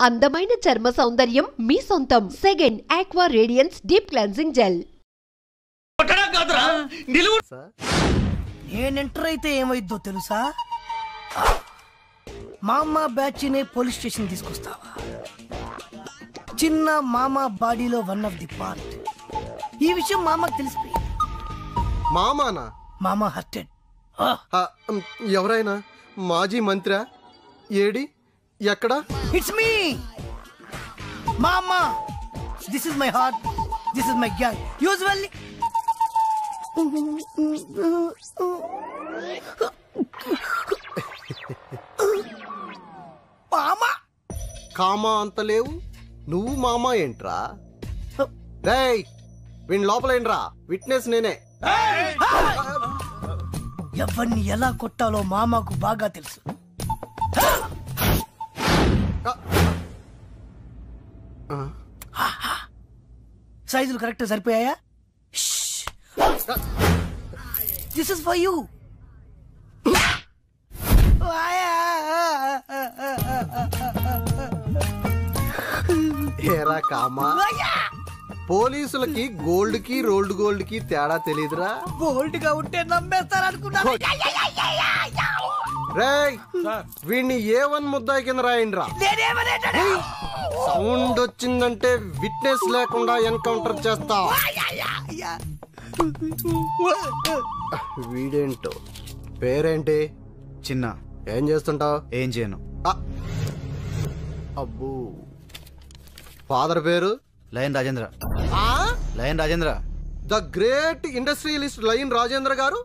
అందమైన చర్మ సౌందర్యం మీ సొంతం. Second aqua radiance deep cleansing gel. నేను ఎంటర్ అయితే ఏమైద్దో తెలుసా? మామా బ్యాచ్ నే పోలీస్ స్టేషన్ తీసుకొస్తావా? చిన్న మామా బాడీలో వన్ ఆఫ్ ది పార్ట్. ఈ విషయం మామకు తెలిసిపోయి మామానా? మామా హర్టెడ్. ఎవరైనా మాజీ మంత్రా? ఏడి ఎక్కడ? ఇట్స్ మీ మామా. This is my heart, this is my gang. Usually మామా కామా అంత లేవు, నువ్వు మామా ఏంట్రా? రేయ్ వీణ్ లోపలేంట్రా, విట్నెస్ నేనే. ఎవరిని ఎలా కొట్టాలో మామాకు బాగా తెలుసు. సైజులు కరెక్ట్ సరిపోయాయా? This is for you. ఏరా కామా, పోలీసులకి గోల్డ్ కి రోల్డ్ గోల్డ్ కి తేడా తెలియదురా? గోల్డ్ గా ఉంటే నమ్మేస్తారనుకున్నాను. రేయ్ వీడిని A1 ముద్దాయి కింద రాయండిరా. సౌండ్ వచ్చిందంటే విట్నెస్ లేకుండా ఎన్కౌంటర్ చేస్తా. వీడేంటో పేరేంటి? చిన్న. ఏం చేస్తుంటావు? ఏం చేయను. అబ్బో, ఫాదర్ పేరు? Lion Rajendra. Lion Rajendra, the great industrialist lion Rajendra గారు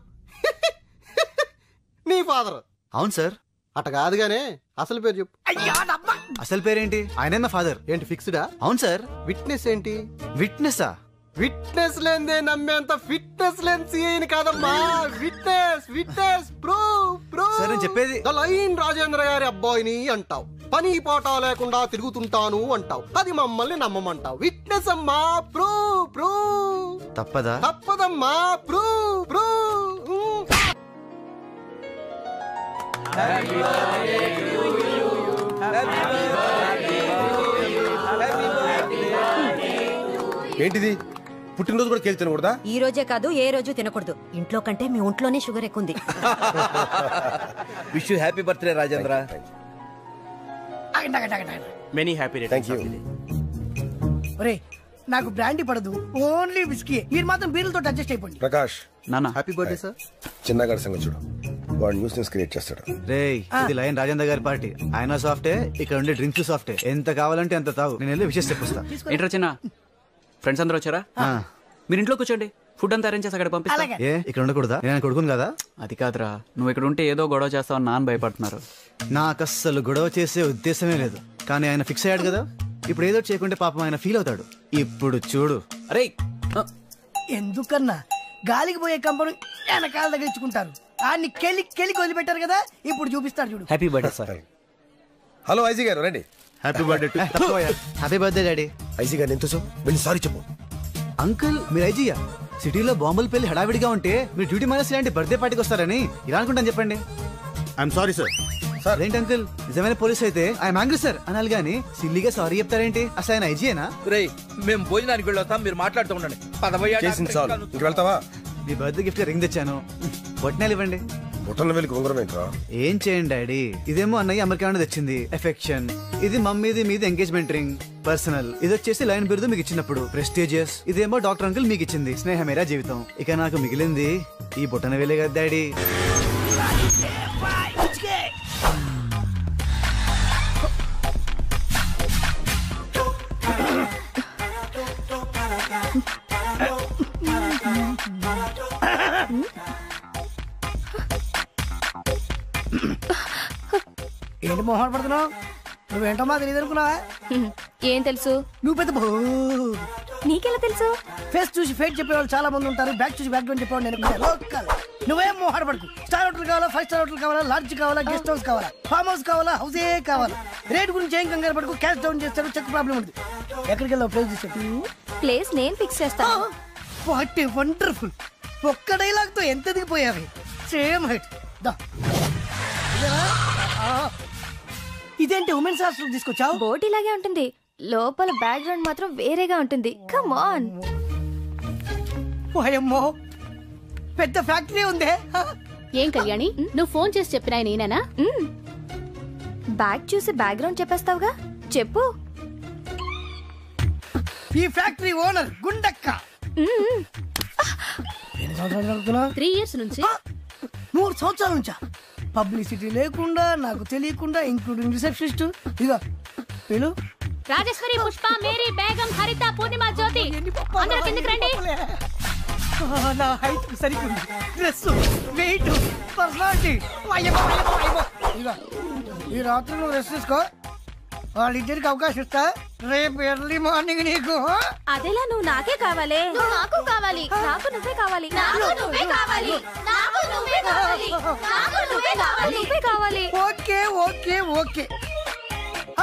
నీ ఫాదర్? అవును సార్. అట కాదుగానే అసలు పేరు చెప్పు. అసలు పేరేంటి? ఆయనే నా ఫాదర్. ఏంటి ఫిక్స్డా? అవును సార్. విట్నెస్ ఏంటి? విట్నెసా? విట్నెస్ లేదే నమ్మేంత ఫిట్నెస్ లేని సీఐని కాదమ్మా. Witness witness proof. సరే చెప్పేది. ద లయన్ రాజేంద్ర గారి అబ్బాయిని అంటావు, పని పాట లేకుండా తిరుగుతుంటాను అంటావు, అది మమ్మల్ని నమ్మమంటావు. విట్నెస్ అమ్మా, ప్రూఫ్. తప్పదా? తప్పదమ్మా, ప్రూఫ్. ఏంటిది? పుట్టినరోజు కూడా కేక్ తినకూడదా? ఈ రోజే కాదు, ఏ రోజు తినకూడదు. ఇంట్లో కంటే మీ ఒంట్లోనే షుగర్ ఎక్కువ. Wish you happy birthday Rajendra. Many happy returns. ఒరే నాకు బ్రాండీ పడదు, ఓన్లీ విస్కీ. మీరు మాత్రం బీర్లతో అడ్జస్ట్ అయిపోండి. ప్రకాష్ నాన్న హ్యాపీ బర్త్డే సార్. చిన్నగారి సంగతి చూడు, వాడు న్యూస్ క్రియేట్ చేస్తాడు. రేయ్ ఇది లయన్ రాజేంద్ర గారి పార్టీ. ఆయన సాఫ్టే, ఇక్కడ ఉండే డ్రింక్స్ సాఫ్టే. ఎంత కావాలంటే అంత తావు, నేను వెళ్ళి విషయం చెప్పొస్తా. ఏంట్రా చిన్న, ఫ్రెండ్స్ అందరూ వచ్చారా? మీరు ఇంట్లో కూర్చోండి, ఫుడ్ అంతా అరేంజ్ చేసి అక్కడ పంపిస్తా. ఏ ఇక్కడ ఉండకూడదా? నేను కొడుకును కదా. అది కాదురా, నువ్వు ఇక్కడ ఉంటే ఏదో గొడవ చేస్తావని నాన్న భయపడుతున్నారు. నాకు అస్సలు గొడవ చేసే ఉద్దేశమే లేదు, కానీ ఆయన ఫిక్స్ అయ్యాడు కదా. ఇప్పుడు ఏదో చేయకుంటే పాపం ఆయన ఫీల్ అవుతాడు. ఇప్పుడు చూడు. అరే ఎందుకన్నా గాలికి పోయే కంపను వెనకాల తగిలించుకుంటారు. ఆడిని కెలికి వదిలిపెట్టారు కదా, ఇప్పుడు చూపిస్తాడు చూడు. Happy birthday sir. Hello IG గారు, రండి. Happy birthday. Happy birthday daddy. IG గారు ఎంతో వెళ్ళి సారీ చెప్పు. అంకుల్ మీరు ఐజీయా? సిటీలో బాంబులు పెళ్లి హడావిడిగా ఉంటే మీరు డ్యూటీ మానేసి ఇలాంటి బర్త్డే పార్టీకి వస్తారని ఇలా అనుకుంటాను చెప్పండి. I'm sorry sir. ఏంటి అంకుల్, నిజమైన పోలీస్ అయితే ఐఎమ్ యాంగ్రీ సార్ అనాలి గానీ సిల్లీగా సారీ చెప్తారేంటి? అసలు ఆయన ఐజీయేనా? రేయ్ మేము భోజనానికి వెళ్ళొస్తాం, మీరు మాట్లాడుతూ ఉండండి. వెళ్తావా? మీ బర్త్డే గిఫ్ట్ రింగ్ తెచ్చాను, వట్నాలు ఇవ్వండి. బుట్టల వెళ్ళి ఉంగరం ఏంట్రా? ఏం చేయండి డాడీ, ఇదేమో అన్నయ్య అమెరికా నుండి తెచ్చింది ఎఫెక్షన్, ఇది మమ్మీది మీది ఎంగేజ్మెంట్ రింగ్ పర్సనల్, ఇది వచ్చేసి లయన్ బిరుదు మీకు ఇచ్చినప్పుడు ప్రెస్టీజియస్, ఇదేమో డాక్టర్ అంకుల్ మీకు ఇచ్చింది స్నేహమేరా జీవితం. ఇక నాకు మిగిలింది ఈ బుట్టన వెళ్ళే కదా డాడీ. ఏంటి మొహం పడుతున్నావు? నువ్వేంటో మా తెలియదు అనుకున్నావా? ఏం తెలుసు? నువ్వు పెద్ద నీకెలా తెలుసు? ఫేస్ చూసి ఫేట్ చెప్పేవాళ్ళు చాలా మంది ఉంటారు, బ్యాక్ చూసి బ్యాక్ గ్రౌండ్ చెప్పేవాళ్ళు నేను లోకల్. నువ్వేం మొహం పడుకు. స్టార్ హోటల్ కావాలా, 5 స్టార్ హోటల్ కావాలా, లాడ్జ్ కావాలా, గెస్ట్ హౌస్ కావాలా, ఫామ్ హౌస్ కావాలా, హౌసే కావాలా, రేట్ గురించి ఏం కంగారు పడుకు. క్యాష్ డౌన్ చేస్తాడు, చెక్ ప్రాబ్లం ఉంది. ఎక్కడికి వెళ్ళావు? ప్లేస్ తీసుకెళ్ళి. ప్లేస్ నేను ఫిక్స్ చేస్తాను. What a wonderful. ఒక్క డైలాగ్ తో ఎంత దిగిపోయావి. Same height. దా ఇదేంటి ఉమెన్స్ హాస్టల్ తీసుకొచ్చావు? బోట్ ఇలాగే ఉంటుంది, లోపల బ్యాక్గ్రౌండ్ మాత్రం వేరేగా ఉంటుంది. Come on. ఓయమ్మో, పెద్ద ఫ్యాక్టరీ ఉందే. ఏం కళ్యాణి, నువ్వు ఫోన్ చేసి చెప్పినా నేనేనా? బ్యాగ్ చూసి బ్యాక్గ్రౌండ్ చెప్పేస్తావుగా, చెప్పు. ఈ ఫ్యాక్టరీ ఓనర్ గుండక్క. 3 years నుంచి. 3 సంవత్సరాల నుంచా? పబ్లిసిటీ లేకుండా, నాకు తెలియకుండా, ఇంక్లూడింగ్ రిసెప్షనిస్ట్. ఇదిగో వీళ్ళు రాజేశ్వరి, పుష్ప, మేరీ, బేగం, హరిత, పూర్ణిమ, జ్యోతి, అందరూ కిందకి రండి. నా హైట్ సరిగ్గా, డ్రెస్, వెయిట్, పర్సనాలిటీ. ఇదిగో ఈ రాత్రి నువ్వు రెస్ట్ తీసుకో, వాళ్ళిద్దరికి అవకాశం ఇస్తా. రేపు ఎర్లీ మార్నింగ్ నీకు. అదేలా నువ్వు నాకే కావాలి, నాకు కావాలి, నాకు నువ్వే కావాలి, నాకు నువ్వే కావాలి, నాకు నువ్వే కావాలి, నాకు నువ్వే కావాలి, నువ్వే కావాలి. ఓకే ఓకే ఓకే,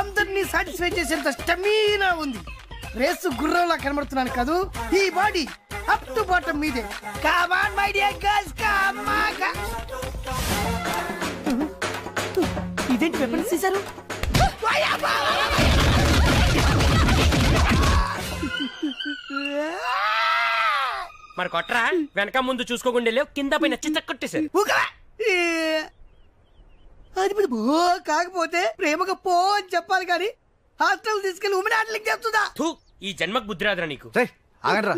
అందరినీ సాటిస్ఫై చేసేంత స్టమీనా ఉంది. రేసు గుర్రంలా కనబడుతున్నాను కాదు, ఈ బాడీ అప్ టు బాటమ్ మీదే. Come on my dear girls, come on. ఇదేంటి వెపన్స్ తీశారు? మరి కొట్రా, వెనక ముందు చూసుకోకుండా లేవు, కింద పైన చిచ్చకొట్టేశారు. అది బో కాకపోతే ప్రేమగా పో అని చెప్పాలి కానీ హాస్టల్ తీసుకెళ్లి ఉమెన్ హ్యాండ్లింగ్ చేస్తుందా? ఈ జన్మకు బుద్ధి రాదురా నీకు. ఆగండ్రా,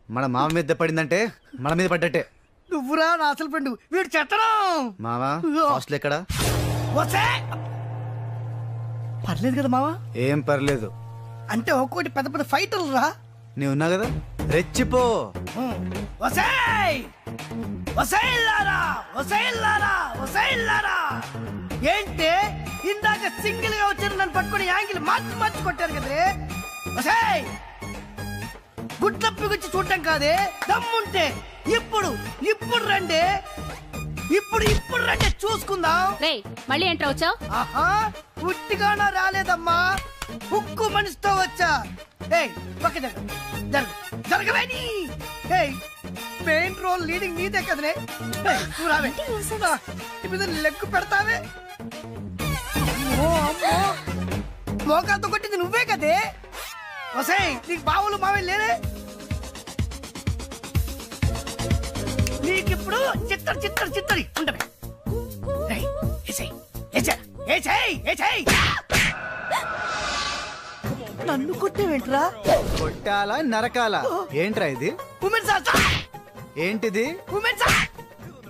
మన మామ మీద పడిందంటే మన మీద పడ్డట్టే. నువ్వురా నా అసలు ఫ్రెండ్, వీడు చెత్తనం. మామా హాస్టల్ ఎక్కడ? పర్లేదు కదా మావా? ఏం పర్లేదు అంటే ఒక్కోటి పెద్ద పెద్ద ఫైటర్లు రా. నీవు ఉన్నా కదా, రెచ్చిపో. ఏంటే ఇందాక సింగిల్ గా వచ్చారు, నన్ను పట్టుకుని యాంగిల్ మార్చి మార్చి కొట్టారు కదే. గుట్లప్పి గుచ్చి చూడటం కాదే, దమ్ముంటే ఇప్పుడు ఇప్పుడు రండి, ఇప్పుడు ఇప్పుడు రండి చూసుకుందాం. మళ్ళీ ఎంటర్ వచ్చావు? ఆహా, ఉట్టిగానా రాలేదమ్మా, ఉక్కు మనిషితో వచ్చా. జరగవేని మెయిన్ రోల్ లీడింగ్ నీదే కదనే. రావే, ఇప్పుడు లెగ్గు పెడతావే. మోకాలతో కొట్టింది నువ్వే కదే. వసాయ్, నీకు బావులు మావే లేదే. నీకిప్పుడు చిత్తడి చిత్తడి చిత్తడి ఉండవే. నన్ను కొట్టేవేంట్రా? కొట్టాలా నరకాలా? ఏంట్రా ఇది? ఏంటిది?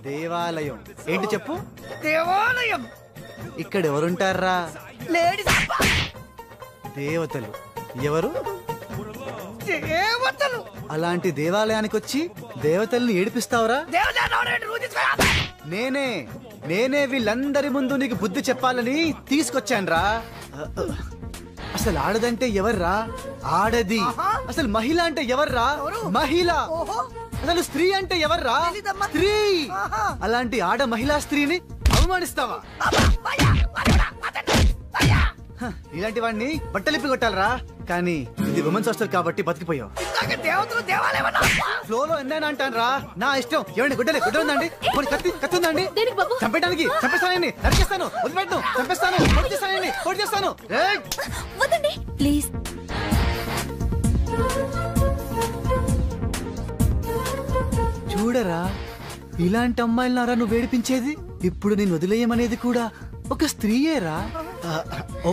దేవాలయం. ఏంటి చెప్పు? దేవాలయం. ఇక్కడ ఎవరుంటారా? లేడీస్. దేవతలు. ఎవరు? దేవతలు. అలాంటి దేవాలయానికి వచ్చి దేవతల్ని ఏడిపిస్తావురా? నేనే వీళ్ళందరి ముందు నీకు బుద్ధి చెప్పాలని తీసుకొచ్చానురా. అసలు ఆడదంటే ఎవర్రా? ఆడది. అసలు మహిళ అంటే ఎవర్రా? మహిళ. అసలు స్త్రీ అంటే ఎవర్రా? స్త్రీ. అలాంటి ఆడ మహిళా స్త్రీని అవమానిస్తావా? ఇలాంటి వాడిని బట్టలిప్పి కొట్టాలరా. కానీ ఇది ఉమెన్స్ హాస్టల్ కాబట్టి బతికిపోయావు. ఫ్లోలో ఎన్నైనా అంటాను రా, నా ఇష్టం. ఏమండి గుడ్డలే గుడ్డ ఉందండి, కత్తి ఉందండి, చంపేయడానికి చంపేస్తానండి, నరికేస్తాను, వదిలిపెట్టను, చంపేస్తాను, పొడి చేస్తాను. ప్లీజ్. చూడరా, ఇలాంటి అమ్మాయిలనారా నువ్వు వేడిపించేది? ఇప్పుడు నేను వదిలేయమనేది కూడా ఒక స్త్రీయేరా.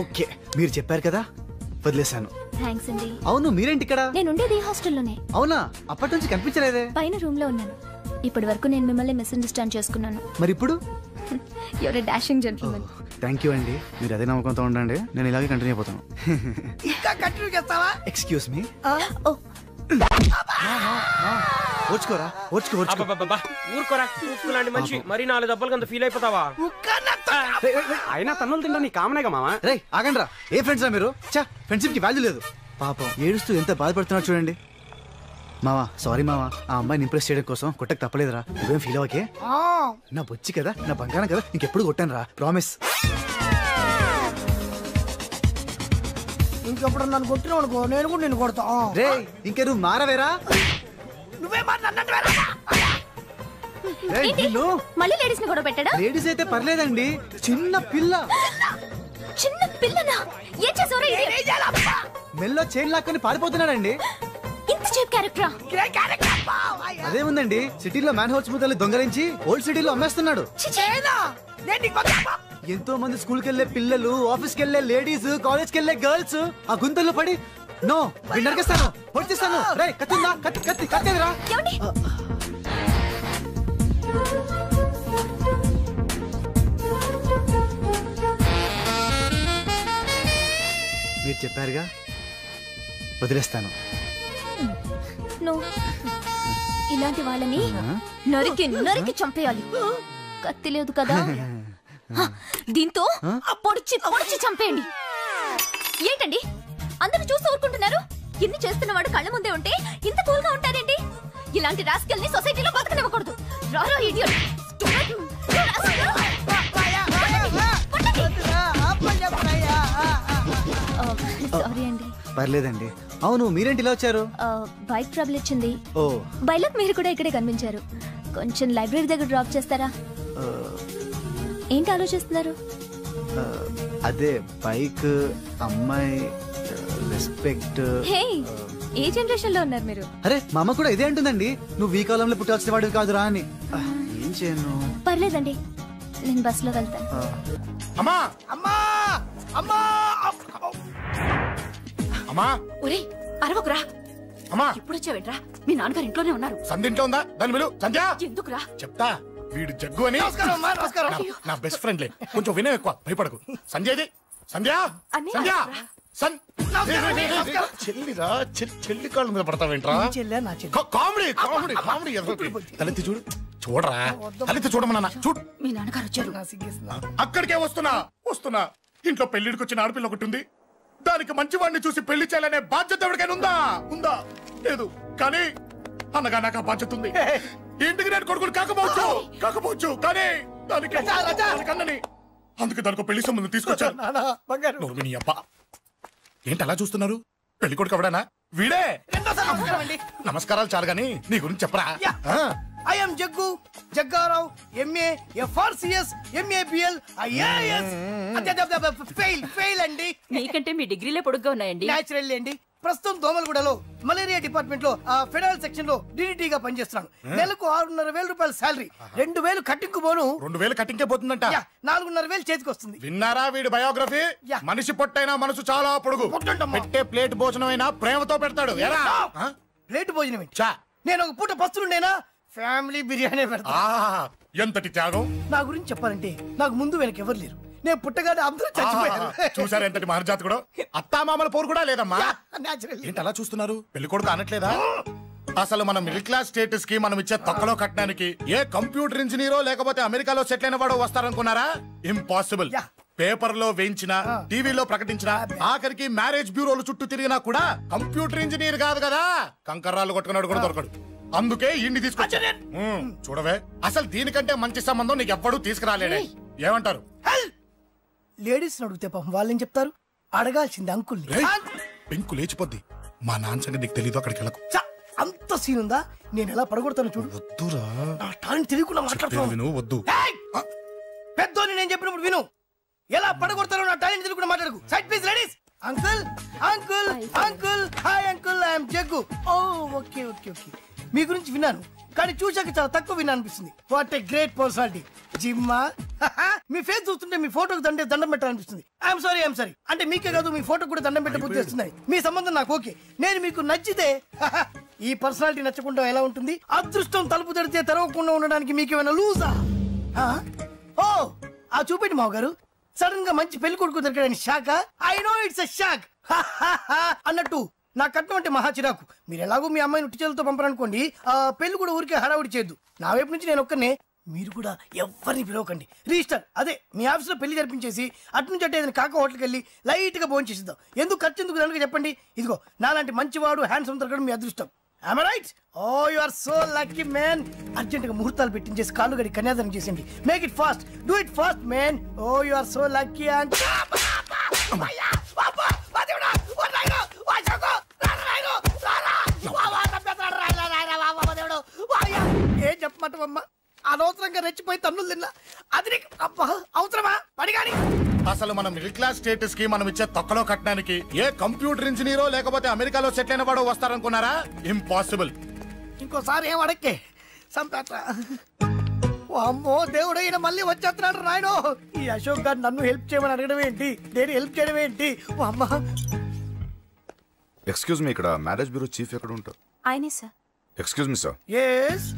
ఓకే, మీరు చెప్పారు కదా, వదిలేశాను. థాంక్స్ అండి. అవును, మీరేంటి ఇక్కడ? నేను ఉండేది ఈ హాస్టల్లోనే. అవునా? అప్పటి నుంచి కనిపించలేదే. పైన రూమ్ లో ఉన్నాను. ఇప్పటి వరకు నేను మిమ్మల్ని మిస్అండర్స్టాండ్ చేసుకున్నాను. మరి ఇప్పుడు? Your a dashing gentleman. Thank you అండి, మీరు అదే నమ్మకంతో ఉండండి. నేను ఇలాగే కంటిన్యూ అయిపోతాను. ఇంకా కంటిన్యూ చేస్తావా? Excuse me. ఓర్చుకోరా, ఊరుకోరా, లాంటి మనిషి మరి 4 దెబ్బలు అంత ఫీల్ అయిపోతావా? అయినా తన్నులు తింటా నీ కామనేగా మామా. రే ఆగండ్రా, ఏ ఫ్రెండ్స్ రా మీరు? ఫ్రెండ్షిప్ కి వాల్యూ లేదు. పాపం ఏడుస్తూ ఎంత బాధపడుతున్నా చూడండి. మావా సారీ మావా, ఆ అమ్మాయిని ఇంప్రెస్ చేయడం కోసం కొట్టకు తప్పలేదురా. నువ్వేం ఫీల్ అవ్వకే, నా బొచ్చి కదా, నా బంగారం కదా, ఇంకెప్పుడు కొట్టాను రా, ప్రామిస్. ఇంకెప్పుడు నన్ను కొట్టినావు అనుకో, నేను కూడా నిన్ను కొడతా. రే ఇంకే నువ్వు మారవేరా. నువ్వే మళ్ళీ లేడీస్ ని గొడవ పెట్టడా? లేడీస్ అయితే పర్లేదండి, చిన్న పిల్ల. చిన్న పిల్లనా? ఏం చేసావురా? మెల్లో చైన్ లాక్కొని పారిపోతున్నాడండి. ఇంత చీప్ క్యారెక్టరా? అదేముందండి, సిటీలో మ్యాన్ హోల్స్ ముద్దలు దొంగలించి ఓల్డ్ సిటీలో అమ్మేస్తున్నాడు. ఎంతో మంది స్కూల్ కెళ్లే పిల్లలు, ఆఫీస్ కెళ్లే లేడీస్, కాలేజ్ కెళ్లే గర్ల్స్ ఆ గుంతల్లో పడి నో నరికేస్తాను, పొడిచేస్తాను. రేయ్ కత్తిందా? కత్తిరా. మీరు చెప్పారుగా, వదిలేస్తాను. ఇలాంటి వాళ్ళని నరికి చంపేయాలి. కత్తి లేదు కదా, దీంతో పొడిచి చంపేయండి. ఏంటండి అందరూ చూస్తూ ఊరుకుంటున్నారు? ఇన్ని చేస్తున్నవాడు కళ్ళ ముందే ఉంటే ఇంత కూల్ గా ఉంటారేంటి? ఇలాంటి రాస్కెల్ ని సొసైటీలో బతకనివ్వకూడదు. రారా ఇడియట్. సారీ అండి. పర్లేదండి. అవును, మీరేంటి ఇలా వచ్చారు? బైక్ ట్రబుల్ ఇచ్చింది. ఓ, బైలక్ మీరు కూడా ఇక్కడే కనిపించారు. కొంచెం లైబ్రరీ దగ్గర డ్రాప్ చేస్తారా? ఏంటి ఆలోచిస్తున్నారు? అదే బైక్, అమ్మాయి, రెస్పెక్ట్. హే, ఏ జనరేషన్ లో ఉన్నారు మీరు? అరే మా అమ్మ కూడా ఇదే అంటుందండి, నువ్వు ఈ కాలంలో పుట్టాల్సిన వాడివి కాదురా అని. ఏం చేయను? పర్లేదండి, నేను బస్ లో వెళ్తాను. అమ్మా అమ్మా అమ్మా అమ్మా, ఒరే అరవకురా. అమ్మా ఇప్పుడు వచ్చావేంట్రా? మీ నాన్నగారు ఇంట్లోనే ఉన్నారు. సంధ్య ఇంట్లో ఉందా? దాని విలు. సంధ్య ఎందుకురా? చెప్తా. వీడు జగ్గు అని నా బెస్ట్ ఫ్రెండ్లే, కొంచెం వినయం ఎక్కువ, భయపడకు. సంధ్యది. సంధ్య సంధ్య చెల్లిరా, చెల్లి కాళ్ళ మీద పడతావేంట్రా? Comedy comedy comedy. తలెత్తి చూడు, చూడరా, తలెత్తి చూడమన్నా. చూడు, మీ నాన్నగారు వచ్చారు. అక్కడికే వస్తున్నా. ఇంట్లో పెళ్లిడికి వచ్చిన ఆడపిల్ల ఒకటి ఉంది. దానికి మంచివాడిని చూసి పెళ్లి చేయాలనే బాధ్యత ఎవరికైనా ఉందా? లేదు. కానీ అన్నగా నాకు ఆ బాధ్యత ఉంది. ఇంటికి నేను కొడుకుని కాకపోవచ్చు కానీ దానికి అన్నని, అందుకే దానికి పెళ్లి సంబంధం తీసుకొచ్చాను. నీ అబ్బా ఏంటి అలా చూస్తున్నారు? పెళ్లి కొడుకు ఎవడనా? వీడే. నమస్కారాలు చాలు గాని నీ గురించి చెప్పరా. I'm Jagga Rao, MA, FRCS, MABL, IAS. Fail అండి. మీకంటే మీ డిగ్రీలే పొడుగ్గా ఉన్నాయండి. న్యాచురల్ అండి. ప్రస్తుతం దోమలగూడలో మలేరియా డిపార్ట్మెంట్ లో ఫెడరల్ సెక్షన్ లో DDT గా పనిచేస్తున్నాను. నెలకు 6,500 రూపాయల శాలరీ, 2,000 కట్టింగ్ పోను. 2,000 కట్టింగే పోతుందంట. 4,500 చేతికి వస్తుంది. విన్నారా వీడి బయోగ్రఫీ? మనిషి పొట్టైనా మనసు చాలా పొడుగు. పెట్టే ప్లేట్ భోజనం అయినా ప్రేమతో పెడతాడు. ప్లేట్ భోజనం ఏంటి? నేను ఒక పూట పస్తులుండేనా ఫ్యామిలీ బిర్యానీ పెడతా. ఎంతటి త్యాగం! నా గురించి చెప్పాలంటే నాకు ముందు వెనక ఎవరు లేరు. నేను పుట్టగానే అందరూ చచ్చిపోయారు. చూసారు ఎంతటి మహర్జాత్ కూడా. అత్తామామల పోరు కూడా లేదమ్మా. ఏంటి అలా చూస్తున్నారు? పెళ్లి కొడుకు అనట్లేదా? అసలు మన మిడిల్ క్లాస్ స్టేటస్ కి మనం ఇచ్చే తక్కువలో కట్టడానికి ఏ కంప్యూటర్ ఇంజనీరో లేకపోతే అమెరికాలో సెటిల్ అయిన వాడు వస్తారనుకున్నారా? ఇంపాసిబుల్. పేపర్ లో వేయించిన, టీవీలో ప్రకటించిన, ఆఖరికి మ్యారేజ్ బ్యూరోలు చుట్టూ తిరిగినా కూడా కంప్యూటర్ ఇంజనీర్ కాదు కదా, కంకర్రాలు కొట్టుకున్నాడు కూడా దొరకడు. అందుకే ఇండి తీసుకొచ్చా. చూడవే, అసలు దీనికంటే మంచి సంబంధం నీకు ఎవ్వడూ తీసుకురాలేడే. ఏమంటారు? లేడీస్ అడిగితే పాపం వాళ్ళేం చెప్తారు? అడగాల్సింది అంకుల్ని. పెంకు లేచిపోద్ది. మా నాన్న సంగతి నీకు తెలీదు, అక్కడికి వెళ్ళకు. అంత సీన్ ఉందా? నేను ఎలా పడగొడతాను చూడు. వద్దురా, నా టాలెంట్ తెలియకుండా మాట్లాడుతున్నాను. వద్దు. పెద్దోని నేను చెప్పినప్పుడు విను. ఎలా పడగొడతారో నా టాలెంట్ తెలియకుండా మాట్లాడకు. Side please ladies. Uncle uncle uncle, hi uncle, I'm Jaggu. Oh okay okay okay. మీ గురించి విన్నాను, కానీ చూశాక చాలా తక్కువ విన్నా అనిపిస్తుంది. What a great personality. జిమ్మా, మీ ఫేస్ చూస్తుంటే మీ ఫోటోకి దండం పెట్టాలనిపిస్తుంది. ఐఎమ్ సారీ అంటే మీకే కాదు, మీ ఫోటో కూడా దండం పెట్టే బుద్ధి వస్తున్నాయి. మీ సంబంధం నాకు ఓకే. నేను మీకు నచ్చితే ఈ పర్సనాలిటీ నచ్చకుండా ఎలా ఉంటుంది? అదృష్టం తలుపు తెరితే తెరవకుండా ఉండడానికి మీకేమైనా లూజా? ఓ ఆ చూపెట్టి మావ గారు, సడన్ గా మంచి పెళ్లి కొడుకు దొరికాడని shock. I know it's a shock అన్నట్టు నా కట్నం అంటే మహా చిరాకు. మీరు ఎలాగో మీ అమ్మాయిని ఉట్టి చేతులతో పంపరనుకోండి, ఆ పెళ్లి కూడా ఊరికే హడావుడి చేయొద్దు. నా వైపు నుంచి నేను ఒక్కనే, మీరు కూడా ఎవరిని పిలవకండి. రిజిస్టర్ అదే మీ ఆఫీస్ లో పెళ్లి జరిపించేసి అటు నుంచి అంటే ఏదైనా కాక హోటల్కి వెళ్ళి లైట్ గా భోజనం చేసిద్దాం. ఎందుకు ఖర్చు ఎందుకు దానికి చెప్పండి. ఇదిగో నాలాంటి మంచివాడు హ్యాండ్సమ్ దొరకడం మీ అదృష్టం. Am I right? Oh, you are so lucky, man. Urgent గా ముహూర్తాలు పెట్టించేసి కాళ్ళు గడి కన్యాదానం చేసేయండి. Make it fast, do it fast, man. Oh, you are so lucky. And ఏం చెప్పమంటావమ్మా? అనవసరంగా రెచ్చిపోయి తన్నులు తిన్నా. అది నీకు అవసరమా? పడి కానీ ఆ అసలు మన మిడిల్ క్లాస్ స్టేటస్ కి మనం ఇచ్చే తొక్కలో కట్టడానికి ఏ కంప్యూటర్ ఇంజనీరో లేకపోతే అమెరికాలో సెటిల్ అయిన వాడు వస్తారనుకున్నారా? ఇంపాసిబుల్. ఇంకోసారి ఏం అడక్కే సంపేట. అమ్మో దేవుడు, ఈయన మళ్ళీ వచ్చేస్తున్నాడు రాయను. ఈ అశోక్ గారు నన్ను హెల్ప్ చేయమని అడగడం ఏంటి, నేను హెల్ప్ చేయడం ఏంటి? అమ్మ. ఎక్స్క్యూజ్ మీ, ఇక్కడ మ్యారేజ్ బ్యూరో చీఫ్ ఎక్కడ ఉంటారు? ఆయనే sir. Excuse me sir. Yes.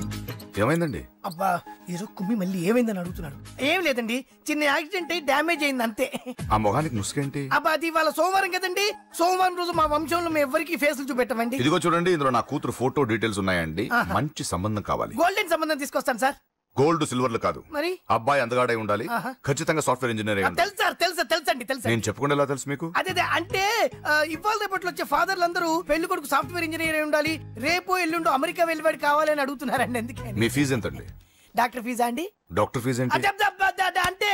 ఏమైందండి? అబ్బా ఈరోజు కుమ్మి మళ్ళీ ఏమైందని అడుగుతున్నాడు. ఏం లేదండి, చిన్న యాక్సిడెంట్ అయి డ్యామేజ్ అయింది అంతే. ఆ మొహానికి ముసుకేంటి? అబ్బా అది వాళ్ళ సోమవారం కదండి, సోమవారం రోజు మా వంశంలో మేము ఎవరికి ఫేసులు చూపెట్టమండి. ఇదిగో చూడండి, ఇందులో నా కూతురు ఫోటో డీటెయిల్స్ ఉన్నాయండి. మంచి సంబంధం కావాలి. గోల్డెన్ సంబంధం తీసుకొస్తాను సార్. గోల్డ్ సిల్వర్లు కాదు, మరి అబ్బాయి అందగాడై ఉండాలి, ఖచ్చితంగా సాఫ్ట్వేర్ ఇంజనీర్ అయి ఉండాలి. తెలుసు సార్, తెలుసండి. నేను చెప్పకుండా ఎలా తెలుసు మీకు? అదే అంటే ఇవాళ రేపట్లో వచ్చే ఫాదర్లు అందరూ పెళ్లి కొడుకు సాఫ్ట్వేర్ ఇంజనీర్ అయి ఉండాలి, రేపు ఎల్లుండో అమెరికా వెళ్ళివాడు కావాలి అని అడుగుతున్నారండి. అందుకే. మీ ఫీజు ఎంతండి? డాక్టర్ ఫీజా అండి? డాక్టర్ ఫీజు ఏంటి? అంటే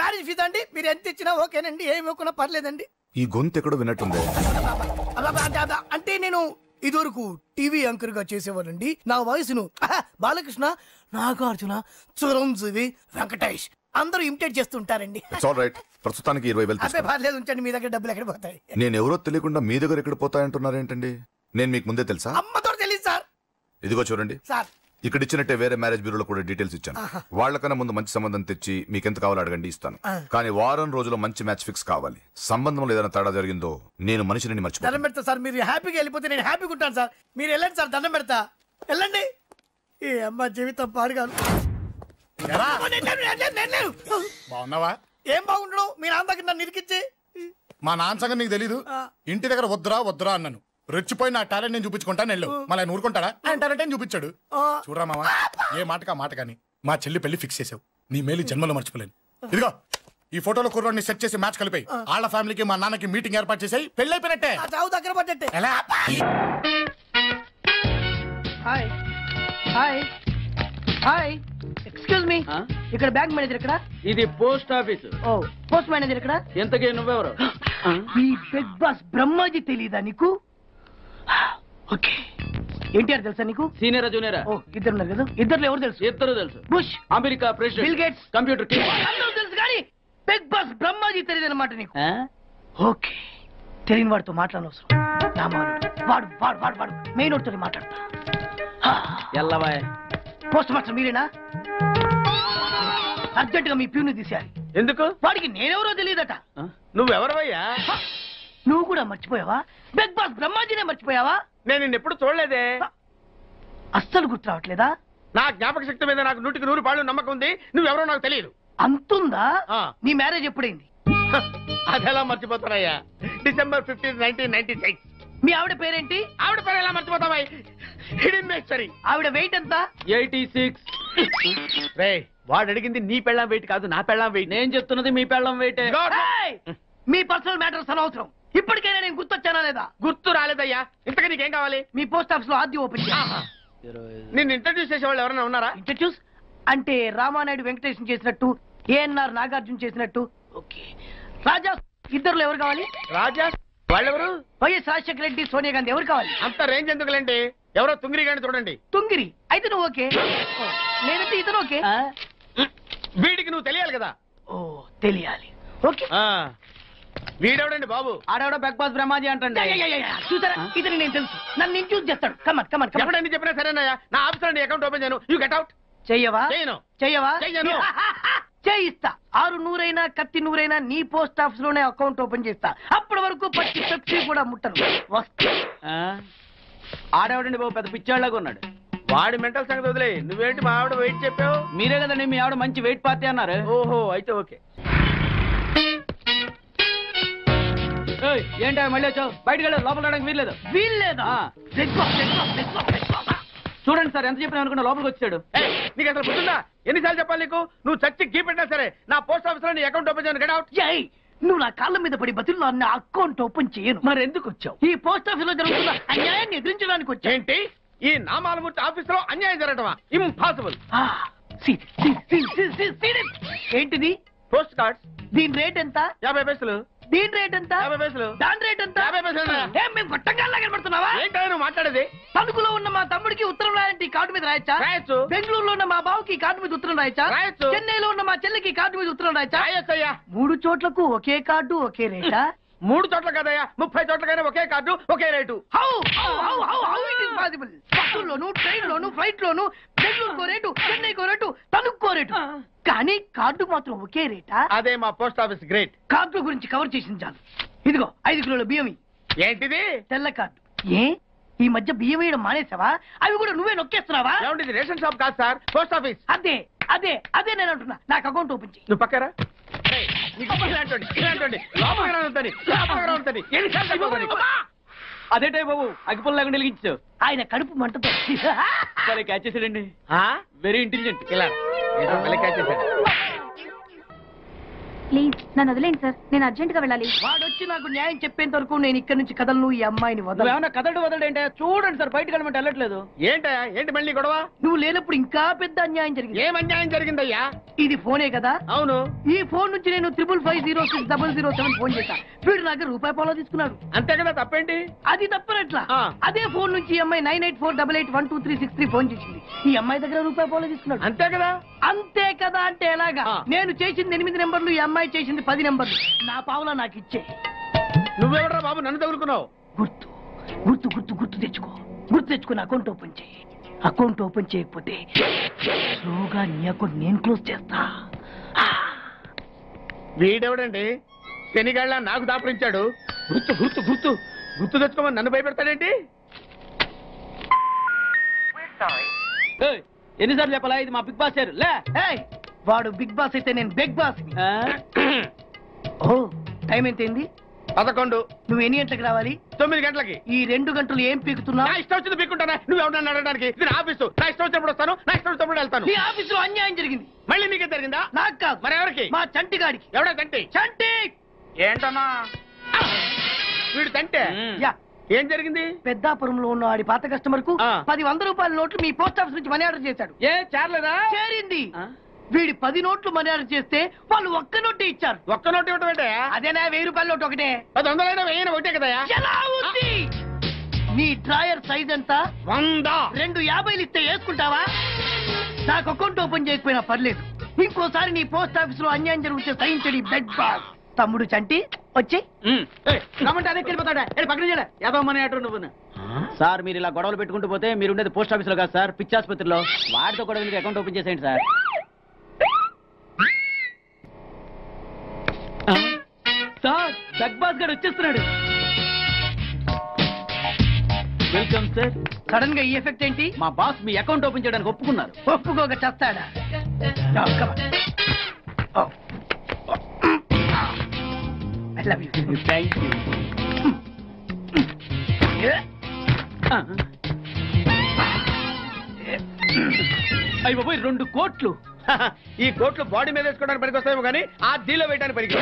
మ్యారేజ్ ఫీజా అండి. మీరు ఎంత ఇచ్చినా ఓకేనండి, ఏమి ఇవ్వకున్నా పర్లేదండి. ఈ గొంతు ఎక్కడో విన్నట్టుంది. అంటే నేను ఇదివరకు టీవీ యాంకర్ గా చేసేవాడండి. నా వయసును బాలకృష్ణ, నాగార్జున, చిరంజీవి, వెంకటేష్ అందరూ ఇమిటేట్ చేస్తుంటారండి. ప్రస్తుతానికి 20,000. అదే పర్లేదు, ఉంచండి. మీ దగ్గర డబ్బులు ఎక్కడ పోతాయి? నేను ఎవరో తెలియకుండా మీ దగ్గర ఎక్కడ పోతాయంటున్నారేంటండి? నేను మీకు ముందే తెలుసా? అమ్మతో తెలియదు సార్. ఇదిగో చూడండి సార్, ఇక్కడ ఇచ్చినట్టే వేరే మ్యారేజ్ బ్యూరోలో కూడా డీటెయిల్స్ ఇచ్చాను. వాళ్ళకన్నా ముందు మంచి సంబంధం తెచ్చి మీకు ఎంత కావాలో అడగండి, ఇస్తాను. కానీ వారం రోజుల్లో మంచి మ్యాచ్ ఫిక్స్ కావాలి. సంబంధంలో ఏదైనా తేడా జరిగిందో నేను మనిషిని మర్చిపోతాను. దండం పెడతా సార్. మీరు హ్యాపీగా వెళ్ళిపోతే నేను హ్యాపీగా ఉంటాను సార్. మీరు వెళ్ళండి సార్, దండం పెడతా. వెళ్ళండి. ఈ అమ్మ జీవితం పాడుగాను. బాగున్నావా? ఏం బాగుండడం, మీ నాన్న దగ్గర నన్ను ఇరికిచ్చి. మా నాన్న సంగతి నీకు తెలీదు. ఇంటి దగ్గర వద్దురా అన్నాను. రెచ్చిపోయి నా టాలెంట్ నేను చూపించుకుంటాను. వెళ్ళు. మళ్ళీ ఆయన ఊరుకుంటాడా? ఆయన టాలెంట్ చూపించాడు. చూడరా మావా, ఏ మాటకా మాట కానీ మా చెల్లి పెళ్లి ఫిక్స్ చేసావు. నీ మేలు జన్మలో మర్చిపోలేను. ఇదిగో ఈ ఫోటోలో కుర్రాన్ని సెట్ చేసి మ్యాచ్ కలిపాయి. వాళ్ళ ఫ్యామిలీకి మా నాన్నకి మీటింగ్ ఏర్పాటు చేసాయి. పెళ్లి అయిపోయినట్టే. చావు దగ్గర పడ్డట్టే. ఎలా? Hi hi hi, excuse me, ఇక్కడ బ్యాంక్ మేనేజర్ ఇక్కడ? ఇది పోస్ట్ ఆఫీస్. ఓ, పోస్ట్ మేనేజర్ ఇక్కడ? ఎంతకే నువ్వెవరు? ఈ బిగ్ బాస్ బ్రహ్మాజీ తెలీదా నీకు? ఓకే, ఎన్టీఆర్ తెలుసా నీకు? సీనియరా జూనియరా? ఓ, ఇద్దరు ఉన్నారు కదా. ఇద్దరు ఎవరు తెలుసు? ఇద్దరు తెలుసు. Bush, America president, bill gates, computer king. అందరూ తెలుసు కానీ బిగ్ బాస్ బ్రహ్మాజీ తెలియదు అనమాట నీకు. ఓకే, తెలియని వాడితో మాట్లాడనవసరం. వాడు వాడు వాడు వాడు మెయిన్ వాడితో మాట్లాడతా. ఎల్లవాయ్, పోస్ట్ మాస్టర్ మీరేనా? అర్జెంట్ గా మీ ప్యూని తీసేయాలి. ఎందుకు? వాడికి నేనెవరో తెలియదట. నువ్వెవరవయ్యా? నువ్వు కూడా మర్చిపోయావా? బిగ్ బాస్ బ్రహ్మాజీనే మర్చిపోయావా? నేను నిన్నెప్పుడు చూడలేదే. అస్సలు గుర్తు రావట్లేదా? నా జ్ఞాపక శక్తి మీద నాకు 100కి 100 నమ్మకం ఉంది. నువ్వెవరో నాకు తెలియదు. అంతుందా? నీ మ్యారేజ్ ఎప్పుడైంది? అదెలా మర్చిపోతానయ్యా? December 15, 1996. మీ ఆవిడ పేరేంటి? ఆవిడ పేరు ఎలా మర్చిపోతావా? హిడెన్మేశ్వరి. ఆవిడ వెయిట్ ఎంత? 86. రే, వాడు అడిగింది నీ పెళ్ళాం వెయిట్ కాదు, నా పెళ్ళాం వెయిట్. నేను చెప్తున్నది మీ పెళ్ళాం వెయిట్. మీ పర్సనల్ మ్యాటర్స్ అనవసరం. ఇప్పటికైనా నేను గుర్తొచ్చానా లేదా? గుర్తు రాలేదయ్యా. ఇంతగా నీకేం కావాలి? మీ పోస్ట్ ఆఫీస్ లో ఆద్యం ఓపెన్ చేయాలి. నిన్ను ఇంట్రడ్యూస్ చేసేవాళ్ళు ఎవరైనా ఉన్నారా? ఇంట్రడ్యూస్ అంటే రామానాయుడు వెంకటేశం చేసినట్టు, ఏఎన్ఆర్ నాగార్జున చేసినట్టు. ఓకే, రాజా ఇద్దరులో ఎవరు కావాలి? రాజా వాళ్ళెవరు? వైఎస్ రాజశేఖర రెడ్డి, సోనియా గాంధీ ఎవరు కావాలి? అంత రేంజ్ ఎందుకులేండి, ఎవరో తుంగిరి గాని చూడండి. తుంగిరి అయితే నువ్వు ఓకే, నేనైతే ఇతను ఓకే. వీడికి నువ్వు తెలియాలి కదా. ఓ, తెలియాలి. ఓకే, వీడెవడండి బాబు? ఆడెవడో బిగ్ బాస్ బ్రహ్మాజీ అంటండి. చూసారా, ఇతను నేను తెలుసు. నన్ను ఇంట్రడ్యూస్ చేస్తాడు. Come on come on. ఎవడని చెప్పినా సరేనయ్యా. నా ఆఫీస్ అకౌంట్ ఓపెన్ చేయను. You get out. చెయ్యవా? చేయను. చెయ్యవా? చెయ్యను. చేయిస్తా. 6 నూరైనా కత్తి నూరైనా నీ పోస్ట్ ఆఫీస్ లోనే అకౌంట్ ఓపెన్ చేస్తా. అప్పటి వరకు పచ్చి పెప్సీ కూడా ముట్టను. వస్తా. ఆడేవాడండి బాబు, పెద్ద పిచ్చాళ్ళగా ఉన్నాడు. వాడి మెంటల్ సంగతి వదిలే. నువ్వేంటి మా ఆవిడ వెయిట్ చెప్పావు? మీరే కదండి మీ ఆవిడ మంచి వెయిట్ పార్టీ అన్నారు. ఓహో, అయితే ఓకే. ఏంటా మళ్ళీ వచ్చావు? బయటకు వెళ్ళదు, లోపల రావడానికి వీల్లేదు. వీల్లేదా? చూడండి సార్, ఎంత చెప్పినా అనుకున్నా లోపలికి వచ్చాడు. నీకు అసలు గుర్తుందా? ఎన్నిసార్లు చెప్పాలి నీకు? నువ్వు చచ్చి గీ పెట్టినా సరే నా పోస్ట్ ఆఫీస్ లో నీ అకౌంట్ ఓపెన్ చేయను. Get out. నువ్వు నా కాళ్ళ మీద పడి బతుల్లో నా అకౌంట్ ఓపెన్ చేయను. మరి ఎందుకు వచ్చావు? ఈ పోస్ట్ ఆఫీస్ లో జరుగుతున్న అన్యాయాన్ని ఎదిరించడానికి వచ్చా. ఏంటి? ఈ నామాలమూర్తి ఆఫీస్ లో అన్యాయం జరగటమా? ఇంపాసిబుల్. ఏంటిది? Post cards. దీని రేట్ ఎంత? 50 పైసలు. దీని రేట్ ఎంత? 50 పైసలు. దాని రేట్ ఎంత? 50 పైసలు. మేము గొట్టంగా కనబడుతున్నావా? ఏంటో నువ్వు మాట్లాడేది? తణుకులో ఉన్న మా తమ్ముడికి ఉత్తరం రాయంటే కార్డు మీద రాయచ్చా? రాయొచ్చు. బెంగళూరులో ఉన్న మా బావుకి కార్డు మీద ఉత్తరం రాయచ్చా? రాయొచ్చు. చెన్నైలో ఉన్న మా చెల్లికి కార్డు మీద ఉత్తరం రాయచ్చా? రాయొచ్చయ్యా. 3 చోట్లకు ఒకే కార్డు ఒకే రేటా? 3 చోట్ల కదయ్యా, 30 చోట్లకైనా ఒకే కార్డు ఒకే rate. How it is possible? బస్సుల్లోను, ట్రైన్లోను, ఫ్లైట్ లోను బెంగళూరుకో రేటు, చెన్నైకో రేటు, తణుక్కో రేటు, కానీ కార్డు మాత్రం ఒకే రేటా? అదే మా పోస్ట్ ఆఫీస్ గ్రేట్. కార్డు గురించి కవర్ చేసింది చాలు. ఇదిగో 5 కిలోల బియ్యం. ఏంటిది? తెల్ల కార్డు. ఏ ఈ మధ్య బియ్యం వేయడం మానేసావా? అవి కూడా నువ్వే నొక్కేస్తున్నావా? ఏమండి, రేషన్ షాప్ కాదు సార్, పోస్ట్ ఆఫీస్. అదే అదే అదే నేను అంటున్నా. నాకు అకౌంట్ ఓపెన్ చేయి. నువ్వు పక్కరా. అదేటే బాబు అగ్గిపుల్ల లేకుండా వెలిగించావు. ఆయన కడుపు మంటతో క్యాచ్ చేసాడండి. Very intelligent. ఇలా క్యాచ్ చేశాడు. ప్లీజ్ నన్ను వదిలేండి సార్, నేను అర్జెంట్ గా వెళ్ళాలి. వాడొచ్చి నాకు న్యాయం చెప్పేంత వరకు నేను ఇక్కడ నుంచి కదలను. ఈ అమ్మాయిని వదలు. ఏమన్నా వదలంటే చూడండి సార్, బయటకు వెళ్ళమంటే వెళ్ళట్లేదు. ఏంటి మళ్ళీ గొడవ? నువ్వు లేనప్పుడు ఇంకా పెద్ద అన్యాయం జరిగింది. ఏం అన్యాయం జరిగిందయ్యా? ఇది ఫోనే కదా? అవును. ఈ ఫోన్ నుంచి నేను 555060007 ఫోన్ చేశా. వీడు నాకు ₹1 తీసుకున్నాడు. అంతే కదా, తప్పేంటి? అది తప్పనట్లా. అదే ఫోన్ నుంచి ఈ అమ్మాయి 9848881236 ఫోన్ చేసింది. ఈ అమ్మాయి దగ్గర ₹1 తీసుకున్నాడు. అంతే కదా? అంతే కదా అంటే ఎలాగా? నేను చేసింది 8 నెంబర్లు, ఈ అమ్మాయి చేసింది 10 నెంబర్లు. నా పావులా నాకు ఇచ్చే. నువ్వెవడరా బాబు నన్ను తగులుకున్నావు? గుర్తు గుర్తు గుర్తు గుర్తు తెచ్చుకో. గుర్తు తెచ్చుకుని అకౌంట్ ఓపెన్ చేయి. అకౌంట్ ఓపెన్ చేయకపోతే స్లోగా నీ అకౌంట్ నేను క్లోజ్ చేస్తా. వీడెవడండి శనిగాళ్ళ నాకు దాపరించాడు? గుర్తు గుర్తు గుర్తు గుర్తు తెచ్చుకోమని నన్ను భయపెడతాడేంటి? ఎన్నిసార్లు చెప్పాలా, ఇది మా బిగ్ బాస్ సార్. లే వాడు బిగ్ బాస్ అయితే నేను బిగ్ బాస్. ఓ టైం ఎంతైంది? 11. నువ్వు ఎన్ని గంటలకు రావాలి? 9 గంటలకి. ఈ 2 గంటలు ఏం పీకుతున్నావు? నా ఇష్టం వచ్చింది పీక్కుంటానా? నువ్వు ఎవరన్నా అడగడానికి? ఇది నా ఆఫీసు. నా ఇష్టం వచ్చినప్పుడు వస్తాను, నా ఇష్టం వచ్చినప్పుడు వెళ్తాను. ఈ ఆఫీసులో అన్యాయం జరిగింది. మళ్ళీ నీకే జరిగిందా? నాకు కాదు. మరి ఎవరికి? మా చంటి గాడికి. ఎవడా తంటి? చంటి ఏంటన్నా వీడు తంటే? యా. ఏం జరిగింది? పెద్దాపురంలో ఉన్న వాడి పాత కస్టమర్ కు 10 100 నోట్లు మీ పోస్ట్ ఆఫీస్ నుంచి మనీ ఆర్డర్ చేశాడు. ఏ చేరలేదా? చేరింది. వీడి 10 నోట్లు మనీ ఆర్డర్ చేస్తే వాళ్ళు ఒక్క నోటే ఇచ్చారు. ఒక్క నోటు ఇవ్వటం ఏంటే? అదేనా ₹1000 నోటు ఒకటే. 100 వెయ్యి ఒకటే కదా? ఎలా ఉంది? నీ డ్రాయర్ సైజ్ ఎంత? 100. 2 50 ఇస్తే వేసుకుంటావా? నాకు అకౌంట్ ఓపెన్ చేయకపోయినా పర్లేదు. ఇంకోసారి నీ పోస్ట్ ఆఫీస్ లో అన్యాయం జరిగితే సహించడి బెడ్ బాస్. తమ్ముడు చంటి వచ్చి రమ్మంటే అదే వెళ్ళిపోతాడా? పక్కన చేయలే యాదవమని అటు నువ్వు. సార్ మీరు ఇలా గొడవలు పెట్టుకుంటూ పోతే మీరు ఉండేది పోస్ట్ ఆఫీస్ లో కాదు సార్, పిచ్చి ఆసుపత్రిలో. వాడితో కూడా మీకు అకౌంట్ ఓపెన్ చేసేయండి సార్. సార్ బిగ్ బాస్ గారు వచ్చేస్తున్నాడు. Welcome sir. సడన్ గా ఈ ఎఫెక్ట్ ఏంటి? మా బాస్ మీ అకౌంట్ ఓపెన్ చేయడానికి ఒప్పుకున్నారు. ఒప్పుకోక చేస్తాడా? Thank you. అయ్యి బాబోయ్ 2 కోట్లు. ఈ కోట్లు బాడీ మీద వేసుకోవడానికి పనికి వస్తాయేమో కానీ ఆ దీలో వేయడానికి పనికి.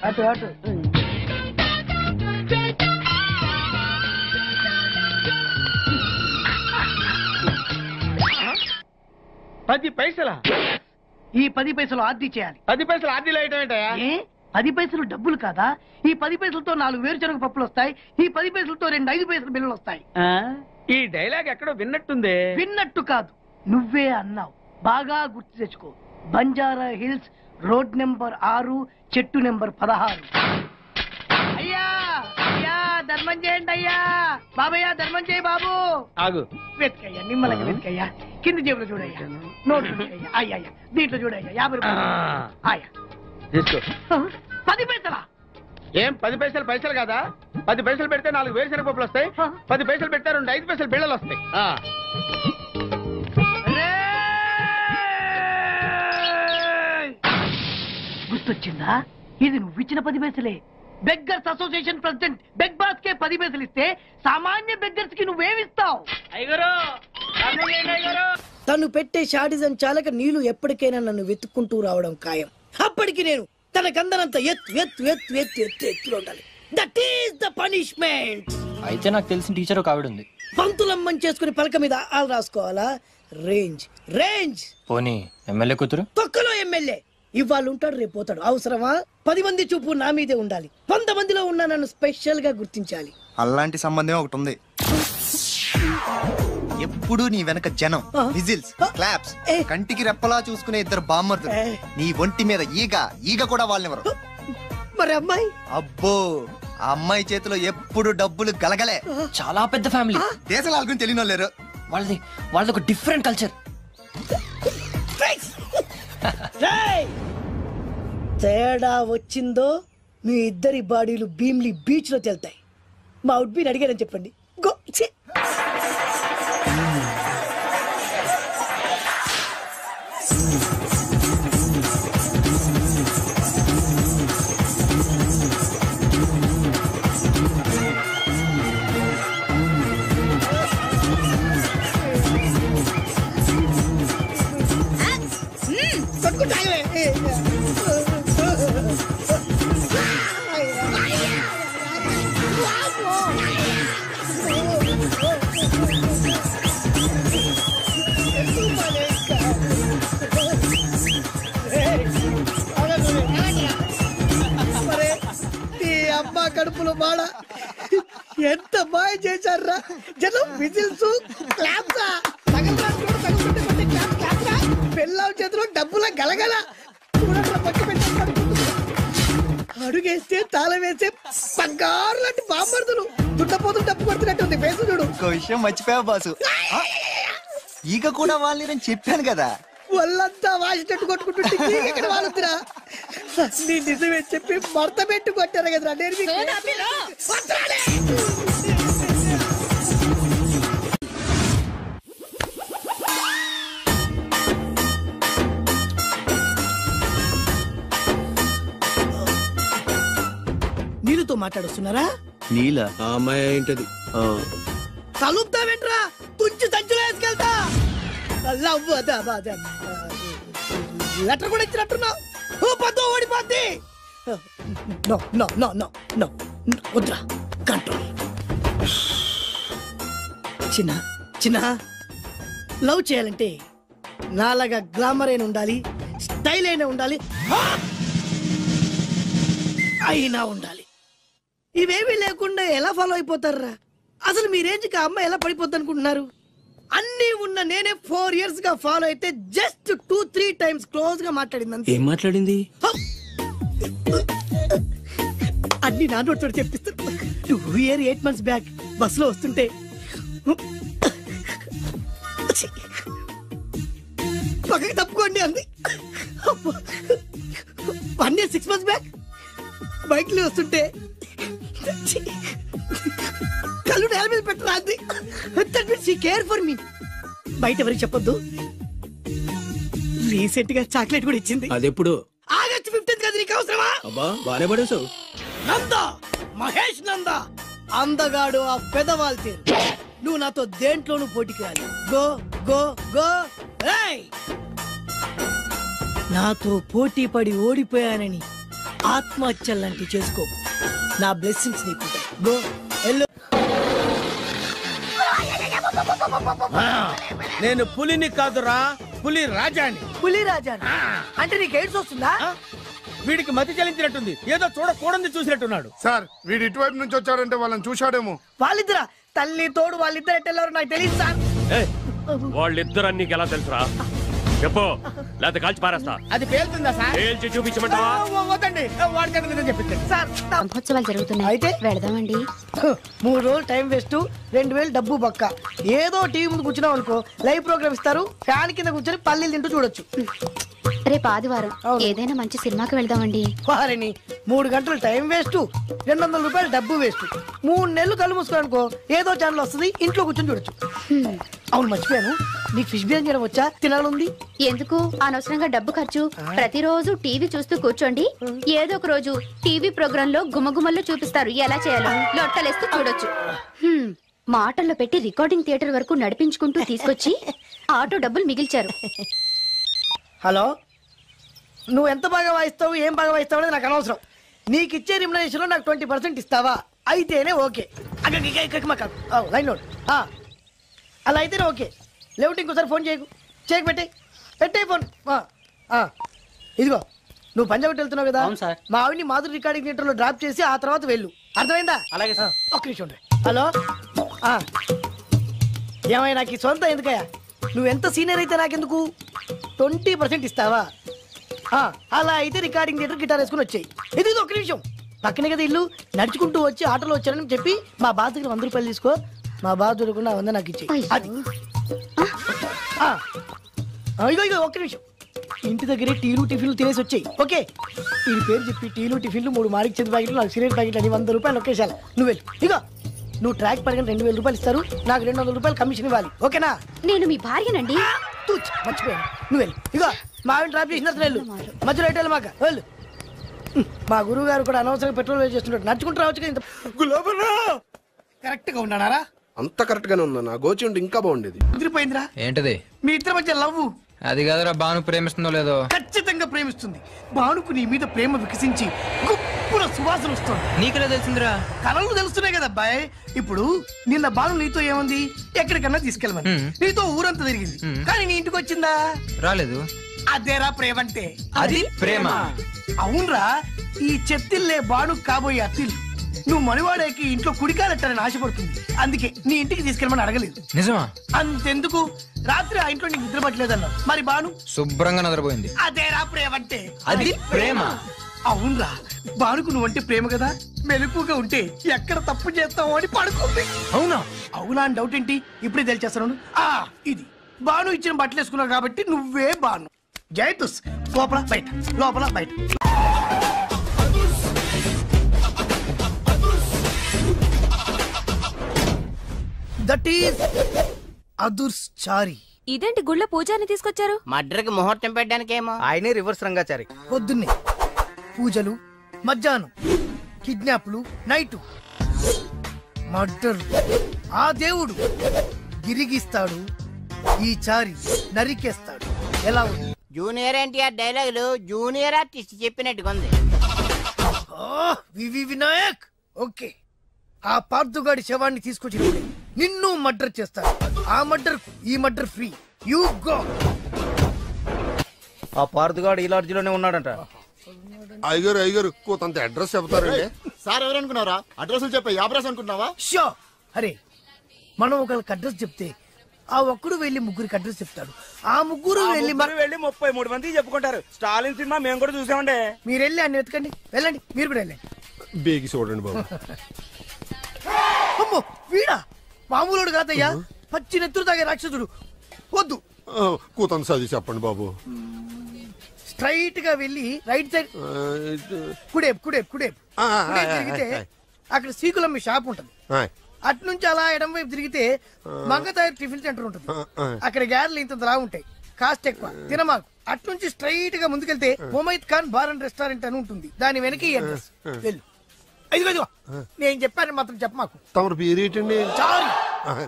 అటు అటు. $10 పైసలా? ఈ 10 పైసలు ఆర్డీ చేయాలి. 10 పైసలు ఆర్డీలో వేయటం ఏంటయా? ఏ 10 పైసలు డబ్బులు కాదా? ఈ 10 పైసలతో 4 వేరుశనగ పప్పులు వస్తాయి. ఈ 10 పైసలతో 2 5 పైసలు బిల్లులు వస్తాయి. ఈ డైలాగ్ ఎక్కడో విన్నట్టుంది. విన్నట్టు కాదు, నువ్వే అన్నావు. బాగా గుర్తు తెచ్చుకో. బంజారా హిల్స్, రోడ్ నెంబర్ 6, చెట్టు నెంబర్ 16. అయ్యా అయ్యా ధర్మం చేయండి అయ్యా. బాబయ్యా ధర్మం చేయి బాబు. ఆగు. వెతుకయ్యా, నిమ్మలంగా వెతుకయ్యా. కింది జేబులో చూడయ్యా. నోట్లు చూడయ్యా. అయ్యా దీంట్లో చూడయ్యా. 50 రూపాయలు. అయ్యా తీసుకో. 10 పైసలా? ఏం 10 పైసలు పైసలు కాదా? 10 పైసలు పెడితే 4 వేరుశనగ పప్పులు వస్తాయి. 10 పైసలు పెడితే 2 5 పైసలు బిళ్ళలు వస్తాయి. గుర్తొచ్చిందా? ఇది నువ్వు ఇచ్చిన 10 పైసలే. Beggars association president big boss కే 10 పైసలు ఇస్తే సామాన్య బెగ్గర్స్ కి నువ్వేమిస్తావు? తను పెట్టే షాడిజం చాలక నీళ్లు ఎప్పటికైనా నన్ను వెతుక్కుంటూ రావడం ఖాయం. అప్పటికి నేను తనకందనంత ఎత్తులో ఉండాలి. That is the punishment. అయితే నాకు తెలిసిన టీచర్ ఒక ఆవిడ ఉంది. పంతులమ్మం చేసుకుని పలక మీద ఆలు రాసుకోవాలా? Range range. పోనీ ఎమ్మెల్యే కూతురు? తొక్కలో ఎమ్మెల్యే. ఇవాళ ఉంటాడు రేపు పోతాడు. అవసరమా? 10 మంది చూపు నా మీదే ఉండాలి. 100 మందిలో ఉన్న నన్ను స్పెషల్ గా గుర్తించాలి. అలాంటి సంబంధం ఒకటి ఉంది. ఎప్పుడు నీ వెనక జనం, విజిల్స్, క్లాప్స్, కంటికి రెప్పలా చూసుకునే 2 బామ్మర్దులు. నీ ఒంటి మీద ఈగ కూడా వాళ్ళెవరు. మరి అమ్మాయి? అబ్బో, ఆ అమ్మాయి చేతిలో ఎప్పుడు డబ్బులు గలగలే. చాలా పెద్ద ఫ్యామిలీ. దేశాల వాళ్ళకి తెలియని వాళ్ళు లేరు. వాళ్ళది ఒక డిఫరెంట్ కల్చర్. తేడా వచ్చిందో మీ ఇద్దరి బాడీలు భీమ్లీ బీచ్ లో తేలుతాయి. మా ఉడ్బీని అడిగారని చెప్పండి. గో. కడుపులో బాడ ఎంత బాగా చేశారా జనం. విజిల్స్, క్లాప్సా, పెళ్ళాం చేతిలో డబ్బుల గలగల. అడుగేస్తే తాళం వేస్తే బంగారు లాంటి బామ్మర్దులు. దుడ్డపోతులు డబ్బు కొడుతున్నట్టుంది ఫేసు చూడు. ఇంకో విషయం మర్చిపోయావు బాసు, ఈగ కూడా వాళ్ళని చెప్పాను కదా. వాళ్ళంతా వాసినట్టు కొట్టుకుంటుంటే ఇక్కడ వాళ్ళురా. నీ నిజమే చెప్పి మడత పెట్టి కొట్టారు కదరా. నీళ్ళతో మాట్లాడుస్తున్నారా? నీలా అమ్మాయి ఏంటది? కలుపుతావేంట్రా? తుంచి సంచులో వేసుకెళ్తా. లెటర్ కూడా ఇచ్చినట్టున్నావు. ఓడిపోద్ది. వద్దురా, కంట్రోల్. చిన్న లవ్ చేయాలంటే నాలాగా గ్లామర్ అయినా ఉండాలి, స్టైల్ అయినా ఉండాలి, అయినా ఉండాలి. ఇవేమీ లేకుండా ఎలా ఫాలో అయిపోతారా? అసలు మీ రేంజ్కి ఆ అమ్మాయి ఎలా పడిపోద్ది అనుకుంటున్నారు? అన్ని ఉన్న నేనే 4 years గా ఫాలో అయితే జస్ట్ 2-3 times క్లోజ్ గా మాట్లాడింది. ఏం మాట్లాడింది? అన్ని నా నోటితో చెప్పిస్తాను. 8 months బ్యాక్ బస్ లో వస్తుంటే పక్కకి తప్పుకోండి అంది. 1 year 6 months బ్యాక్ బైక్ లో వస్తుంటే కళ్ళు నేల మీద పెట్టరా అంది. Care for me. బయట ఎవరికి చెప్పొద్దు. రీసెంట్ గా చాక్లెట్ కూడా ఇచ్చింది. అదెప్పుడు? ఆగస్ట్ 15th కదా. నీకు అవసరమా? అబ్బా బానే పడేసావు. నందా, మహేష్ నందా, అందగాడు ఆ పెదవాళ్ళ తీరు. నువ్వు నాతో దేంట్లోనూ పోటీకి రాలి. Go go go. నాతో పోటీ పడి ఓడిపోయానని ఆత్మహత్యలాంటి చేసుకో. నా బ్లెస్సింగ్స్ నీకుంటాయి. Go yellow. నేను పులిని కాదురా, పులి రాజాని. పులి రాజాని అంటే నీకు ఎయిడ్స్ వస్తుందా? వీడికి మతి చలించినట్టుంది. ఏదో చూడకూడదు చూసినట్టున్నాడు. సార్ వీడు ఇటువైపు నుంచి వచ్చాడంటే వాళ్ళని చూశాడేమో. వాళ్ళిద్దరా? తల్లి తోడు వాళ్ళిద్దరు ఎట్టెళ్ళారు నాకు తెలియదు సార్. వాళ్ళిద్దరు నీకు ఎలా తెలుసురా? చెప్పు, లేకపోతే కాల్చి పారేస్తా. అది పేలుతుందా సార్? పేల్చి చూపించమంటావా? వద్దండి, వాడి చేత నిజం చెప్పించండి సార్. బ్రహ్మోత్సవాలు జరుగుతున్నాయి, అయితే వెళదామండి. 3 రోజులు టైం వేస్ట్, 2000 డబ్బు బొక్క. ఏదో టీవీ ముందు కూర్చున్నాం అనుకో, లైవ్ ప్రోగ్రామ్ ఇస్తారు, ఫ్యాన్ కింద కూర్చొని పల్లీలు తింటూ చూడొచ్చు. రేపు ఆదివారం ఏదైనా మంచి సినిమాకి వెళ్దామండి. వారిని 3 గంటలు టైం వేస్ట్, 200 రూపాయలు డబ్బు వేస్ట్. 3 నెలలు కళ్ళు మూసుకోనుకో ఏదో ఛానల్ వస్తుంది, ఇంట్లో కూర్చొని చూడొచ్చు. అవును మర్చిపోయాను, నీకు ఫిష్ బిర్యానీ చేయడం వచ్చా? తినాలుంది. ఎందుకు అనవసరంగా డబ్బు ఖర్చు? ప్రతిరోజు టీవీ చూస్తూ కూర్చోండి, ఏదో ఒక రోజు టీవీ ప్రోగ్రామ్ లో గుమగుమల్లో చూపిస్తారు ఎలా చేయాలో. లొట్టలేస్తూ చూడొచ్చు. మాటల్లో పెట్టి రికార్డింగ్ థియేటర్ వరకు నడిపించుకుంటూ తీసుకొచ్చి ఆటో డబ్బులు మిగిల్చారు. హలో, నువ్వు ఎంత బాగా వాయిస్తావు, ఏం బాగా వాయిస్తావు అనేది నాకు అనవసరం. నీకు ఇచ్చే రిమ్యునరేషన్ లో నాకు 20% ఇస్తావా? అయితేనే ఓకే. Line load. అలా అయితేనే ఓకే. లేవుంటే ఇంకోసారి ఫోన్ చేయకు. పెట్టే ఫోన్. ఇదిగో నువ్వు పంజాబ్ వెళ్తున్నావు కదా సార్. మా ఆవిడ్ని మాధురి రికార్డింగ్ థియేటర్ లో డ్రాప్ చేసి ఆ తర్వాత వెళ్ళు, అర్థమైందా? అలాగే సార్. ఒక్క నిమిషం ఉండు. హలో ఏమై నాకు ఈ సొంత ఎందుకయ్యా? నువ్వెంత సీనియర్ అయితే నాకెందుకు? 20% ఇస్తావా? అలా అయితే రికార్డింగ్ థియేటర్ గిటార్ వేసుకుని వచ్చాయి. ఇది ఒక్క నిమిషం, పక్కనే కదా ఇల్లు. నడుచుకుంటూ వచ్చి ఆటోలో వచ్చానని చెప్పి మా బాధ దగ్గర 100 రూపాయలు తీసుకో. మా బాధ దొరకకుండా 100 నాకు ఇచ్చేయి. అది ఇగో ఒక్క నిమిషం, ఇంటి దగ్గరే టీలు టిఫిన్లు తినేసి వచ్చాయి. ఓకే, ఈ పేరు చెప్పి టీలు టిఫిన్లు 3 మారికి చెంది ప్యాకెట్లు, 4 సిగరెట్ ప్యాకెట్లు అని 100 రూపాయలు ఒకేసారి. నువ్వు వెళ్ళు. ఇగో నువ్వు ట్రాక్ పడిన 2000 రూపాయలు ఇస్తారు, నాకు 200 రూపాయలు కమిషన్ ఇవ్వాలి. ఓకేనా? నేను మీ భార్యనండి. మర్చిపోయాను. నువ్వు వెళ్ళు. ఇగో మా ఆవిడ డ్రాప్ చేసిన వెళ్ళు, మధ్యలో ఎట్టాలి మాక వెళ్ళు. మా గురువు గారు కూడా అనవసరంగా పెట్రోల్ వేస్ట్ చేస్తుంటాడు. నడుచుకుంటూ రావచ్చు కదా. కరెక్ట్ గా ఉన్నారా? అంత కరెక్ట్ గానే ఉందా? నా గోచి ఉంటే ఇంకా బాగుండేది. కుదిరిపోయిందిరా. ఏంటది? మీ ఇద్దరి మధ్య లవ్. అది కాదురా, బాను ప్రేమిస్తుందో లేదో. ఖచ్చితంగా ప్రేమిస్తుంది. బానుకు నీ మీద ప్రేమ వికసించి గుప్పున సువాసన వస్తుంది. నీకెలా తెలిసిందిరా? కలలు తెలుస్తున్నాయి కదా అబ్బాయి. ఇప్పుడు నిన్న బాను నీతో ఏముంది, ఎక్కడికన్నా తీసుకెళ్ళమని నీతో ఊరంతా తిరిగింది, కానీ నీ ఇంటికి వచ్చిందా? రాలేదు. అదేరా ప్రేమ అంటే. అది ప్రేమ. అవునరా, ఈ చెత్తిల్లే బాను కాబోయే అత్తిల్లు. నువ్వు మనవాడేకి ఇంట్లో కుడికాలట్టాలని ఆశపడుతుంది, అందుకే నీ ఇంటికి తీసుకెళ్ళమని అడగలేదు. నిజమా? అంతెందుకు, రాత్రి ఆ ఇంట్లో నీకు నిద్ర పట్టలేదన్నా. మరి బాను శుభ్రంగా నిద్రపోయింది. అదేరా ప్రేమ అంటే. అది ప్రేమ. అవునరా, బానుకు నువ్వంటే ప్రేమ కదా. మెలకుగా ఉంటే ఎక్కడ తప్పు చేస్తావు అని పడుకుంది. అవునా? అవునా అని డౌట్ ఏంటి, ఇప్పుడే తెలిచేస్తాను. ఇది బాను ఇచ్చిన బట్టలు వేసుకున్నావు కాబట్టి నువ్వే బాను. జైతుస్ లోపల బయట, లోపల బయట. దట్ ఈస్ అదుర్చారి. ఇదేంటి గుళ్ళ పూజారిని తీసుకొచ్చారు? మడ్రకి ముహూర్తం పెట్టడానికేమో. ఆయనే రివర్స్ రంగాచారి. పొద్దున్నే పూజలు, మధ్యాహ్నం కిడ్నాప్లు, నైటు మర్డర్. ఆ దేవుడు గిరిగిస్తాడు, ఈ చారి నరికేస్తాడు. ఎలా ఉంది? జూనియర్ ఎన్టీఆర్ డైలాగులు జూనియర్ ఆర్టిస్ట్ చెప్పినట్టుగా ఉంది. వివి వినాయక్. ఓకే, ఆ పార్థుగాడి శవాన్ని తీసుకొచ్చినప్పుడు నిన్ను మర్డర్ చేస్తాడు. ఆ మర్డర్ ఈ మర్డర్ ఫ్రీ. You go. ఆ పార్థుగాడు ఈ లాడ్జిలోనే ఉన్నాడంట. అయ్యగారు కొంత అడ్రస్ చెప్తారండి. సార్ ఎవరనుకున్నారా? అడ్రస్ చెప్పే యాబ్రాస్ అనుకున్నావా? షో. అరే, మనం ఒకరికి అడ్రస్ చెప్తే ఆ ఒక్కడు వెళ్ళి ముగ్గురికి అడ్రస్ చెప్తాడు. ఆ ముగ్గురు వెళ్ళి 33 మందికి చెప్పుకుంటారు. స్టాలిన్ సినిమా మేము కూడా చూసామండి. మీరు వెళ్ళి అన్ని వెతకండి. వెళ్ళండి, మీరు కూడా వెళ్ళండి. బేగి చూడండి బాబు. అమ్మో, వీడా? మామూలుడు కాదయ్యా, పచ్చి నెత్తురు తాగే రాక్షసుడు. వద్దు, కూతంత చదివి చెప్పండి బాబు. స్ట్రైట్ గా వెళ్ళి రైట్ సైడ్ కుడేపు కుడేపు కుడేపు తిరిగితే అక్కడ సీకులమ్మి షాప్ ఉంటది. అటు నుంచి అలా ఎడం వైపు తిరిగితే మంగతాయి టిఫిన్ సెంటర్ ఉంటుంది. అక్కడ గ్యారెలు ఇంత రా ఉంటాయి, కాస్ట్ ఎక్కువ, తినమాకు. అటు నుంచి స్ట్రైట్ గా ముందుకెళ్తే Mumaith Khan bar and restaurant అని ఉంటుంది. దాని వెనక అడ్రస్. వెళ్ళు. ఇదిగో నేను చెప్పాను మాత్రం చెప్పమాకు. తమరు పేరేటండి? చాలు.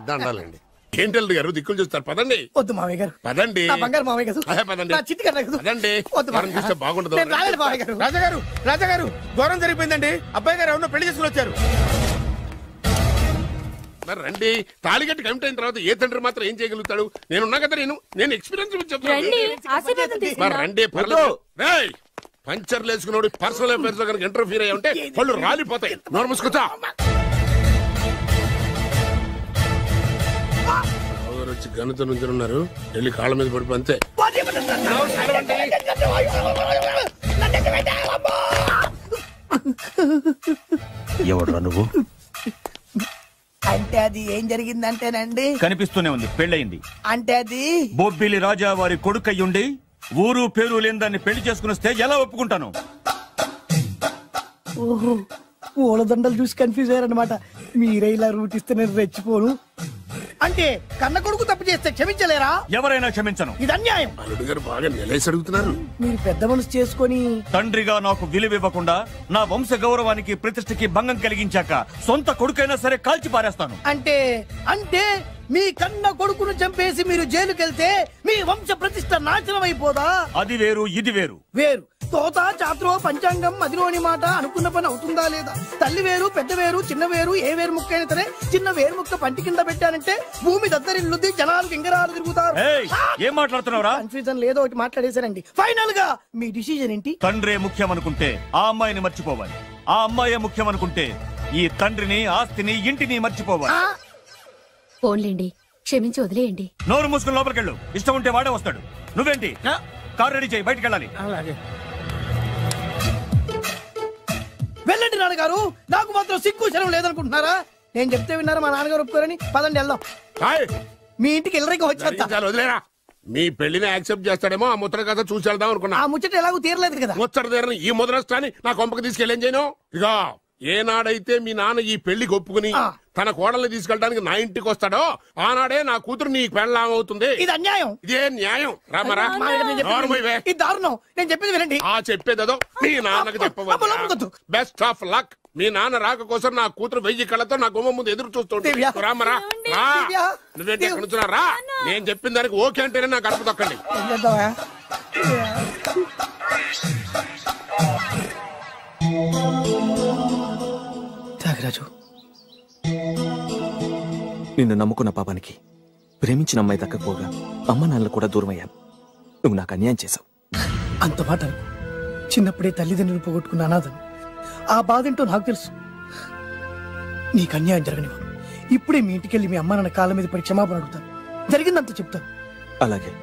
దండాలండి. ఏంటల్లుడు గారు దిక్కులు చూస్తారు, పదండి. వద్దు మామయ్య గారు. పదండి. నా బంగారు మామయ్య గారు. పదండి. నా చిట్టి గారు కదా. పదండి. వద్దు మామయ్య గారు. బాగుండదు. నేను రాలేదు మామయ్య గారు. రాజాగారు ఘోరం జరిగిపోయిందండి. అబ్బాయి గారు ఎవరినో పెళ్లి చేసుకుని వచ్చారు. మరి రండి. తాళిగట్టి కమిట్ అయిన తర్వాత ఏ తండ్రి మాత్రం ఏం చేయగలుగుతాడు? నేనున్నా కదా, నేను ఎక్స్పీరియన్స్ చెప్తాను. మరి రండి, పర్లేదు. పంచర్లు వేసుకున్నాడు పర్సనల్ అఫైర్స్ లో కనుక ఇంటర్ఫీర్ అయ్యి ఉంటే వాళ్ళు రాలిపోతాయి. నోరు మూసుకొచ్చా. వచ్చి గణిత నుంచి ఉన్నారు, వెళ్ళి కాళ్ళ మీద పడిపో అంతే. ఎవడురా నువ్వు? అంటే అది ఏం జరిగిందంటేనండి, కనిపిస్తూనే ఉంది, పెళ్ళయింది. అంటే అది బొబ్బిలి రాజా వారి కొడుకయ్యుండి ఊరు పేరు లేని దాన్ని పెళ్లి చేసుకుని వస్తే ఎలా ఒప్పుకుంటాను? ఓహో, పూలదండలు చూసి కన్ఫ్యూజ్ అయ్యారనమాట. మీరే ఇలా రూట్ ఇస్తే నేను రెచ్చిపోను. అంటే కన్న కొడుకు తప్పు చేస్తే క్షమించలేరా? ఎవరైనా క్షమించను. ఇది అన్యాయం. అల్లుడు గారు బాగా నిలేసి అడుగుతున్నారు. మీరు పెద్ద మనసు చేసుకొని తండ్రిగా నాకు విలువివ్వకుండా నా వంశ గౌరవానికి ప్రతిష్టకి భంగం కలిగించాక సొంత కొడుకైనా సరే కాల్చి పారేస్తాను. అంటే అంటే మీ కన్న కొడుకును చంపేసి మీరు జైలుకెళ్తే మీ వంశ ప్రతిష్ట నాశనం అయిపోదా? అది వేరు, ఇది వేరు. వేరు. తోత చాత్రో పంచాంగం మదిలోని మాట అనుకున్న పని అవుతుందా లేదా? తల్లి వేరు పెద్ద వేరు చిన్న వేరు ఏ వేరు ముక్క అయినా సరే చిన్న వేరు ముక్క పంటి కింద పెట్టానంటే భూమి దద్దరిల్లుద్ది, జనాలు గింగరాలు తిరుగుతారు. ఏం మాట్లాడుతున్నావురా? కన్ఫ్యూజన్ లేదో ఒకటి మాట్లాడేశారండి. ఫైనల్ గా మీ డిసిజన్ ఏంటి? తండ్రే ముఖ్యం అనుకుంటే ఆ అమ్మాయిని మర్చిపోవాలి, ఆ అమ్మాయే ముఖ్యం అనుకుంటే ఈ తండ్రిని ఆస్తిని ఇంటిని మర్చిపోవాలి. ఫోన్లేండి, క్షమించి వదిలేయండి. నోరు మూసుకుని లోపలికెళ్ళు, ఇష్టం ఉంటే వాడే వస్తాడు. నువ్వేంటి కార్ రెడీ చేయి, బయటికి వెళ్ళాలి. వెళ్ళండి నాన్నగారు, నాకు మాత్రం సిగ్గు శరం లేదనుకుంటున్నారా? నేను చెప్తే విన్నారా? మా నాన్నగారు ఒప్పుకోరని. పదండి వెళ్దాం. మీ ఇంటికి ఎల్లరికి వదిలేరా. మీ పెళ్లిని యాక్సెప్ట్ చేస్తాడేమో ఆ ముద్ర కథ చూసి వెళ్దాం అనుకున్నా. ఆ ముచ్చట ఎలాగో తీరలేదు కదా. ముచ్చట తీరని ఈ ముద్రష్టాన్ని నా కొంపకి తీసుకెళ్ళేం చేయను. ఇక ఏనాడైతే మీ నాన్న ఈ పెళ్లికి ఒప్పుకుని తన కోడల్ని తీసుకెళ్ళడానికి నా ఇంటికి వస్తాడో ఆనాడే నా కూతురు నీ పెళ్ళాం అవుతుంది. ఇది అన్యాయం. ఇదే న్యాయం. రామరా ఇది దారుణం. నేను చెప్పేది వినండి. ఆ చెప్పేదో మీ నాన్నకు చెప్పవద్దు. Best of luck. మీ నాన్న రాక కోసం నా కూతురు 1000 కళ్ళతో నా గుమ్మ ముందు ఎదురు చూస్తుంటే రామరా రా. నువ్వేంటి ఎక్కడ నుంచున్నా రా. నేను చెప్పిన దానికి ఓకే అంటేనే నాకు గడప తొక్కండి. త్యాగరాజు, నిన్ను నమ్ముకున్న పాపానికి ప్రేమించిన అమ్మాయి దక్కకపోగా అమ్మ నాన్నలు కూడా దూరమయ్యాను. నువ్వు నాకు అన్యాయం చేశావు. అంత మాట చిన్నప్పుడే తల్లిదండ్రులు పోగొట్టుకున్న అనాథను. ఆ బాధ ఏంటో నాకు తెలుసు. నీకు అన్యాయం జరగనివ్వను. ఇప్పుడే మీ ఇంటికి వెళ్ళి మీ అమ్మ నాన్న కాళ్ళ మీద పడి క్షమాపణ అడుగుతాను. జరిగిందంత చెప్తాను. అలాగే.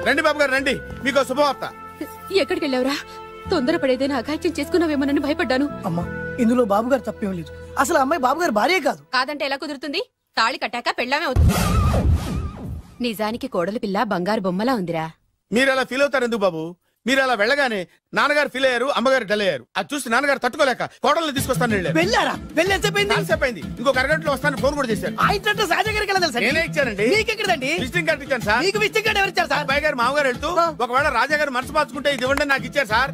రండి బాబు గారు రండి, మీకు శుభవార్త. ఎక్కడికి వెళ్ళావురా? తొందరపడేదైనా అఘాయిత్యం చేసుకున్నావేమోనని భయపడ్డాను. అమ్మా, ఇందులో బాబుగారు తప్పేం లేదు. అసలు అమ్మాయి బాబుగారు భార్యే కాదు. కాదంటే ఎలా కుదురుతుంది? తాళి కట్టాక పెళ్ళామే అవుతుంది. నిజానికి కోడలి పిల్ల బంగారు బొమ్మలా ఉందిరా. మీరు అలా ఫీల్ అవుతారు ఎందుకు బాబు? మీరు అలా వెళ్ళగానే నాన్నగారు ఫీల్ అయ్యారు, అమ్మగారు డల్ అయ్యారు. అది చూసి నాన్నగారు తట్టుకోలేక కోడల్ని తీసుకొస్తాను వెళ్ళారా? వెళ్ళేసేపోయింది. ఇంకొక అరగంటలో వస్తాను ఫోన్ కూడా చేశారు. నేనే ఇచ్చానండి. విజిటింగ్ కార్డు ఇచ్చాను సార్. మీకు విజిటింగ్ కార్డు ఎవరు ఇచ్చారు సార్? అబ్బాయి గారు మామగారు వెళ్తూ ఒకవేళ రాజా గారు మనసు మార్చుకుంటే ఇది ఇవ్వండి నాకు ఇచ్చారు సార్.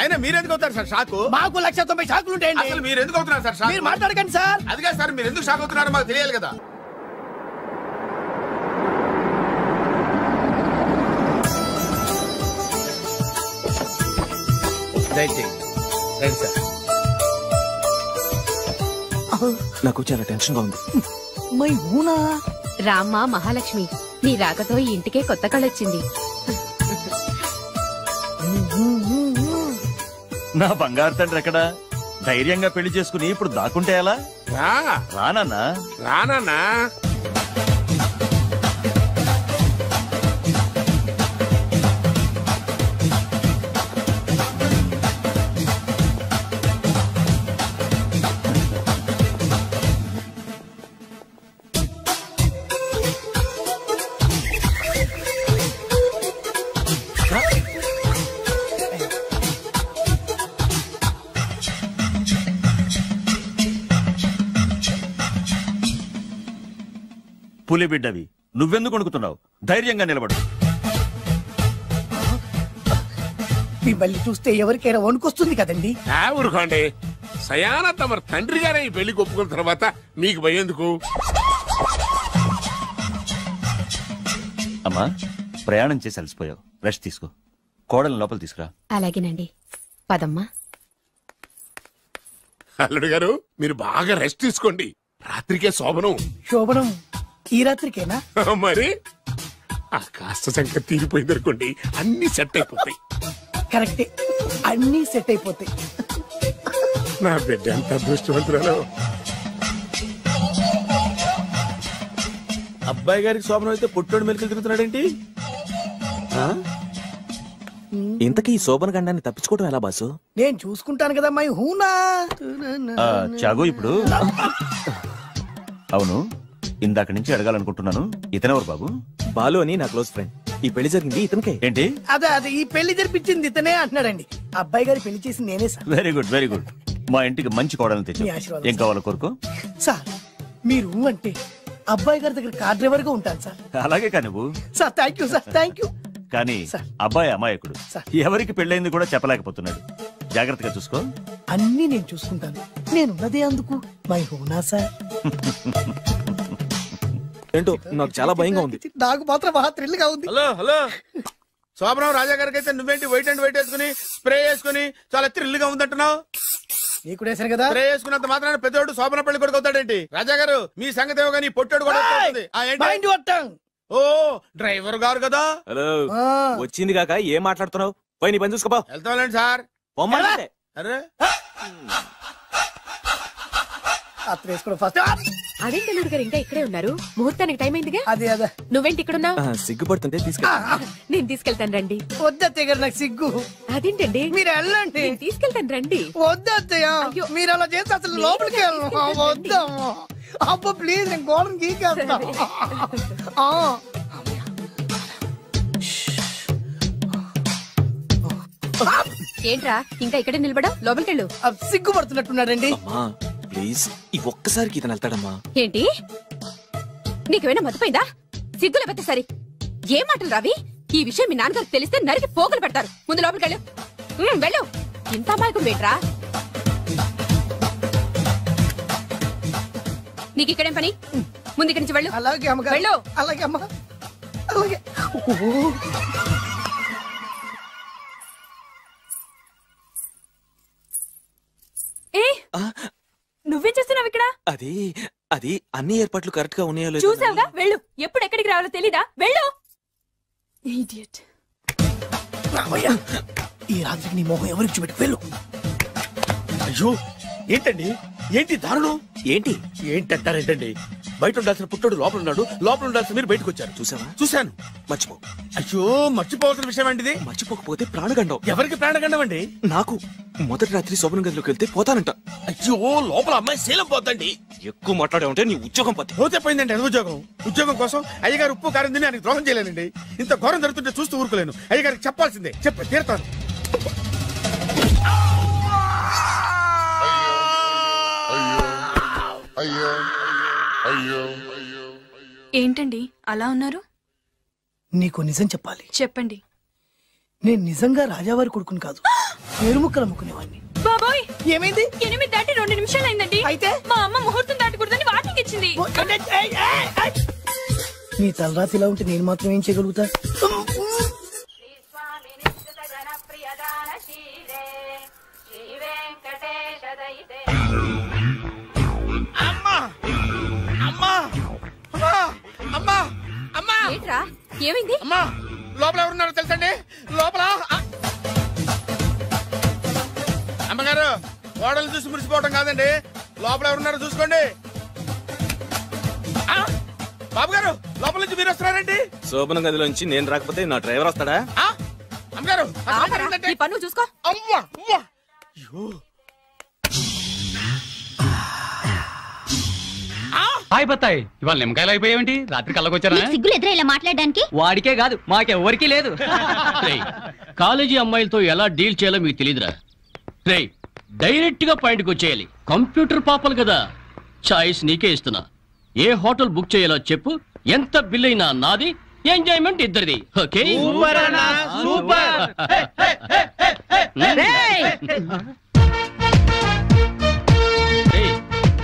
అయినా మీరు ఎందుకు అవుతారు సార్ షాకు? మాకు 190 షాకులు ఉంటాయండి. అసలు మీరు ఎందుకు అవుతున్నారు సార్ షాక్? మీరు మాట్లాడకండి సార్. అదిగా సార్, మీరు ఎందుకు షాక్ అవుతున్నారో మాకు తెలియాలి కదా. నాకు చాలా టెన్షన్ గా ఉంది. రామ్మ మహాలక్ష్మి, నీ రాకతో ఈ ఇంటికే కొత్త కళొచ్చింది. నా బంగారు తండ్రి ఎక్కడా? ధైర్యంగా పెళ్లి చేసుకుని ఇప్పుడు దాక్కుంటే ఎలా? రానన్నా రానన్నా. పులి బిడ్డవి, నువ్వెందుకు వణుకుతున్నావు? ధైర్యంగా నిలబడు. మిమ్మల్ని చూస్తే ఎవరికైనా వణుకొస్తుంది కదండి. ఊరుకోండి. సయాన తమ తండ్రి గారే ఈ పెళ్లి ఒప్పుకున్న తర్వాత మీకు భయందుకు? అమ్మా, ప్రయాణం చేసి అలసిపోయావు, రెస్ట్ తీసుకో. కోడలు లోపల తీసుకురా. అలాగేనండి, పదమ్మా. అల్లుడు గారు, మీరు బాగా రెస్ట్ తీసుకోండి. రాత్రికే శోభనం. శోభనం ఈ రాత్రికేనా? మరి ఆ కాస్త సంఖ్య తీరిపోయింది అనుకోండి, అన్ని సెట్ అయిపోతాయి. కరెక్టే, అన్ని సెట్ అయిపోతాయి. నా బిడ్డ ఎంత అదృష్టవంతురాలు. అబ్బాయి గారికి శోభనం అయితే పుట్టోడు మెలికలు తిరుగుతున్నాడేంటి? ఇంతకీ ఈ శోభన గండాన్ని తప్పించుకోవడం ఎలా బాసు? నేను చూసుకుంటాను కదా మై హూనా. చాగు ఇప్పుడు. అవును, ఇందాక నుంచి అడగాలనుకుంటున్నాను, ఇతనెవరు బాబు? బాలు అని నా క్లోజ్ ఫ్రెండ్. ఈ పెళ్లి జరిగింది ఇతనికే. ఏంటి? అదే ఈ పెళ్లి జరిపించింది ఇతనే అంటున్నాడండి. అబ్బాయి గారి పెళ్లి చేసింది నేనే sir. Very good, very good. మా ఇంటికి మంచి కోడలను తెచ్చు. ఏం కావాలో కోరుకో. సార్ మీరు అంటే అబ్బాయి గారి దగ్గర కార్ డ్రైవర్ గా ఉంటాను సార్. అలాగే కానీ నువ్వు. Sir thank you sir, thank you. కానీ అబ్బాయి అమాయకుడు, ఎవరికి పెళ్ళైంది కూడా చెప్పలేకపోతున్నాడు. జాగ్రత్తగా చూసుకో. అన్ని నేను చూసుకుంటాను. నేనున్నదే అందుకు మై హూనా సార్. ఏంటో నాకు చాలా భయంగా ఉంది. నాకు మాత్రం బాగా థ్రిల్ గా ఉంది. హలో హలో శోభరావు రాజా గారికి అయితే నువ్వేంటి వైట్ అండ్ వైట్ వేసుకుని స్ప్రే వేసుకుని చాలా థ్రిల్ గా ఉందంటున్నావు. నీకు వేసాను కదా. స్ప్రే వేసుకున్నంత మాత్రాన పెద్దోడు శోభన పెళ్లి కొడుకు అవుతాడేంటి? రాజా గారు మీ సంగతి ఏమో కానీ పొట్టోడు కూడా ఓ డ్రైవర్ గారు కదా. హలో వచ్చింది కాక ఏం మాట్లాడుతున్నావు? పోయి నీ పని చూసుకోపో. వెళ్తాంలేండి సార్. అరే అదేంటి అల్లుడు గారు ఇంకా ఇక్కడే ఉన్నారు? ముహూర్తానికి టైం అయిందిగా. అదే అదే. నువ్వేంటి ఇక్కడ ఉన్నావు? సిగ్గుపడుతుంటే తీసుకెళ్ళి. నేను తీసుకెళ్తాను రండి. వద్దత్తయ్య గారు నాకు సిగ్గు. అదేంటండి మీరు వెళ్ళండి. నేను తీసుకెళ్తాను రండి. వద్దత్తయ్య మీరు అలా చేస్తే అసలు లోపలికి వెళ్ళను. వద్దమ్మా అబ్బా ప్లీజ్ నేను గోడను గీకేస్తా. ఏంట్రా ఇంకా ఇక్కడే నిలబడా? లోపలికి వెళ్ళు. సిగ్గుపడుతున్నట్టున్నాడండి. ప్లీజ్ ఈ ఒక్కసారికి ఇతను వెళ్తాడమ్మా. ఏంటి నీకేమైనా మతిపోయిందా? సిగ్గు లేకపోతే సరే. ఏం మాటలు రావి? ఈ విషయం మీ నాన్నగారికి తెలిస్తే నరికి పోగులు పెడతారు. ముందు లోపలికి వెళ్ళు. వెళ్ళు. ఇంత అమాయకం ఏంట్రా? నీకు ఇక్కడేం పని? ముందు ఇక్కడి నుంచి వెళ్ళు. అలాగే అమ్మగారు. వెళ్ళు. అలాగే అమ్మ. అలాగే. నువ్వేం చేస్తున్నావు ఇక్కడ? అది అది అన్ని ఏర్పాట్లు కరెక్ట్ గా ఉన్నాయో లేదో చూసావుగా. వెళ్ళు. ఎప్పుడు ఎక్కడికి రావాలో తెలీదా? వెళ్ళు. ఈ రాత్రికి నీ మొహం ఎవరికి చూపెట్టు. వెళ్ళు. అయ్యో ఏంటండి ఏంటి దారుణం? ఏంటి ఏంటంటారేంటండి? బయట ఉండాల్సిన పుట్టోడు లోపల ఉన్నాడు, లోపల ఉండాల్సిన మీరు బయటకు వచ్చారు. చూసావా? చూశాను. మర్చిపో. అయ్యో మర్చిపోవాల్సిన విషయం అండి. మర్చిపోకపోతే ప్రాణగండం. ఎవరికి ప్రాణగండం అండి? నాకు. మొదటి రాత్రి శోభన గదిలోకి వెళ్తే పోతానంట. అయ్యో లోపల అమ్మాయి శీలం పోతండి. ఎక్కువ మాట్లాడే ఉంటే నీ ఉద్యోగం పోతే. పోతే పోయిందండి అది ఉద్యోగం. ఉద్యోగం కోసం అయ్యగారు ఉప్పు కారం తిని ఆయనకు ద్రోహం చేయలేనండి. ఇంత ఘోరం జరుగుతుంటే చూస్తూ ఊరుకోలేను. అయ్యగారికి చెప్పాల్సిందే. చెప్పి తీరుతాను. ఏంటండి అలా ఉన్నారు? నీకు నిజం చెప్పాలి. చెప్పండి. నేను నిజంగా రాజావారి కొడుకుని కాదు, పేరుముక్కలు అమ్ముకునేవాడిని. బాబోయ్ ఏమైంది? 8 దాటి 2 నిమిషాలు అయిందండి. అయితే మా అమ్మ ముహూర్తం దాటకూడదని వార్నింగ్ ఇచ్చింది. నీ తలరాతి ఇలా ఉంటే నేను మాత్రం ఏం చేయగలుగుతా? ఏంట్రా ఏమైంది? అమ్మా లోపల ఎవరున్నారో తెలుసండి? లోపల అమ్మగారు గోడలు చూసి మురిసిపోవడం కాదండి, లోపల ఎవరున్నారో చూసుకోండి. బాబు గారు లోపల నుంచి మీరు వస్తున్నారండి. శోభన గదిలోంచి నేను రాకపోతే నా డ్రైవర్ వస్తాడా? అమ్మగారు పన్ను చూసుకో. హాయ్ బత్తాయి, ఇవాళ నిమ్మకాయలు అయిపోయావేంటి? రాత్రి కళ్ళకొచ్చారా? సిగ్గులు ఎదురా ఇలా మాట్లాడడానికి? వాడికే కాదు మాకెవ్వరికీ లేదు. కాలేజీ అమ్మాయిలతో ఎలా డీల్ చేయాలో మీకు తెలియదురా. రే డైరెక్ట్ గా పాయింట్కి వచ్చేయాలి. కంప్యూటర్ పాపలు కదా, చాయిస్ నీకే ఇస్తున్నా. ఏ హోటల్ బుక్ చేయాలో చెప్పు, ఎంత బిల్ అయినా నాది, ఎంజాయ్మెంట్ ఇద్దరిది. ఓకే?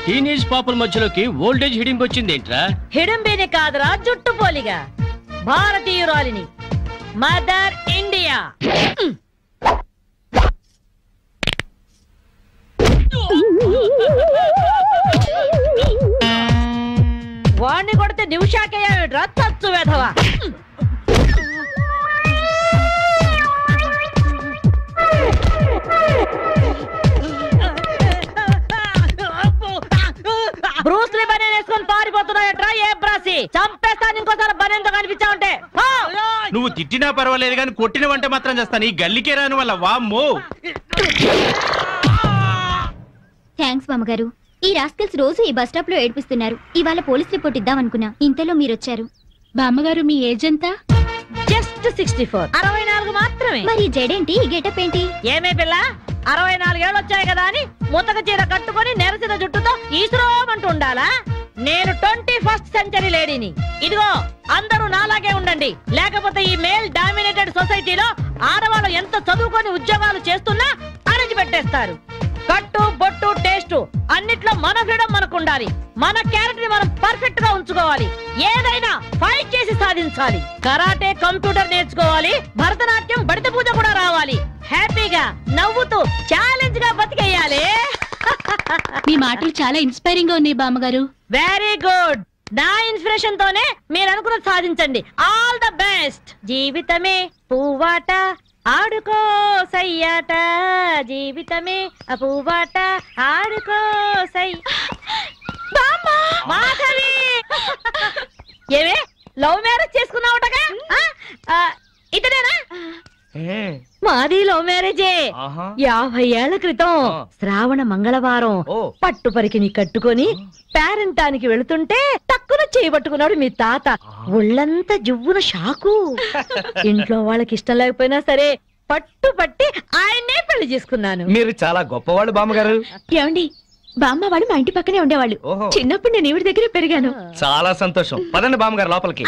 టీనేజ్ పాపల మధ్యలోకి ఓల్డేజ్ హిడింపు వచ్చింది ఏంట్రా? హిడంబేనే కాదురా, జుట్టు పోలిగా భారతీయురాలిని, మదర్ ఇండియా. వాణ్ణి కొడితే నిమిషాకేయా తచ్చు వేధవా. బ్రూస్లీ బనేన్ వేసుకొని పారిపోతున్నాయట్రా. ఏ బ్రాసి చంపేస్తాను ఇంకోసారి బనేన్తో కనిపించావంటే. నువ్వు తిట్టినా పర్వాలేదు కానీ కొట్టినవంటే మాత్రం చేస్తాను. ఈ గల్లికే రాని వల్ల వామ్మో. థ్యాంక్స్ మామగారు. ఈ రాస్కల్స్ రోజు ఈ బస్ స్టాప్ లో ఏడిపిస్తున్నారు. ఇవాళ పోలీస్ రిపోర్ట్ ఇద్దాం అనుకున్నా, ఇంతలో మీరొచ్చారు. బామ్మగారు మీ ఏజ్ ఎంత? జస్ట్ 64. 64 మాత్రమే. మరి జడేంటి, ఈ గెటప్ ఏంటి? ఏమే పిల్ల, 64 ఏళ్ళు వచ్చాయి కదా అని ముతక చీర కట్టుకొని నెరసిన జుట్టుతో ఈశ్వరమంటూ ఉండాలా? నేను 21st సెంచరీ లేడీని. ఇదిగో అందరూ నాలాగే ఉండండి, లేకపోతే ఈ మేల్ డామినేటెడ్ సొసైటీలో ఆడవాళ్ళు ఎంత చదువుకొని ఉద్యోగాలు చేస్తున్నా అరచి పెట్టేస్తారు. కట్టు బొట్టు టేస్ట్ అన్నిట్లో మన ఫ్రీడమ్ మనకు ఉండాలి. మన క్యారెక్టర్ ని మనం పర్ఫెక్ట్ గా ఉంచుకోవాలి. ఏదైనా ఫైట్ చేసి సాధించాలి. కరాటే, కంప్యూటర్ నేర్చుకోవాలి. భరతనాట్యం, బడిత పూజ కూడా రావాలి. హ్యాపీగా నవ్వుతూ ఛాలెంజ్ గా బతికేయాలి. మీ మాటలు చాలా ఇన్స్పైరింగ్ గా ఉన్నాయి బామ్మగారు. Very good. నా ఇన్స్పిరేషన్ తోనే మీరు అనుకున్నది సాధించండి. All the best. జీవితమే పువ్వాట, ఆడుకో సయ్యాట. జీవితమే పువ్వాట, ఆడుకో సై. మాధవి, ఏమే లవ్ మ్యారేజ్ చేసుకున్నావుటగా? ఇతనేనా? మాది లవ్ మ్యారేజే. 50 ఏళ్ల క్రితం శ్రావణ మంగళవారం పట్టు పరికిని కట్టుకొని పేరంటానికి వెళుతుంటే తక్కువ చేయబట్టుకున్నాడు మీ తాత. ఒళ్ళంతా జువ్వున షాకు. ఇంట్లో వాళ్ళకి ఇష్టం లేకపోయినా సరే పట్టు పట్టి ఆయన్నే పెళ్లి చేసుకున్నాను. మీరు చాలా గొప్పవాళ్ళు బామ్మగారు. ఏమండి, బామ్మ వాళ్ళు మా ఇంటి పక్కనే ఉండేవాళ్ళు. చిన్నప్పుడు నేను ఈవిడ దగ్గర పెరిగాను. చాలా సంతోషం. పదండి బామ్మగారు లోపలికి.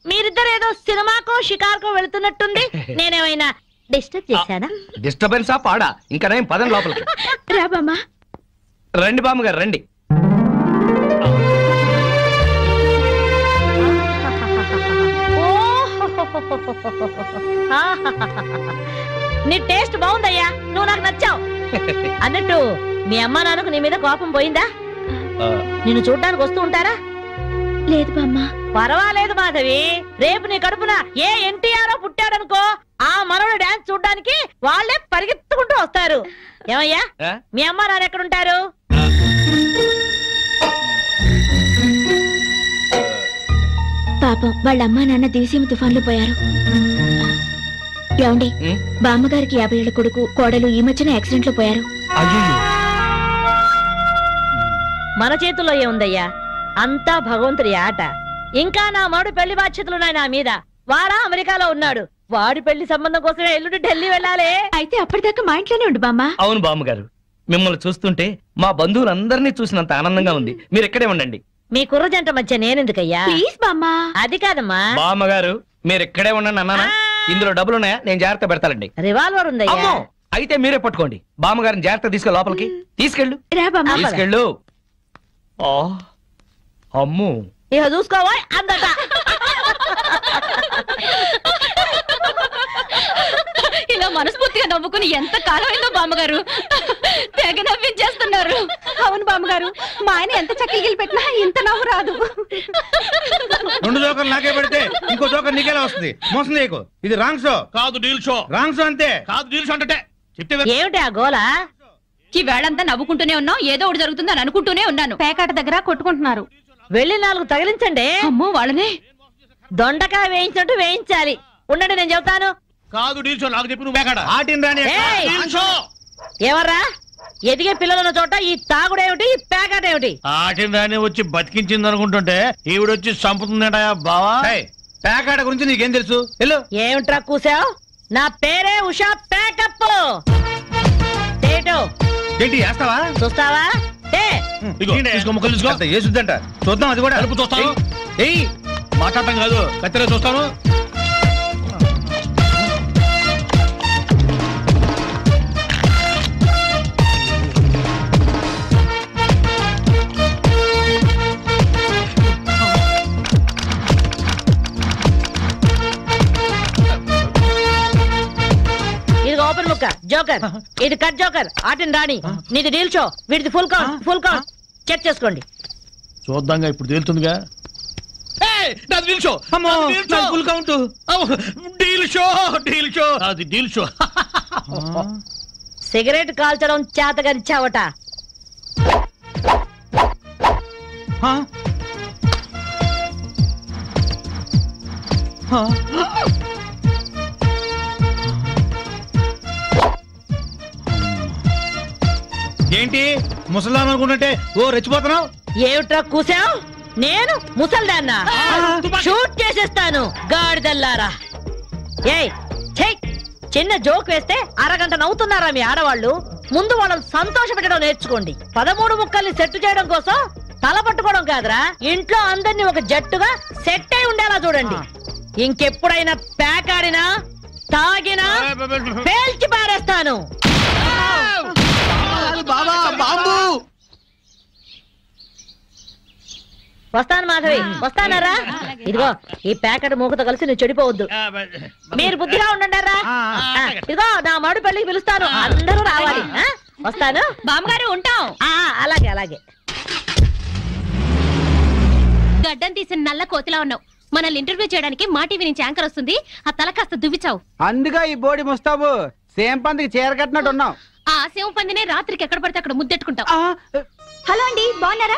మీరిద్దరు ఏదో సినిమాకో షికార్కో వెళుతున్నట్టుంది. నేనేమైనా డిస్టర్బ్ చేశానా? డిస్టర్బెన్స్ ఆ పాడా? ఇంకా నేను పదండి లోపలికి. రా బామ్మ. రండి బామ్మగారు రండి. నీ టేస్ట్ బాగుందయ్యా, నువ్వు నాకు నచ్చావు. అన్నట్టు మీ అమ్మా నాన్నకు నీ మీద కోపం పోయిందా? నిన్ను చూడ్డానికి వస్తూ ఉంటారా? లేదు బామ్మ. పర్వాలేదు మాధవి. రేపు నీ కడుపున ఏ ఎన్టీఆర్ పుట్టాడనుకో, ఆ మనవడు డాన్స్ చూడ్డానికి వాళ్ళే పరిగెత్తుకుంటూ వస్తారు. ఏమయ్యా, మీ అమ్మా నాన్న ఎక్కడుంటారు? పాపం వాళ్ళ అమ్మా నాన్న దివిసీమ తుఫాన్లో పోయారు. ఏమండి, బామ్మగారికి 50 ఏళ్ల కొడుకు కోడలు ఈ మధ్యన యాక్సిడెంట్ లో పోయారు. మన చేతుల్లో ఏముందయ్యా, అంతా భగవంతుడి ఆట. ఇంకా నా మాడు పెళ్లి బాధ్యతలున్నాయి నా మీద. వాడా అమెరికాలో ఉన్నాడు. వాడి పెళ్లి సంబంధం కోసం ఎల్లుండి ఢిల్లీ వెళ్ళాలి. అయితే అప్పటిదాకా మా ఇంట్లోనే ఉండు బామ్మ. అవును బామ్మగారు, మిమ్మల్ని చూస్తుంటే మా బంధువులందరినీ చూసినంత ఆనందంగా ఉంది. మీరు ఇక్కడే ఉండండి. మీ కుర్ర జంట మధ్య నేనెందుకయ్యా? ప్లీజ్ బామ్మ. అది కాదమ్మా. బామ్మగారు మీరు ఇక్కడే ఉండండి అన్నానా? ఇందులో డబ్బులున్నాయా? నేను జాగ్రత్త పెడతానండి. రివాల్వర్ ఉందయ్యా. అయితే మీరే పట్టుకోండి. బామ్మగారిని జాగ్రత్త తీసుకెళ్ళి లోపలికి తీసుకెళ్ళు. తీసుకెళ్ళు. అమ్ము ఇక చూసుకోవా అందట. ఇలా మనస్ఫూర్తిగా నవ్వుకుని ఎంత కాలమైందో బామ్మగారు. తెగ నవ్వించేస్తున్నారు. అవును బామ్మగారు, మా ఆయన ఎంత చక్కగిలి పెట్టినా ఇంత నవ్వు రాదు. 2 జోకర్లు నాకే పెడితే ఇంకో జోకర్ నీకేలా వస్తుంది? మోసం చేయకు. ఇది రాంగ్ షో కాదు, డీల్ షో. రాంగ్ షో అంతే. కాదు, డీల్ షో అంటే ఏమిటి ఆ గోలా? ఈ వేళంతా నవ్వుకుంటూనే ఉన్నాం. ఏదో ఒకటి జరుగుతుందని అనుకుంటూనే ఉన్నాను. పేకాట దగ్గర కొట్టుకుంటున్నారు. వెళ్ళి 4 తగిలించండి. అమ్మో, వాళ్ళనే దొండకాయ వేయించినట్టు వేయించాలి. ఉండండి, నేను చెబుతాను. కాదు, డీల్ షో. నాకు చెప్పి నువ్వు పేకాట. ఎవర్రా ఎదిగే పిల్లలున్న చోట ఈ తాగుడేమిటి, ఈ పేకాట ఏమిటి? ఆటిని వచ్చి బతికించింది అనుకుంటుంటే ఈవిడొచ్చి చంపుతుందట బావా. పేకాట గురించి నీకేం తెలుసు? ఏమిట్రా కూసావు? నా పేరే ఉషా పేకప్. ఏంటి వేస్తావా? చూస్తావా? ఏసుద్దంట చూద్దాం. అది కూడా అరుపు చూస్తాను. మాట్లాడటం కాదు, కత్తెరే చూస్తాను. ఇది ఓపెన్ ముక్క జోకర్, ఇది కట్ జోకర్. ఆటని రాణి, నీది డీల్ షో, వీడిది full count. Full count check చేసుకోండి. చూద్దాంగా, ఇప్పుడు తేలుతుందిగా. Deal show, full count. Deal show, deal show, అది డీల్ షో. సిగరెట్ కాల్చడం చేతగరిచావట. ఏంటి ముసలాం అనుకుంటుంటే ఓ రెచ్చిపోతున్నావు? ఏమిట్రా కూసావు? నేను ముసల్దాన్నా? షూట్ చేసేస్తాను గాడిదల్లారా. ఏయ్ చిన్న జోక్ వేస్తే అరగంట నవ్వుతున్నారా మీ ఆడవాళ్ళు? ముందు వాళ్ళని సంతోష పెట్టడం నేర్చుకోండి. 13 ముక్కల్ని సెట్ చేయడం కోసం తల పట్టుకోవడం కాదురా, ఇంట్లో అందరినీ ఒక జట్టుగా సెట్ అయి ఉండేలా చూడండి. ఇంకెప్పుడైనా పేకాడినా తాగినా పేల్చి పారేస్తాను. బాబా బాంబు. వస్తాను మాధవి, వస్తానరా. ఇదిగో ఈ ప్యాకెట్ మూకతో కలిసి నువ్వు చెడిపోవద్దు. మీరు బుద్ధిగా ఉండండిరా. ఇదిగో నా మడు పెళ్లికి పిలుస్తాను, అందరూ రావాలి. వస్తాను బామ్మగారు, ఉంటాం. అలాగే అలాగే. గడ్డం తీసిన నల్ల కోతిలా ఉన్నావు. మనల్ని ఇంటర్వ్యూ చేయడానికి మా టీవీ నుంచి యాంకర్ వస్తుంది. ఆ తల కాస్త దువ్విచావు. అందుగా ఈ బోడి ముస్తాబు సేమ్ పందికి చీర కట్టినట్టు ఉన్నావు. ఆ సేవ పందినే రాత్రికి ఎక్కడ పడితే అక్కడ ముద్దెట్టుకుంటావు. హలో అండి, బాగున్నారా?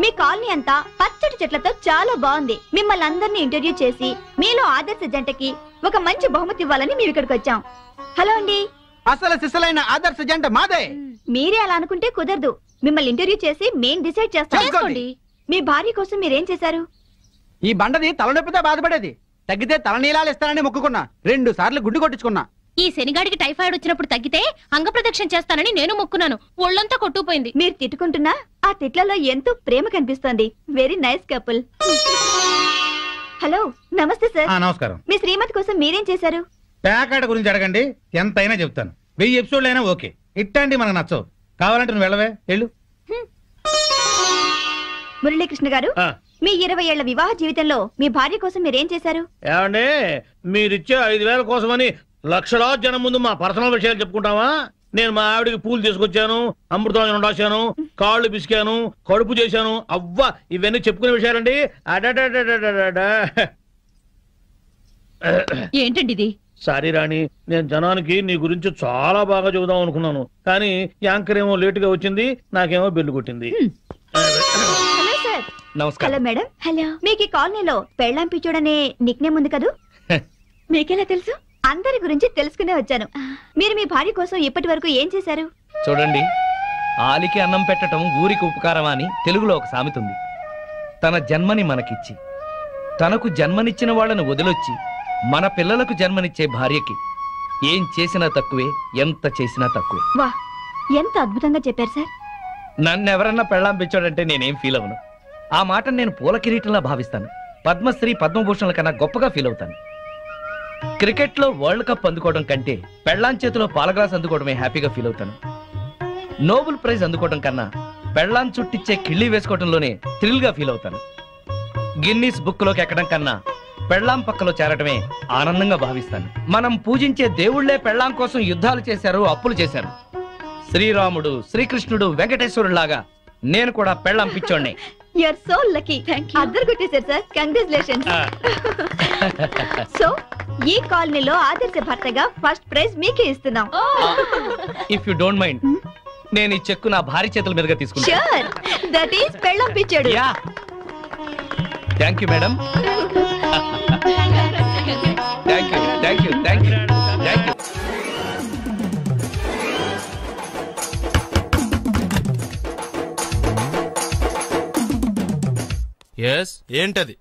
మీ కాలనీ అంతా పచ్చటి చెట్లతో చాలా బాగుంది. మిమ్మల్ని అందరినీ ఇంటర్వ్యూ చేసి మీలో ఆదర్శ జంటకి ఒక మంచి బహుమతి ఇవ్వాలని మేము ఇక్కడికి వచ్చాం. హలో అండి. అసలు సిసలైన ఆదర్శ జంట మాదే. మీరే అలా అనుకుంటే కుదరదు. మిమ్మల్ని ఇంటర్వ్యూ చేసి మేం డిసైడ్ చేస్తాం. మీ భార్య కోసం మీరేం చేశారు? ఈ బండది తలనొప్పితో బాధపడేది. తగ్గితే తలనీలాలు ఇస్తానని మొక్కుకున్నా. 2 సార్లు గుడ్డు కొట్టించుకున్నా. ఈ శనిగాడికి టైఫాయిడ్ వచ్చినప్పుడు తగ్గితే అంగ ప్రదక్షిణ చేస్తానని నేను మొక్కున్నాను. ఒళ్ళంతా కొట్టుకుపోయింది. మీరు తిట్టుకుంటున్నా ఆ తిట్లలో ఎంతో ప్రేమ కనిపిస్తోంది. Very nice couple. హలో, నమస్తే సార్. నమస్కారం. మీ శ్రీమతి కోసం మీరేం చేశారు? ప్యాకెట్ గురించి అడగండి, ఎంతైనా చెప్తాను. 1000 ఎపిసోడ్లు అయినా ఓకే. ఇట్టండి మనకు నచ్చవు. కావాలంటే నువ్వు వెళ్ళవే, వెళ్ళు. మురళీకృష్ణ గారు, మీ 20 ఏళ్ల వివాహ జీవితంలో మీ భార్య కోసం మీరేం చేశారు? ఏమండి, మీరిచ్చే 5000 కోసమని లక్షలాది జనం ముందు మా పర్సనల్ విషయాలు చెప్పుకుంటావా? నేను మా ఆవిడికి పూలు తీసుకొచ్చాను, అమృతం రాశాను, కాళ్ళు పిసికాను, కడుపు చేశాను. అవ్వ, ఇవన్నీ చెప్పుకునే విషయాలండి. ఏంటండి ఇది? సారీ రాణి, నేను జనానికి నీ గురించి చాలా బాగా చెబుదాం అనుకున్నాను, కానీ యాంకర్ ఏమో లేటుగా వచ్చింది, నాకేమో బెల్లు కొట్టింది. Hello sir. నమస్కారం. Hello madam. హలో. మీకు ఈ కాలనీలో పెళ్ళాం పిచ్చోడనే నిక్ నేమ్ ఉంది కదూ? మీకెలా తెలుసు? అందరి గురించి తెలుసుకునే వచ్చాను. మీరు మీ భార్య కోసం ఇప్పటి వరకు ఏం చేశారు? చూడండి, ఆలికి అన్నం పెట్టడం ఊరికి ఉపకారం అని తెలుగులో ఒక సామెత ఉంది. తన జన్మని మనకిచ్చి తనకు జన్మనిచ్చిన వాళ్ళను వదిలొచ్చి మన పిల్లలకు జన్మనిచ్చే భార్యకి ఏం చేసినా తక్కువే, ఎంత చేసినా తక్కువే. వా, ఎంత అద్భుతంగా చెప్పారు సార్. నన్నెవరన్నా పెళ్ళాం పిచ్చోడంటే నేనేం ఫీల్ అవను. ఆ మాట నేను పూల కిరీటంలా భావిస్తాను. పద్మశ్రీ పద్మభూషణల కన్నా గొప్పగా ఫీల్ అవుతాను. క్రికెట్ లో వరల్డ్ కప్ అందుకోవడం కంటే పెళ్ళాం చేతిలో పాలగ్లాస్ అందుకోవడమే హ్యాపీగా ఫీల్ అవుతాను. నోబెల్ ప్రైజ్ అందుకోవడం కన్నా పెళ్ళాం చుట్టిచ్చే కిళ్ళి వేసుకోవడంలోనే థ్రిల్ గా ఫీల్ అవుతాను. గిన్నీస్ బుక్ లోకి ఎక్కడం కన్నా పెళ్ళాం పక్కలో చేరటమే ఆనందంగా భావిస్తాను. మనం పూజించే దేవుళ్లే పెళ్ళాం కోసం యుద్ధాలు చేశారు, అప్పులు చేశారు. శ్రీరాముడు, శ్రీకృష్ణుడు, వెంకటేశ్వరులాగా నేను కూడా పెళ్ళాం పిచ్చోడ్నే. You are so lucky. అద్దరు కొట్టేశారు సార్. కంగ్రాచులేషన్స్. సో ఈ కాలనీలో ఆదర్శ భర్తగా ఫస్ట్ ప్రైజ్ మీకే ఇస్తున్నాం. ఇఫ్ యు డోంట్ మైండ్, నేను ఈ చెక్కు నా భార్య చేతుల మీదుగా తీసుకుంటాను. ష్యూర్, దట్ ఈస్ పెళ్ళాం పిచ్చాడు. Thank you madam. Thank you, thank you, thank you, thank you. ఏంటది?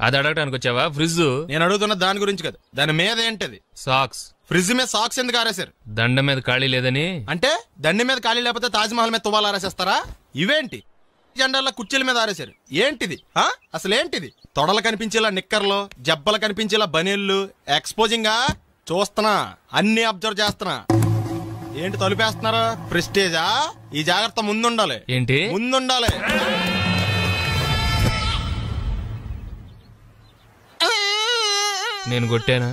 అది అడగడానికి వచ్చావా? ఫ్రిడ్జ్. నేను అడుగుతున్న దాని గురించి కదా, దాని మీద ఏంటది? సాక్స్. ఫ్రిడ్జ్ మీద సాక్స్ ఎందుకు ఆరేశారు? దండ మీద ఖాళీ లేదని. అంటే దండ మీద ఖాళీ లేకపోతే తాజ్మహల్ మీద తువాలు ఆరేసేస్తారా? ఇవేంటి జెండాల కుర్చీల మీద ఆరేశారు? ఏంటిది? అసలు ఏంటిది? తొడలు కనిపించేలా నిక్కర్లు, జబ్బలు కనిపించేలా బనీళ్లు, ఎక్స్పోజింగా చూస్తున్నా, అన్ని అబ్జర్వ్ చేస్తున్నా. ఏంటి తలుపేస్తున్నారా? ప్రెస్టేజా? ఈ జాగ్రత్త ముందుండాలి. ఏంటి ముందుండాలి? నేను కొట్టానా?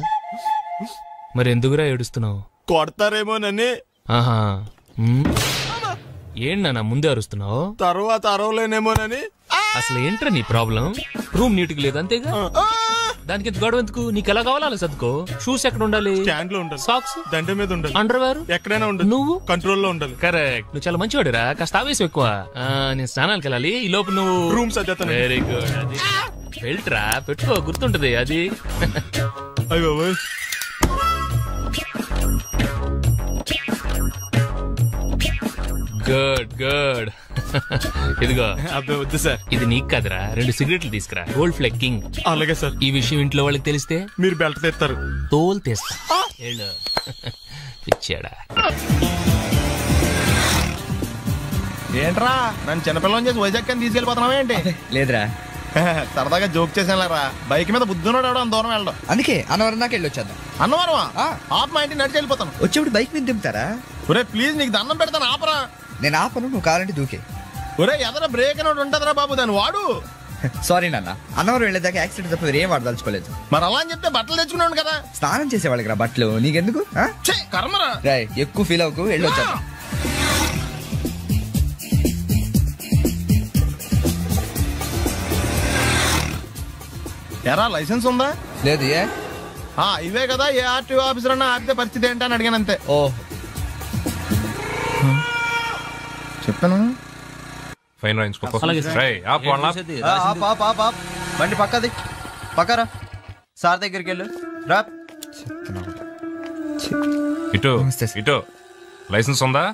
మరి ఎందుకురా ఏడుస్తున్నావు? కొడతారేమోనని. ఆహా, ఏంటన్నా ముందే అరుస్తున్నావు? తర్వాత అరవలేనేమోనని. అసలు ఏంట్రా నీ ప్రాబ్లం? రూమ్ నీట్ గా లేదు అంతేగా, దానికి ఎంత గొడవ ఎందుకు? నీకు ఎలా కావాలో అలా సర్దుకో. షూస్ ఎక్కడ ఉండాలి? స్టాండ్ లో ఉండాలి. సాక్స్ దండ మీద ఉండాలి. అండర్వేర్ ఎక్కడైనా ఉండాలి. నువ్వు కంట్రోల్ లో ఉండాలి. కరెక్ట్. నువ్వు చాలా మంచివాడురా, కాస్త ఆవేశం ఎక్కువ. నేను స్నానాలకు వెళ్ళాలి, ఈ లోపు నువ్వు రూమ్ సర్దేస్తాను. Very good. అది వెళ్ళట్రా, పెట్టుకో, గుర్తుంటది అది. అయ్యో గుడ్ గుడ్. ఇదిగో. అబ్బాయి వద్దు సార్, ఇది నీకు కాదురా. 2 సిగరెట్లు తీసుకురా. Gold flake king. అలాగే సార్. ఈ విషయం ఇంట్లో వాళ్ళకి తెలిస్తే మీరు బెల్ట్ తెస్తారు. తోలు తెస్తా. పిచ్చాడా? ఏంట్రా నన్ను చిన్నపిల్లని చేసి వైజాగ్ అని తీసుకెళ్ళిపోతున్నావా ఏంటి? లేదురా, సరదాగా జోక్ చేసానులేరా. బైక్ మీద బుద్ధున్నాడు అంత దూరం వెళ్ళడం. అందుకే అన్నవరం దాకా వెళ్ళి వచ్చేద్దాం. అన్నవరమా? ఆప్ మా ఇంటికి నడిచి వెళ్ళిపోతాను. వచ్చేప్పుడు బైక్ మీద దింపుతారా? ఒరే ప్లీజ్ నీకు దండం పెడతాను ఆపరా. నేను ఆపను, నువ్వు కావాలంటే దూకే. ఒరే ఎదర బ్రేక్ అని ఒకటి ఉంటుందిరా బాబు, దాన్ని వాడు. సారీ నాన్న, అన్నవరం వెళ్ళేదాకా యాక్సిడెంట్ తప్ప ఏం వాడదలుచుకోలేదు. మరి అలా అని చెప్తే బట్టలు తెచ్చుకున్నాను కదా. స్నానం చేసేవాళ్ళకి రా బట్టలు, నీకెందుకు? కర్మరా. రాయ్ ఎక్కువ ఫీల్ అవ్వకు, వెళ్ళొచ్చా. ఎరా లైసెన్స్ ఉందా? లేదు. ఏ ఇవే కదా, ఏ ఆర్టీఓ ఆఫీసర్ అన్నా ఆపితే పరిస్థితి ఏంటని అడిగాను అంతే. ఓ చెప్తాను. ఫైన్ రాయించుకో. బండి పక్కది, పక్కరా. సార్ దగ్గరికి వెళ్ళు రా. ఇటు ఇటు. లైసెన్స్ ఉందా?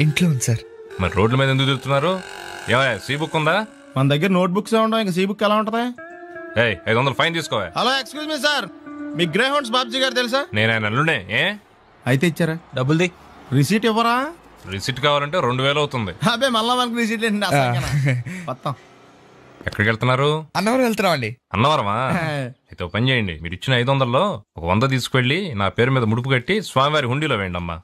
ఇంట్లో ఉంది సార్. మరి రోడ్ల మీద ఎందుకు తిరుగుతున్నారు? ఏమయ్యా సీ బుక్ ఉందా? మన దగ్గర నోట్ బుక్స్ ఉండవు, ఇంకా సీ బుక్ ఎలా ఉంటది? 500 ఫైన్ తీసుకోవా. హలో ఎక్స్క్యూజ్ మీ సార్, మీ గ్రే హౌండ్స్ బాబ్జీ గారు తెలుసా? నేను ఆయన అల్లుడే. అయితే ఇచ్చారా? డబ్బుల్ది. రిసీట్ ఇవ్వరా? రిసీట్ కావాలంటే 2000 అవుతుంది. అబ్బే మళ్ళా మనకు రిసీట్ మొత్తం. ఎక్కడికి వెళ్తున్నారు? అన్నవరం వెళ్తున్నాం అండి. అన్నవరమా? అయితే పని చేయండి, మీరు ఇచ్చిన 500లో 100 తీసుకెళ్లి నా పేరు మీద ముడుపు కట్టి స్వామివారి హుండీలో వేయండి అమ్మా.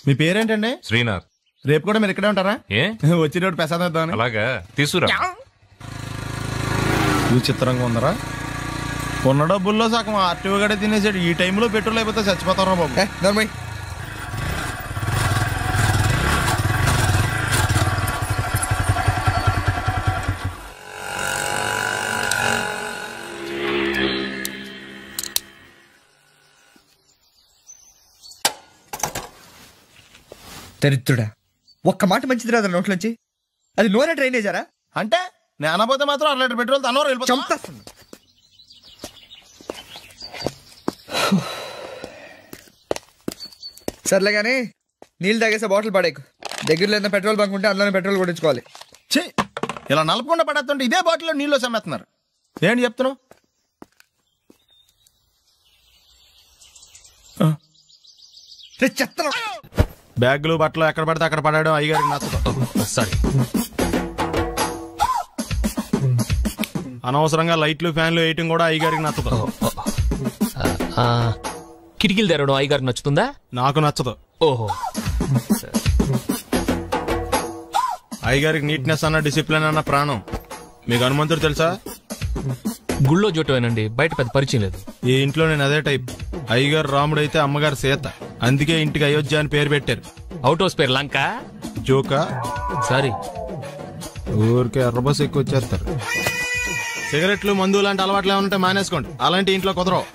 మీ పేరేంటండి? శ్రీనాథ్. రేపు కూడా మీరు ఇక్కడే ఉంటారా? వచ్చినప్పుడు ప్రసాదం ఇద్దామని. అలాగా తీసుకురా. విచిత్రంగా ఉందరా, కొన్న డబ్బుల్లో సగం ఆర్టీఓ గడే తినేసాడు. ఈ టైంలో పెట్రోల్ అయిపోతే చచ్చిపోతారా బాబు. దరిద్రుడా, ఒక్క మాట మంచిది రాదా నోట్లోంచి? అది నూనె డ్రైనేజారా? అంటే నేను అనబోతే మాత్రం 1 లీటర్ పెట్రోల్ తనవరం వెళ్ళిపోతా. సర్లే కానీ నీళ్ళు తాగేసే బాటిల్ పడేకు. దగ్గరలో ఏదైనా పెట్రోల్ బంక్ ఉంటే అందులోనే పెట్రోల్ కొట్టించుకోవాలి. ఇలా నలపకుండా పడేస్తుంటే ఇదే బాటిల్లో నీళ్ళు సమ్మేస్తున్నారు. ఏంటి చెప్తున్నావు? బ్యాగులు బట్టలు ఎక్కడ పడితే అక్కడ పడడం అయ్యగారికి నచ్చదు. సారీ. అనవసరంగా లైట్లు ఫ్యాన్లు వేయటం కూడా అయ్యగారికి నచ్చదు. కిటికీలు తెరవడం అయ్యగారికి నచ్చుతుందా? నాకు నచ్చదు. ఓహో. అయ్యగారికి నీట్నెస్ అన్న డిసిప్లిన్ అన్న ప్రాణం. మీకు హనుమంతుడు తెలుసా? గుళ్ళో జోటమేనండి, బయట పెద్ద పరిచయం లేదు. ఈ ఇంట్లో నేను అదే టైప్. అయ్యగారు రాముడు అయితే అమ్మగారు సీత. అందుకే ఇంటికి అయోధ్య అని పేరు పెట్టారు. అవుట్ హౌస్ పేరు లంక. జోకా? సారీ. ఊరికే ఎర్రబస్ ఎక్కువ వచ్చేస్తారు. సిగరెట్లు మందు లాంటి అలవాట్లు ఏమంటే మానేసుకోండి. అలాంటి ఇంట్లో కుదరవు.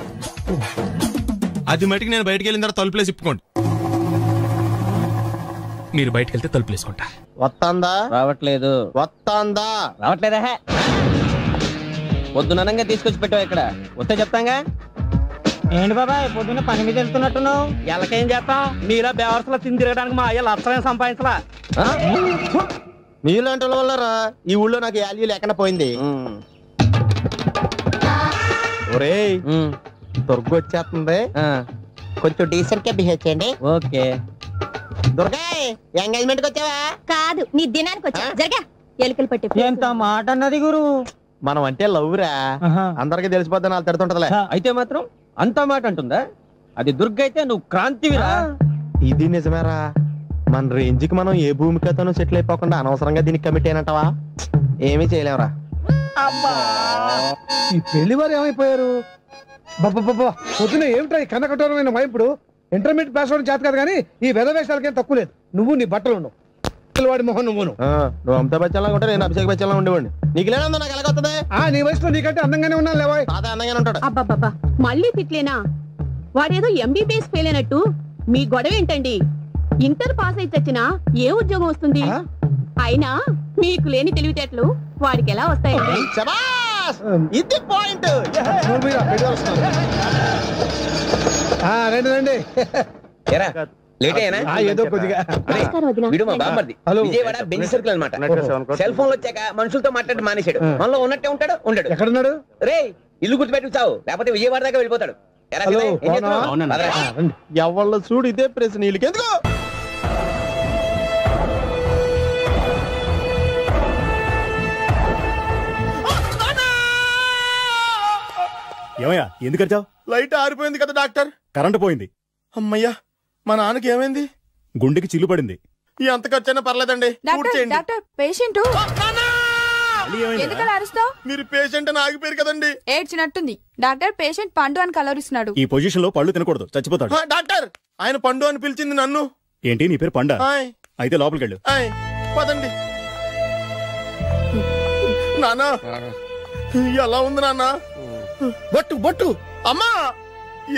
అది మటుకు నేను బయటకు వెళ్ళిన తర్వాత తలుపులేసి ఇప్పుకోండి. మీరు బయటకు వెళ్తే తలుపులేసుకుంటా. వస్తాందా? రావట్లేదు. వస్తాందా? రావట్లేదా? పొద్దుననంగా తీసుకొచ్చి పెట్టావు ఇక్కడ. వస్తే చెప్తాంగా. ఏంటి బాబాయ్ పొద్దున్న పని మీద వెళ్తున్నట్టున్నావు? ఎలాకేం చేస్తాం? మీలా బేవర్సలో తిని తిరగడానికి మా అయ్య లక్షణం సంపాదించలా. మీలాంటి వల్ల ఈ ఊళ్ళో నాకు వాల్యూ లేకుండా పోయింది. ఒరేయ్ దుర్గ వచ్చేస్తుంది, కొంచెం డీసెంట్ గా బిహేవ్ చేయండి. ఓకే. దుర్గా ఎంగేజ్మెంట్ కి వచ్చావా? కాదు, నీ దినానికి వచ్చా. జరగా ఎలుకలు పట్టి. ఎంత మాట అన్నది గురు. మనం అంటే లవ్రా, అందరికి తెలిసిపోద్దని వాళ్ళు తిడుతుంటదిలే. అయితే మాత్రం అంత మాట అంటుందా? అది దుర్గ అయితే నువ్వు క్రాంతివిరా. ఇది నిజమేరా. మన రేంజ్ కి మనం ఏ భూమికతోనూ సెటిల్ అయిపోకుండా అనవసరంగా దీనికి కమిట్ అయినట్టవా? ఏమీ చేయలేవురా. ఈ పెళ్లి వారు ఏమైపోయారు? బాబా పొద్దున ఏమిటా ఈ కన్నకఠోరమైన వైపుడు? ఇంటర్మీడియట్ పాస్ అవడం చేత కాదు కానీ ఈ వెధవేషాలకేం తక్కువ లేదు. నువ్వు నీ బట్టలు ఉండవు, వాడి మొహం నువ్వును. నువ్వు అమితాబ్ బచ్చన్లా ఉంటే నేను అభిషేక్ బచ్చన్లా ఉండేవాడిని. నీకు లేదా నాకు ఎలాగొస్తుంది? నీ వయసులో నీకంటే అందంగానే ఉన్నాను లేవా? అదే అందంగానే ఉంటాడు. అబ్బాబ్బా మళ్ళీ తిట్లేనా? వాడేదో ఎంబీబీఎస్ ఫెయిల్ అయినట్టు మీ గొడవ ఏంటండి? ఇంటర్ పాస్ అయితే వచ్చినా ఏ ఉద్యోగం వస్తుంది? అయినా మీకు లేని తెలివితేటలు వాడికి ఎలా వస్తాయండి? ఇది పాయింట్. రండి రండి. లేట్ అయినా ఏదో కొద్దిగా. విజయవాడ బెంజ్ సర్కిల్ అనమాట. సెల్ ఫోన్ వచ్చాక మనుషులతో మాట్లాడి మానేశాడు. మనలో ఉన్నట్టే ఉంటాడు. ఉండడు. ఎక్కడున్నాడు? రే ఇల్లు గుర్తుపెట్టి చావు, లేకపోతే విజయవాడ దాకా వెళ్ళిపోతాడు. ఎవళ్ళ చూడు ఇదే ప్రశ్న. వీళ్ళకి ఎందుకు? ఏమయ్యా ఎందుకు వచ్చావు? లైట్ ఆరిపోయింది కదా డాక్టర్. కరెంటు పోయింది. అమ్మయ్యా, మా నాన్నకి ఏమైంది? గుండెకి చిల్లు పడింది. ఎంత ఖర్చైనా పర్లేదండి. డాక్టర్ పేషెంట్ ఎందుకలా అరుస్తావు? మీరు పేషెంట్ అని ఆగిపోయారు కదండి. ఏడ్చినట్టుంది. డాక్టర్ పేషెంట్ పండు అని కలరిస్తున్నాడు. ఈ పొజిషన్ లో పళ్ళు తినకూడదు, చచ్చిపోతాడు. డాక్టర్ ఆయన పండు అని పిలిచింది నన్ను. ఏంటి నీ పేరు పండా? అయితే లోపలికి వెళ్ళు. పదండి. నానా ఎలా ఉంది నాన్న? బొట్టు బొట్టు. అమ్మా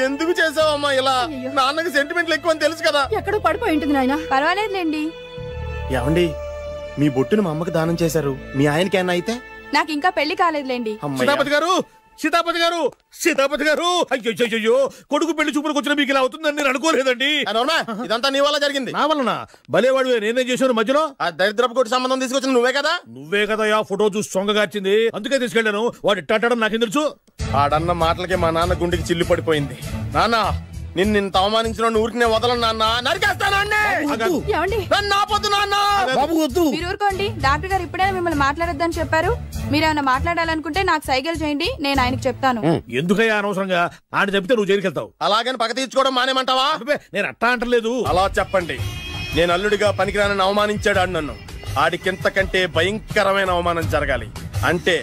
ఎందుకు చేసావమ్మా ఇలా? నాన్నకి సెంటిమెంట్లు ఎక్కువ అని తెలుసు కదా. ఎక్కడో పడిపోయి ఉంటుంది నాయన. పర్వాలేదులేండి. ఏమండి మీ బొట్టును మా అమ్మకి దానం చేశారు, మీ ఆయనకి ఏమన్నా అయితే? నాకు ఇంకా పెళ్లి కాలేదులేండి. సీతాపతి గారు, సీతాపతి గారు, సీతాపతి గారు, అయ్యో కొడుకు పెళ్లి చూపులకు వచ్చిన మీకు ఇలా అవుతుందని నేను అనుకోలేదండి. ఇదంతా నీ వల్ల జరిగింది. నా వలన? భలేవాడు, నేనేం చేశాను మధ్యలో? ఆ దరిద్రపు కొట్టి సంబంధం తీసుకొచ్చిన నువ్వే కదా. నువ్వే కదా ఆ ఫోటో చూసి సొంగగార్చింది, అందుకే తీసుకెళ్ళాను. వాడు ఇట్టాడడం నాకేం తెలుసు? ఆడన్న మాటలకి మా నాన్న గుండెకి చిల్లు పడిపోయింది. నాన్న నిన్ను అవమానించిన ఊరికి నేను వదలను నాన్న, నరికేస్తానండి. మీరు ఊరుకోండి. డాక్టర్ గారు ఇప్పుడే మిమ్మల్ని మాట్లాడొద్దని చెప్పారు. మీరేమైనా మాట్లాడాలనుకుంటే నాకు సైకిల్ చేయండి, నేను ఆయనకు చెప్తాను. ఎందుకయ్యా అనవసరంగా? ఆయన చెప్తే నువ్వు జైలుకి వెళ్తావు. అలాగని పక్క తీర్చుకోవడం మానేమంటావా? నేను అట్టా అంటలేదు. అలా చెప్పండి. నేను అల్లుడిగా పనికిరానని అవమానించాడు ఆడు నన్ను. ఆడికింతకంటే భయంకరమైన అవమానం జరగాలి. అంటే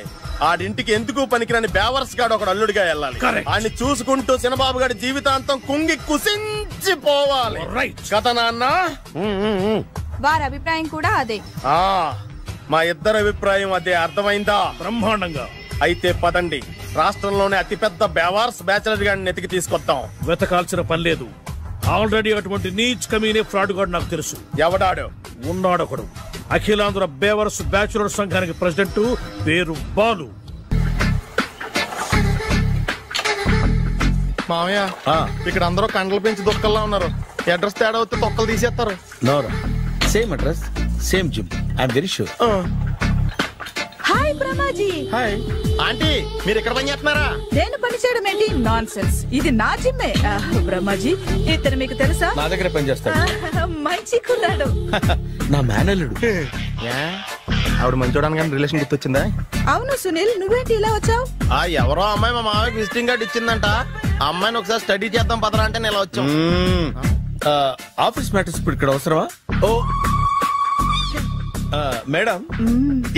ఆడింటికి ఎందుకు పనికిరాని బేవర్స్ గాడు ఒకడు అల్లుడిగా వెళ్ళాలి. ఆడిని చూసుకుంటూ చిన్నబాబు గారి జీవితాంతం కుంగి కుసించిపోవాలి కదా నాన్న. వారి అభిప్రాయం కూడా అదే. మా ఇద్దరు అభిప్రాయం అదే. అర్థమైందా? బ్రహ్మాండంగా. అయితే పదండి, రాష్ట్రంలోనే అతిపెద్ద బేవార్స్ బ్యాచిలర్ గాడిని ఎతికి తీసుకొద్దాం. వెతకాల్సిన పని లేదు. ఆల్రెడీ అటువంటి నీచ్ కమీనే ఫ్రాడ్ గాడు నాకు తెలుసు. ఎవడాడు? ఉన్నాడొకడు. అఖిలాంధ్ర బేవర్స్ బ్యాచులర్ సంఘానికి ప్రెసిడెంట్, పేరు బాలు. మామయ్య ఇక్కడ అందరూ కండలు పెంచి దుక్కల్లా ఉన్నారు. అడ్రస్ తేడా వస్తే తొక్కలు తీసేస్తారు. Same address, same gym. I'm very sure. Hi Brahmaji. Hi aunty, మీరు ఇక్కడ పని చేస్తున్నారా? నేను పని చేయడం ఏంటి? Non sense. ఇది నా జిమ్మే. బ్రహ్మాజీ ఇతను మీకు తెలుసా? నా దగ్గర పని చేస్తాడు. మంచి కుర్రాడు. నా మేనల్లుడు. ఆవిడ మంచోడానికి కానీ రిలేషన్ గుర్తొచ్చిందా? అవును సునీల్, నువ్వేంటి ఇలా వచ్చావు? ఎవరో అమ్మాయి మా మామయ్యకి విజిటింగ్ కార్డు ఇచ్చిందంట. ఆ అమ్మాయిని ఒకసారి స్టడీ చేద్దాం పదరా అంటే నేను ఇలా వచ్చాం. ఆఫీస్ మ్యాటర్స్ ఇప్పుడు ఇక్కడ అవసరమా? ఓ మేడం,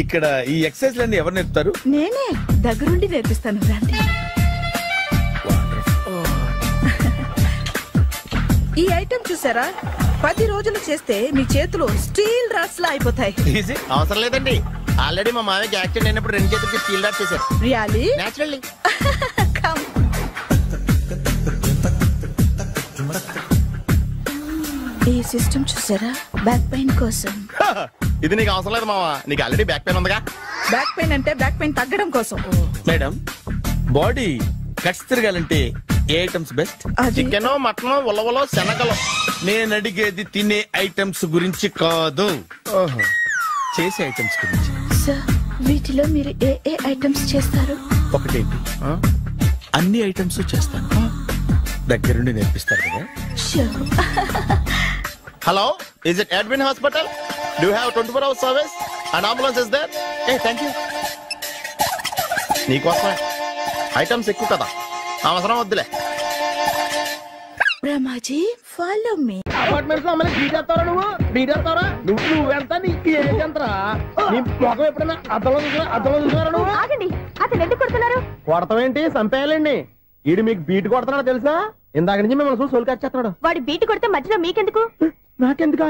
ఇక్కడ ఈ ఎక్సర్సైజ్ లన్నీ ఎవరు నేర్పుతారు? నేనే దగ్గరుండి నేర్పిస్తాను. రండి. ఈ ఐటమ్ చూసారా? 10 రోజులు చేస్తే మీ చేతులు స్టీల్ రాట్స్ లా అయిపోతాయి. అవసరం లేదండి, ఆల్రెడీ మా మామయ్యకి యాక్సిడెంట్ అయినప్పుడు 2 చేతులకి స్టీల్ రాట్ చేశారు. రియల్లీ? నేచురల్లీ. ఈ సిస్టమ్ చూసారా? బ్యాక్ పెయిన్ కోసం. ఇది నీకు అవసరం లేదు మావా, నీకు ఆల్రెడీ బ్యాక్ పెయిన్ ఉందిగా. బ్యాక్ పెయిన్ అంటే బ్యాక్ పెయిన్ తగ్గడం కోసం. మేడం, బాడీ కట్స్ తిరగాలంటే ఏ ఐటమ్స్ బెస్ట్? చికెన్, మటన్, ఉలవలో, శనగలు. నేను అడిగేది తినే ఐటమ్స్ గురించి కాదు, చేసే ఐటమ్స్ గురించి. సార్, వీటిలో మీరు ఏ ఏ ఐటమ్స్ చేస్తారు? ఒకటేంటి, అన్ని ఐటమ్స్ చేస్తాను. దగ్గరుండి నేర్పిస్తారు కదా. Hello, is it admin hospital? Do you have 24 hours service and ambulance is there? Thank you. నీకోసమే ఐటమ్స్ ఎక్కువ కదా, అవసరం వద్దులే. Brahmaji, follow me. అపార్ట్మెంట్స్ లో అమ్మని బీటేస్తారా? నువ్వెంత నీకు ఏంటంతరా? నీ మొఖం ఎప్పుడైనా అద్దంలో చూసారా నువ్వు? ఆగండి, అతను ఎందుకు కొడుతున్నారు? కొడతావేంటి? చంపేయాలండి. ఈడు మీకు బీట్ కొడుతున్నాడు తెలుసా? ఇందాక నుంచి మిమ్మల్ని చూసి సోల్కొచ్చేస్తున్నాడు. వాడు బీటు కొడితే మధ్యలో మీకెందుకు? నాకెందుకా?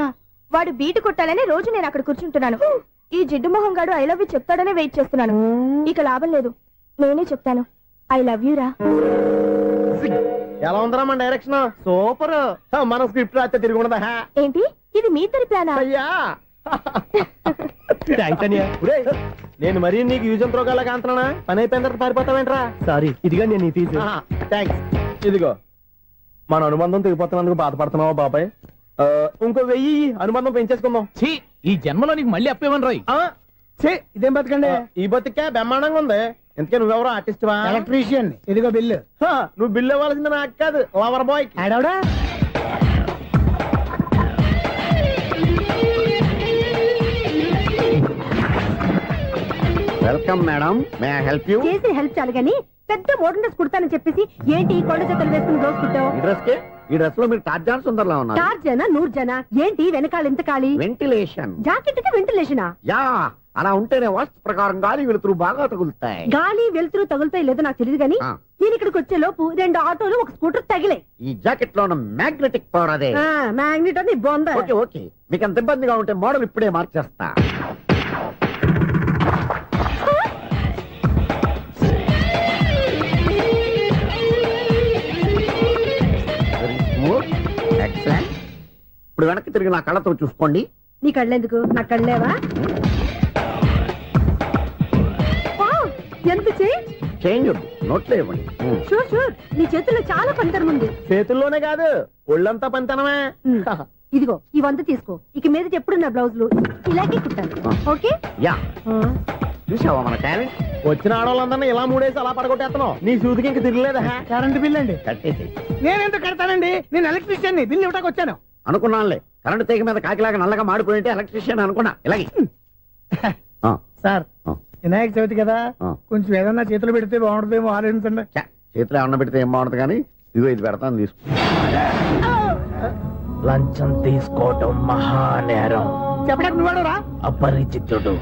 వాడు బీటు కొట్టాలని రోజు నేను అక్కడ కూర్చుంటున్నాను. ఈ జిడ్డు మొహం గాడు ఐ లవ్ యూ చెప్తాడనే వెయిట్ చేస్తున్నాను. ఇక లాభం లేదు, నేనే చెప్తాను. ఐ లవ్ యూ రా. ఎలా ఉందరా మన డైరెక్షన్? సూపర్. మన స్క్రిప్ట్ రాస్తే తిరిగి ఉండదా? ఏంటి ఇది మీ ఇద్దరి ప్లానా? అయ్యా నేను మరీ నీకు యూజ్ అంత రోగాలకు అంటున్నా. పని అయిపోయిన తర్వాత పారిపోతావేంట్రా? సారీ, ఇదిగా నేను తీసి. థ్యాంక్స్. ఇదిగో, మన అనుబంధం తెగిపోతున్నందుకు బాధపడుతున్నావా బాబాయ్? ఇంకో 1000 అనుబంధం పెంచేసుకుందాం. ఈ జన్మలో నీకు మళ్ళీ అప్పేమని రాయి. ఇదేం బతకండి? ఈ బతికే బ్రహ్మాండంగా ఉంది. ఎందుకే నువ్వెవరో ఆర్టిస్ట్ వా? ఎలక్ట్రీషియన్. ఇదిగో బిల్లు. నువ్వు బిల్లు ఇవ్వాల్సింది నాకు కాదు, లవర్ బాయ్. ఆడవడా? Welcome madam, may I help you? చేసి హెల్ప్ చాలు గానీ పెద్ద మోడర్న్ డ్రెస్ కుడతానని చెప్పేసి ఏంటి ఈ కొండ జతలు వేసుకుని బ్లౌజ్ కుట్టావు? ఈ డ్రెస్ లో మీరు టార్జాన్ సుందర్లా ఉన్నారు. 4 జన 100 జన ఏంటి వెనకాల ఎంత ఖాళీ? వెంటిలేషన్. జాకెట్ కి వెంటిలేషనా? యా, అలా ఉంటేనే వాస్తు ప్రకారం గాలి వెలుతురు బాగా తగులుతాయి. గాలి వెలుతురు తగులుతాయి లేదో నాకు తెలియదు కానీ నేను ఇక్కడికి వచ్చే లోపు 2 ఆటోలు ఒక స్కూటర్ తగిలే. ఈ జాకెట్ లో ఉన్న మ్యాగ్నెటిక్ పవర్ అదే. మ్యాగ్నెట్ అని బొంద. ఓకే మీకు అంత ఇబ్బందిగా ఉంటే మోడల్ ఇప్పుడే మార్చేస్తా. ఇప్పుడు వెనక్కి తిరిగి నా కళ్ళతో చూసుకోండి. నీ కళ్ళెందుకు? నా కళ్ళేవా? ఎంత చేంజ్ నోట్లో ఇవ్వండి. షూర్ నీ చేతుల్లో చాలా పంతరం ఉంది. చేతుల్లోనే కాదు ఒళ్ళంతా పంతనమే. ఇదిగో ఈ 100 తీసుకో. ఇక మీద ఎప్పుడు నా బ్లౌజులు ఇలాగే కుట్టాను. ఓకే? యా, చూసావా మన టాలెంట్? వచ్చిన ఆడవాళ్ళందరినీ ఇలా మూడేసి అలా పడగొట్టేస్తున్నావు. నీ సూదికి ఇంక తిరగలేదా? కరెంట్ బిల్ అండి. కట్టేసి. నేనెందుకు కడతానండి? నేను ఎలక్ట్రీషియన్. బిల్ ఇవ్వడానికి వచ్చాను. అనుకున్నానులే, కరెంట్ తీగ మీద కాకిలాగా నల్లగా మాడిపోయింటే ఎలక్ట్రీషియన్ అనుకున్నా. ఇలాగే సార్, వినాయక చవితి కదా, కొంచెం ఏదన్నా చేతులు పెడితే బాగుంటుందేమో ఆలోచించండి. చేతిలో ఏమన్నా పెడితే ఏం బాగుంటుంది కానీ ఇదిగో ఇది పెడతాను, తీసుకో. లంచం తీసుకోవటం మహానేరం. చెప్పడానికి నువ్వాడురా? అపరిచితుడు.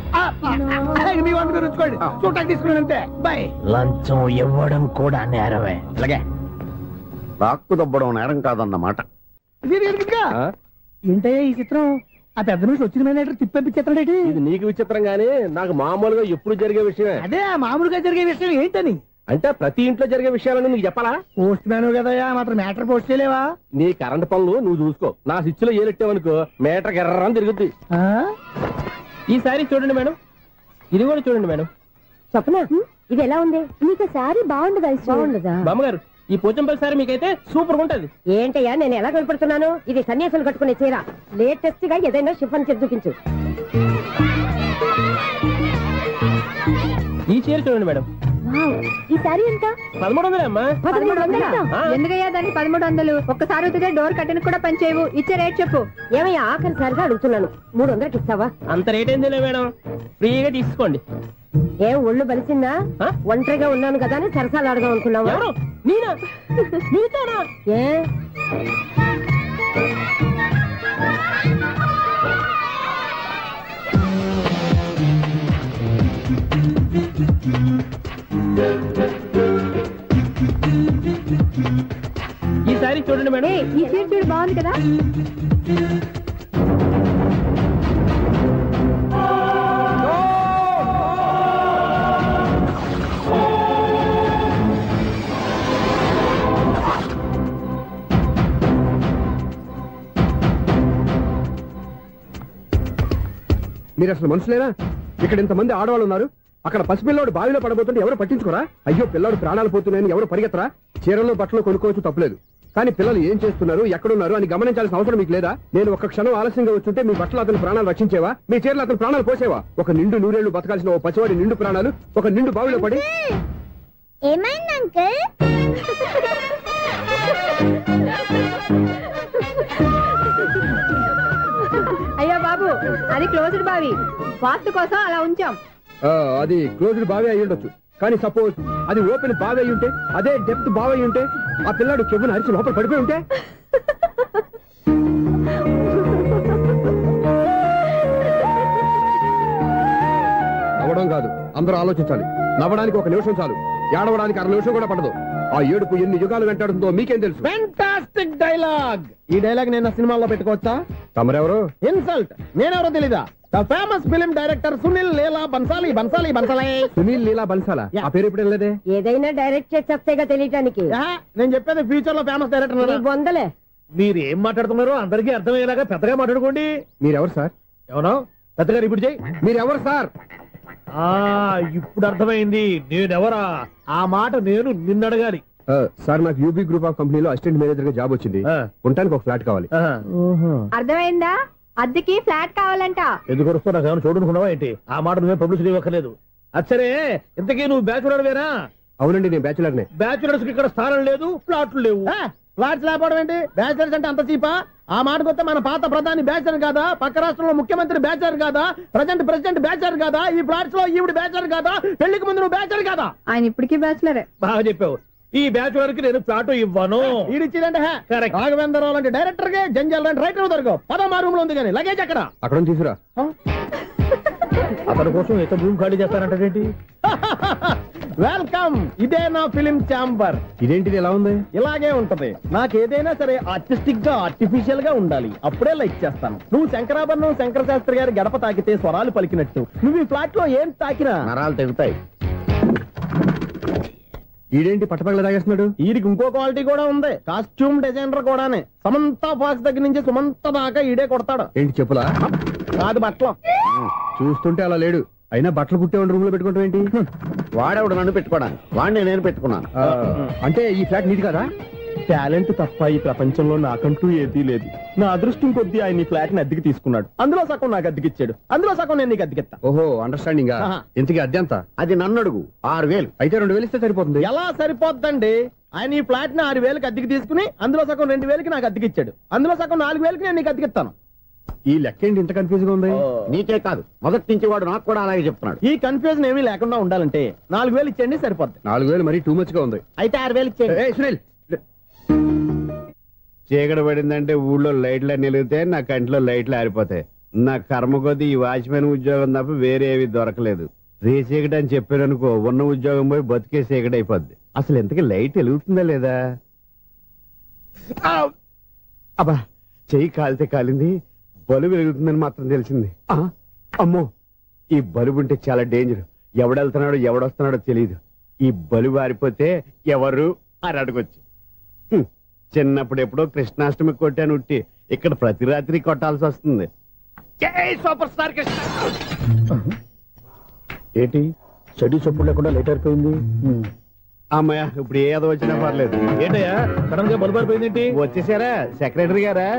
మీ వంట మీరు ఉంచుకోండి, చూడటానికి తీసుకున్నాను అంతే. బాయ్. లంచం ఇవ్వడం కూడా నేరమే. అలాగే రాక్కు దబ్బడం నేరం కాదన్నమాట. ఏంటయ్యా ఈ చిత్రం? ఆ పెద్ద నుంచి వచ్చిన మేనేటర్ తిప్పించేస్తాడేటి? ఇది నీకు విచిత్రం గానీ నాకు మామూలుగా ఎప్పుడు జరిగే విషయమే. అదే మామూలుగా జరిగే విషయం ఏంటని? అంటే ప్రతి ఇంట్లో జరిగే విషయాలను నీకు చెప్పాలా? పోస్ట్ మ్యాన్ కదయ్యా, మాత్రం మ్యాటర్ పోస్ట్ చేయలేవా? నీ కరెంట్ పనులు నువ్వు చూసుకో. నా స్విచ్ లో ఏలెట్టావనుకో మీటర్ ఎర్రని తిరుగుద్ది. ఈసారి చూడండి మేడం, ఇది కూడా చూడండి మేడం. చెప్పనా ఇది ఎలా ఉంది? నీకు సారీ బాగుండదా? బాగుండదా బామ్మగారు? ఈ పోచంపల్లి సారీ మీకైతే సూపర్ ఉంటది. ఏంటయ్యా నేను ఎలా కనపడుతున్నాను? ఇది సన్యాసులు కట్టుకునే చీర. లేటెస్ట్ గా ఏదైనా షిఫన్ చేసి చూపించు. ఈ చీర చూడండి మేడం. ఈ సారీ ఎంత? 1300 అమ్మా. 1300? ఎందుకయ్యా దాన్ని 1300? ఒక్కసారి అవుతుందే డోర్ కట్టను కూడా పనిచేయవు. ఇచ్చే రేట్ చెప్పు. ఏమయ్యా ఆఖరిసారిగా అడుగుతున్నాను, 300కి ఇస్తావా? అంత రేట్ ఏందిలే మేడం, ఫ్రీగా తీసుకోండి. ఏం ఒళ్ళు బలిసిందా? ఒంటరిగా ఉన్నాను కదా అని సరసాలు అడదాం అనుకున్నావా? ఏ ఈ సారీ చూడండి మేడం. ఈ చీర చూడు, బాగుంది కదా? మీరు అసలు మనుషులేనా? ఇక్కడ ఇంతమంది ఆడవాళ్ళు ఉన్నారు, అక్కడ పసిపిల్లాడు బావిలో పడబోతుంటే ఎవరు పట్టించుకోరా? అయ్యో పిల్లాడు ప్రాణాలు పోతున్నాయని ఎవరు పరిగెత్తరా? చీరలో బట్టలు కొనుక్కోవచ్చు, తప్పలేదు. కానీ పిల్లలు ఏం చేస్తున్నారు, ఎక్కడున్నారు అని గమనించాల్సిన అవసరం మీకు లేదా? నేను ఒక క్షణం ఆలస్యంగా వచ్చుంటే మీ బట్టలు అతని ప్రాణాలు రక్షించేవా? మీ చీరలు అతని ప్రాణాలు పోసేవా? ఒక నిండు నూరేళ్లు బతకాల్సిన ఓ పసివాడి నిండు ప్రాణాలు ఒక నిండు బావిలో పడి. ఏమైంది అంకుల్? అయ్యో బాబు, అది క్లోజ్డ్ బావి, వాస్తు కోసం అలా ఉంచాం. అది క్లోజ్డ్ బావి అయి ఉండొచ్చు, కానీ సపోజ్ అది ఓపెన్ బావి అయి ఉంటే, అదే డెప్త్ బావి అయి ఉంటే, ఆ పిల్లాడు చెవును అరిచి లోపల పడిపోయి ఉంటే? నవ్వడం కాదు, అందరూ ఆలోచించాలి. నవ్వడానికి 1 నిమిషం చాలు, ఏడవడానికి 1/2 నిమిషం కూడా పడదు. ఆ ఏడుపు ఎన్ని యుగాలు వెంటాడుతుందో మీకేం తెలుసు? Fantastic dialogue. ఈ డైలాగ్ నేను సినిమాలో పెట్టుకోవచ్చా? తమరెవరు? ఇన్సల్ట్. నేనెవరో తెలీదా? The famous film director Sunil Leela Bansali. Sunil Leela బన్సాలా? ఆ పేరు ఇప్పుడు లేదే. ఏదైనా డైరెక్ట్ చేసి వస్తేగా తెలియటానికి. నేను చెప్పేది ఫ్యూచర్ లో ఫేమస్ డైరెక్టర్. బొందలే. మీరు ఏం మాట్లాడుతున్నారో అందరికీ అర్థమయ్యేలాగా పెద్దగా మాట్లాడుకోండి. మీరెవరు సార్? ఎవరో పెద్దగా ఇప్పుడు చేయి. మీరెవరు సార్? ఇప్పుడు అర్థమైంది నేనెవరా. ఆ మాట నేను నిన్ను అడగాలి. సార్, నాకు యూబీ గ్రూప్ ఆఫ్ కంపెనీలో అసిస్టెంట్ మేనేజర్ గా జాబ్ వచ్చింది. ఉండటానికి ఒక ఫ్లాట్ కావాలి. అర్థమైందా? అద్దెకి ఫ్లాట్ కావాలంట. ఎందుకు వస్తున్నా నాకు ఏమైనా చూడనుకున్నావా ఏంటి? ఆ మాట నువ్వే పబ్లిసిటీ ఇవ్వక్కర్లేదు. అచ్చరే, ఇంతకీ నువ్వు బ్యాచులర్ వేరా? అవునండి, నేను బ్యాచులర్ నే. బ్యాచులర్స్ కి ఇక్కడ స్థానం లేదు, ఫ్లాట్లు లేవు. ఫ్లాట్స్ లేకపోవడం ఏంటి? బ్యాచిలర్స్ అంటే అంత చీపా? ఆ మాటకొస్తే మన పాత ప్రధాని బ్యాచర్ కాదా? పక్క రాష్ట్రంలో ముఖ్యమంత్రి బ్యాచర్ కాదా? ప్రెసిడెంట్ బ్యాచర్ కాదా? ఈ ఫ్లాట్స్ లో ఈవిడ బ్యాచర్ కాదా? పెళ్లికి ముందు నువ్వు బ్యాచర్ కాదా? ఆయన ఇప్పటికీ బ్యాచిలరే. బాగా చెప్పావు. ఈ బ్యాచులర్ కి నేను ఫ్లాట్ ఇవ్వను. ఈడిచ్చిందంటే రాఘవేంద్రరావు లాంటి డైరెక్టర్ కి జంజల్ లాంటి రైటర్ దొరకవు. పదమా రూమ్ లో ఉంది కానీ లగేజ్ అక్కడ అక్కడ తీసుకురా. అతని కోసం ఎంత రూమ్ ఖాళీ చేస్తానంటే వెల్కమ్. ఇదే నా ఫిలిం ఛాంబర్. ఇదేంటిది ఎలా ఉంది? ఇలాగే ఉంటది. నాకు ఏదైనా సరే ఆర్టిస్టిక్ గా ఆర్టిఫిషియల్ గా ఉండాలి. అప్పుడే లైక్ చేస్తాను. నువ్వు శంకరాభరణం శంకర శాస్త్రి గారి గడప తాకితే స్వరాలు పలికినట్టు నువ్వు ఈ ఫ్లాట్ లో ఏం తాకినా నరాలు తెగుతాయి. ఈడేంటి పట్టపగల తాగేస్తున్నాడు? వీడికి ఇంకో క్వాలిటీ కూడా ఉంది. కాస్ట్యూమ్ డిజైనర్ కూడానే. సమంత ఫాక్స్ దగ్గర నుంచి సుమంత దాకా ఈడే కొడతాడు. ఏంటి చెప్పులా? కాదు బట్టలు. చూస్తుంటే అలా లేడు. అయినా బట్టలు కుట్టేవాడి రూమ్ లో పెట్టుకుంటాం ఏంటి? వాడేవాడు నన్ను పెట్టుకోవడానికి. వాడిని నేను పెట్టుకున్నాను. అంటే ఈ ఫ్లాట్ నీది కదా? టాలెంట్ తప్ప ఈ ప్రపంచంలో నాకంటూ ఏదీ లేదు. నా అదృష్టం కొద్దీ ఆయన ఈ ఫ్లాట్ ని అద్దెకి తీసుకున్నాడు. అందులో సగం నాకు అద్దెకిచ్చాడు. అందులో సగం నేను నీకు అద్దెకిస్తా. ఓహో, అండర్స్టాండింగ్. ఇంతకీ అద్దె ఎంత? అది నన్ను అడుగు. 6,000. అయితే 2,000 ఇస్తే సరిపోతుంది. ఎలా సరిపోద్దండి? ఆయన ఈ ఫ్లాట్ ని 6,000కి అద్దెకి తీసుకుని అందులో సగం 2,000కి నాకు అద్దెకిచ్చాడు. అందులో సగం 4,000కి నేను నీకు అద్దెకిస్తాను. ఈ లెక్క ఏంటి ఇంత కన్ఫ్యూజ్ గా ఉంది? నీకే కాదు, మొదటి నుంచి వాడు నాకు కూడా అలాగే చెప్తున్నాడు. ఈ కన్ఫ్యూజన్ ఏమీ లేకుండా ఉండాలంటే 4,000 ఇచ్చేయండి సరిపోద్ది. 4,000 మరీ టూ మచ్ గా ఉంది. అయితే 6,000 ఇచ్చేయండి. సునీల్, చీకటి పడిందంటే ఊళ్ళో లైట్లు నిలిగితే నా కంటిలో లైట్లు ఆరిపోతాయి. నా కర్మ కొద్దీ ఈ వాచ్మెన్ ఉద్యోగం తప్ప వేరే ఏవి దొరకలేదు. రేచీకటి అని చెప్పారనుకో, ఉన్న ఉద్యోగం పోయి బతికే చీకటి అయిపోద్ది. అసలు ఎంతకీ లైట్ వెలుగుతుందా లేదా? అబ్బా, చెయ్యి కాలితే కాలింది. బలుబు వెలుగుతుందని మాత్రం తెలిసింది. అమ్మో, ఈ బలుబు ఉంటే చాలా డేంజర్. ఎవడెళ్తున్నాడో ఎవడొస్తున్నాడో తెలియదు. ఈ బలుబు ఆరిపోతే ఎవరు అని అడగొచ్చు. చిన్నప్పుడు ఎప్పుడో కృష్ణాష్టమి కొట్టాను ఉట్టి. ఇక్కడ ప్రతి రాత్రి కొట్టాల్సి వస్తుంది. జై సూపర్ స్టార్ కృష్ణ. ఏంటి చెడు చెప్పుడు లేకుండా లేట్ అయిపోయింది? అమ్మయ్య, ఇప్పుడు ఏదో వచ్చినా పర్లేదు. ఏంటయ్యా సడన్ గా బల్బు అయిపోయింది? వచ్చేసారా సెక్రటరీ గారా?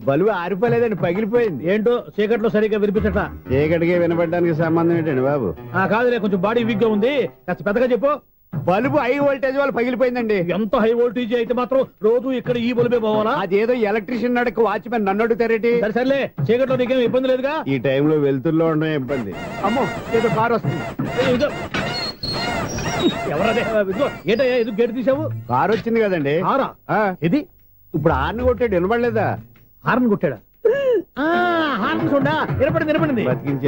బలుబు ఆరిపోలేదండి, పగిలిపోయింది. ఏంటో చీకట్లో సరిగ్గా వినిపించట. చీకటికి వినపడడానికి సంబంధం ఏంటండి బాబు? కాదులే, కొంచెం బాడీ వీక్ గా ఉంది. కాస్త పెద్దగా చెప్పు. బల్బు హై వోల్టేజ్ వాళ్ళు పగిలిపోయిందండి. ఎంత హై వోల్టేజ్ అయితే మాత్రం రోజు ఇక్కడ ఈ బల్బే పోవాలా? అదేదో ఎలక్ట్రీషియన్ నడక వాచ్మెన్ నన్ను అడుగుతారేటి? సర్లే, చీకట్లో నీకేం ఇబ్బంది లేదుగా? ఈ టైంలో వెళ్తుల్లో ఉండడం ఇబ్బంది. అమ్మో, ఏదో కారు వస్తుంది. ఎవరదే? ఏంటయ్యా ఇది గేట్ తీసావు? కారు వచ్చింది కదండి. ఇది ఇప్పుడు హార్న్ కొట్టాడు, వినపడలేదా? హార్న్ కొట్టాడా? హార్న్ చూడా వినపడింది.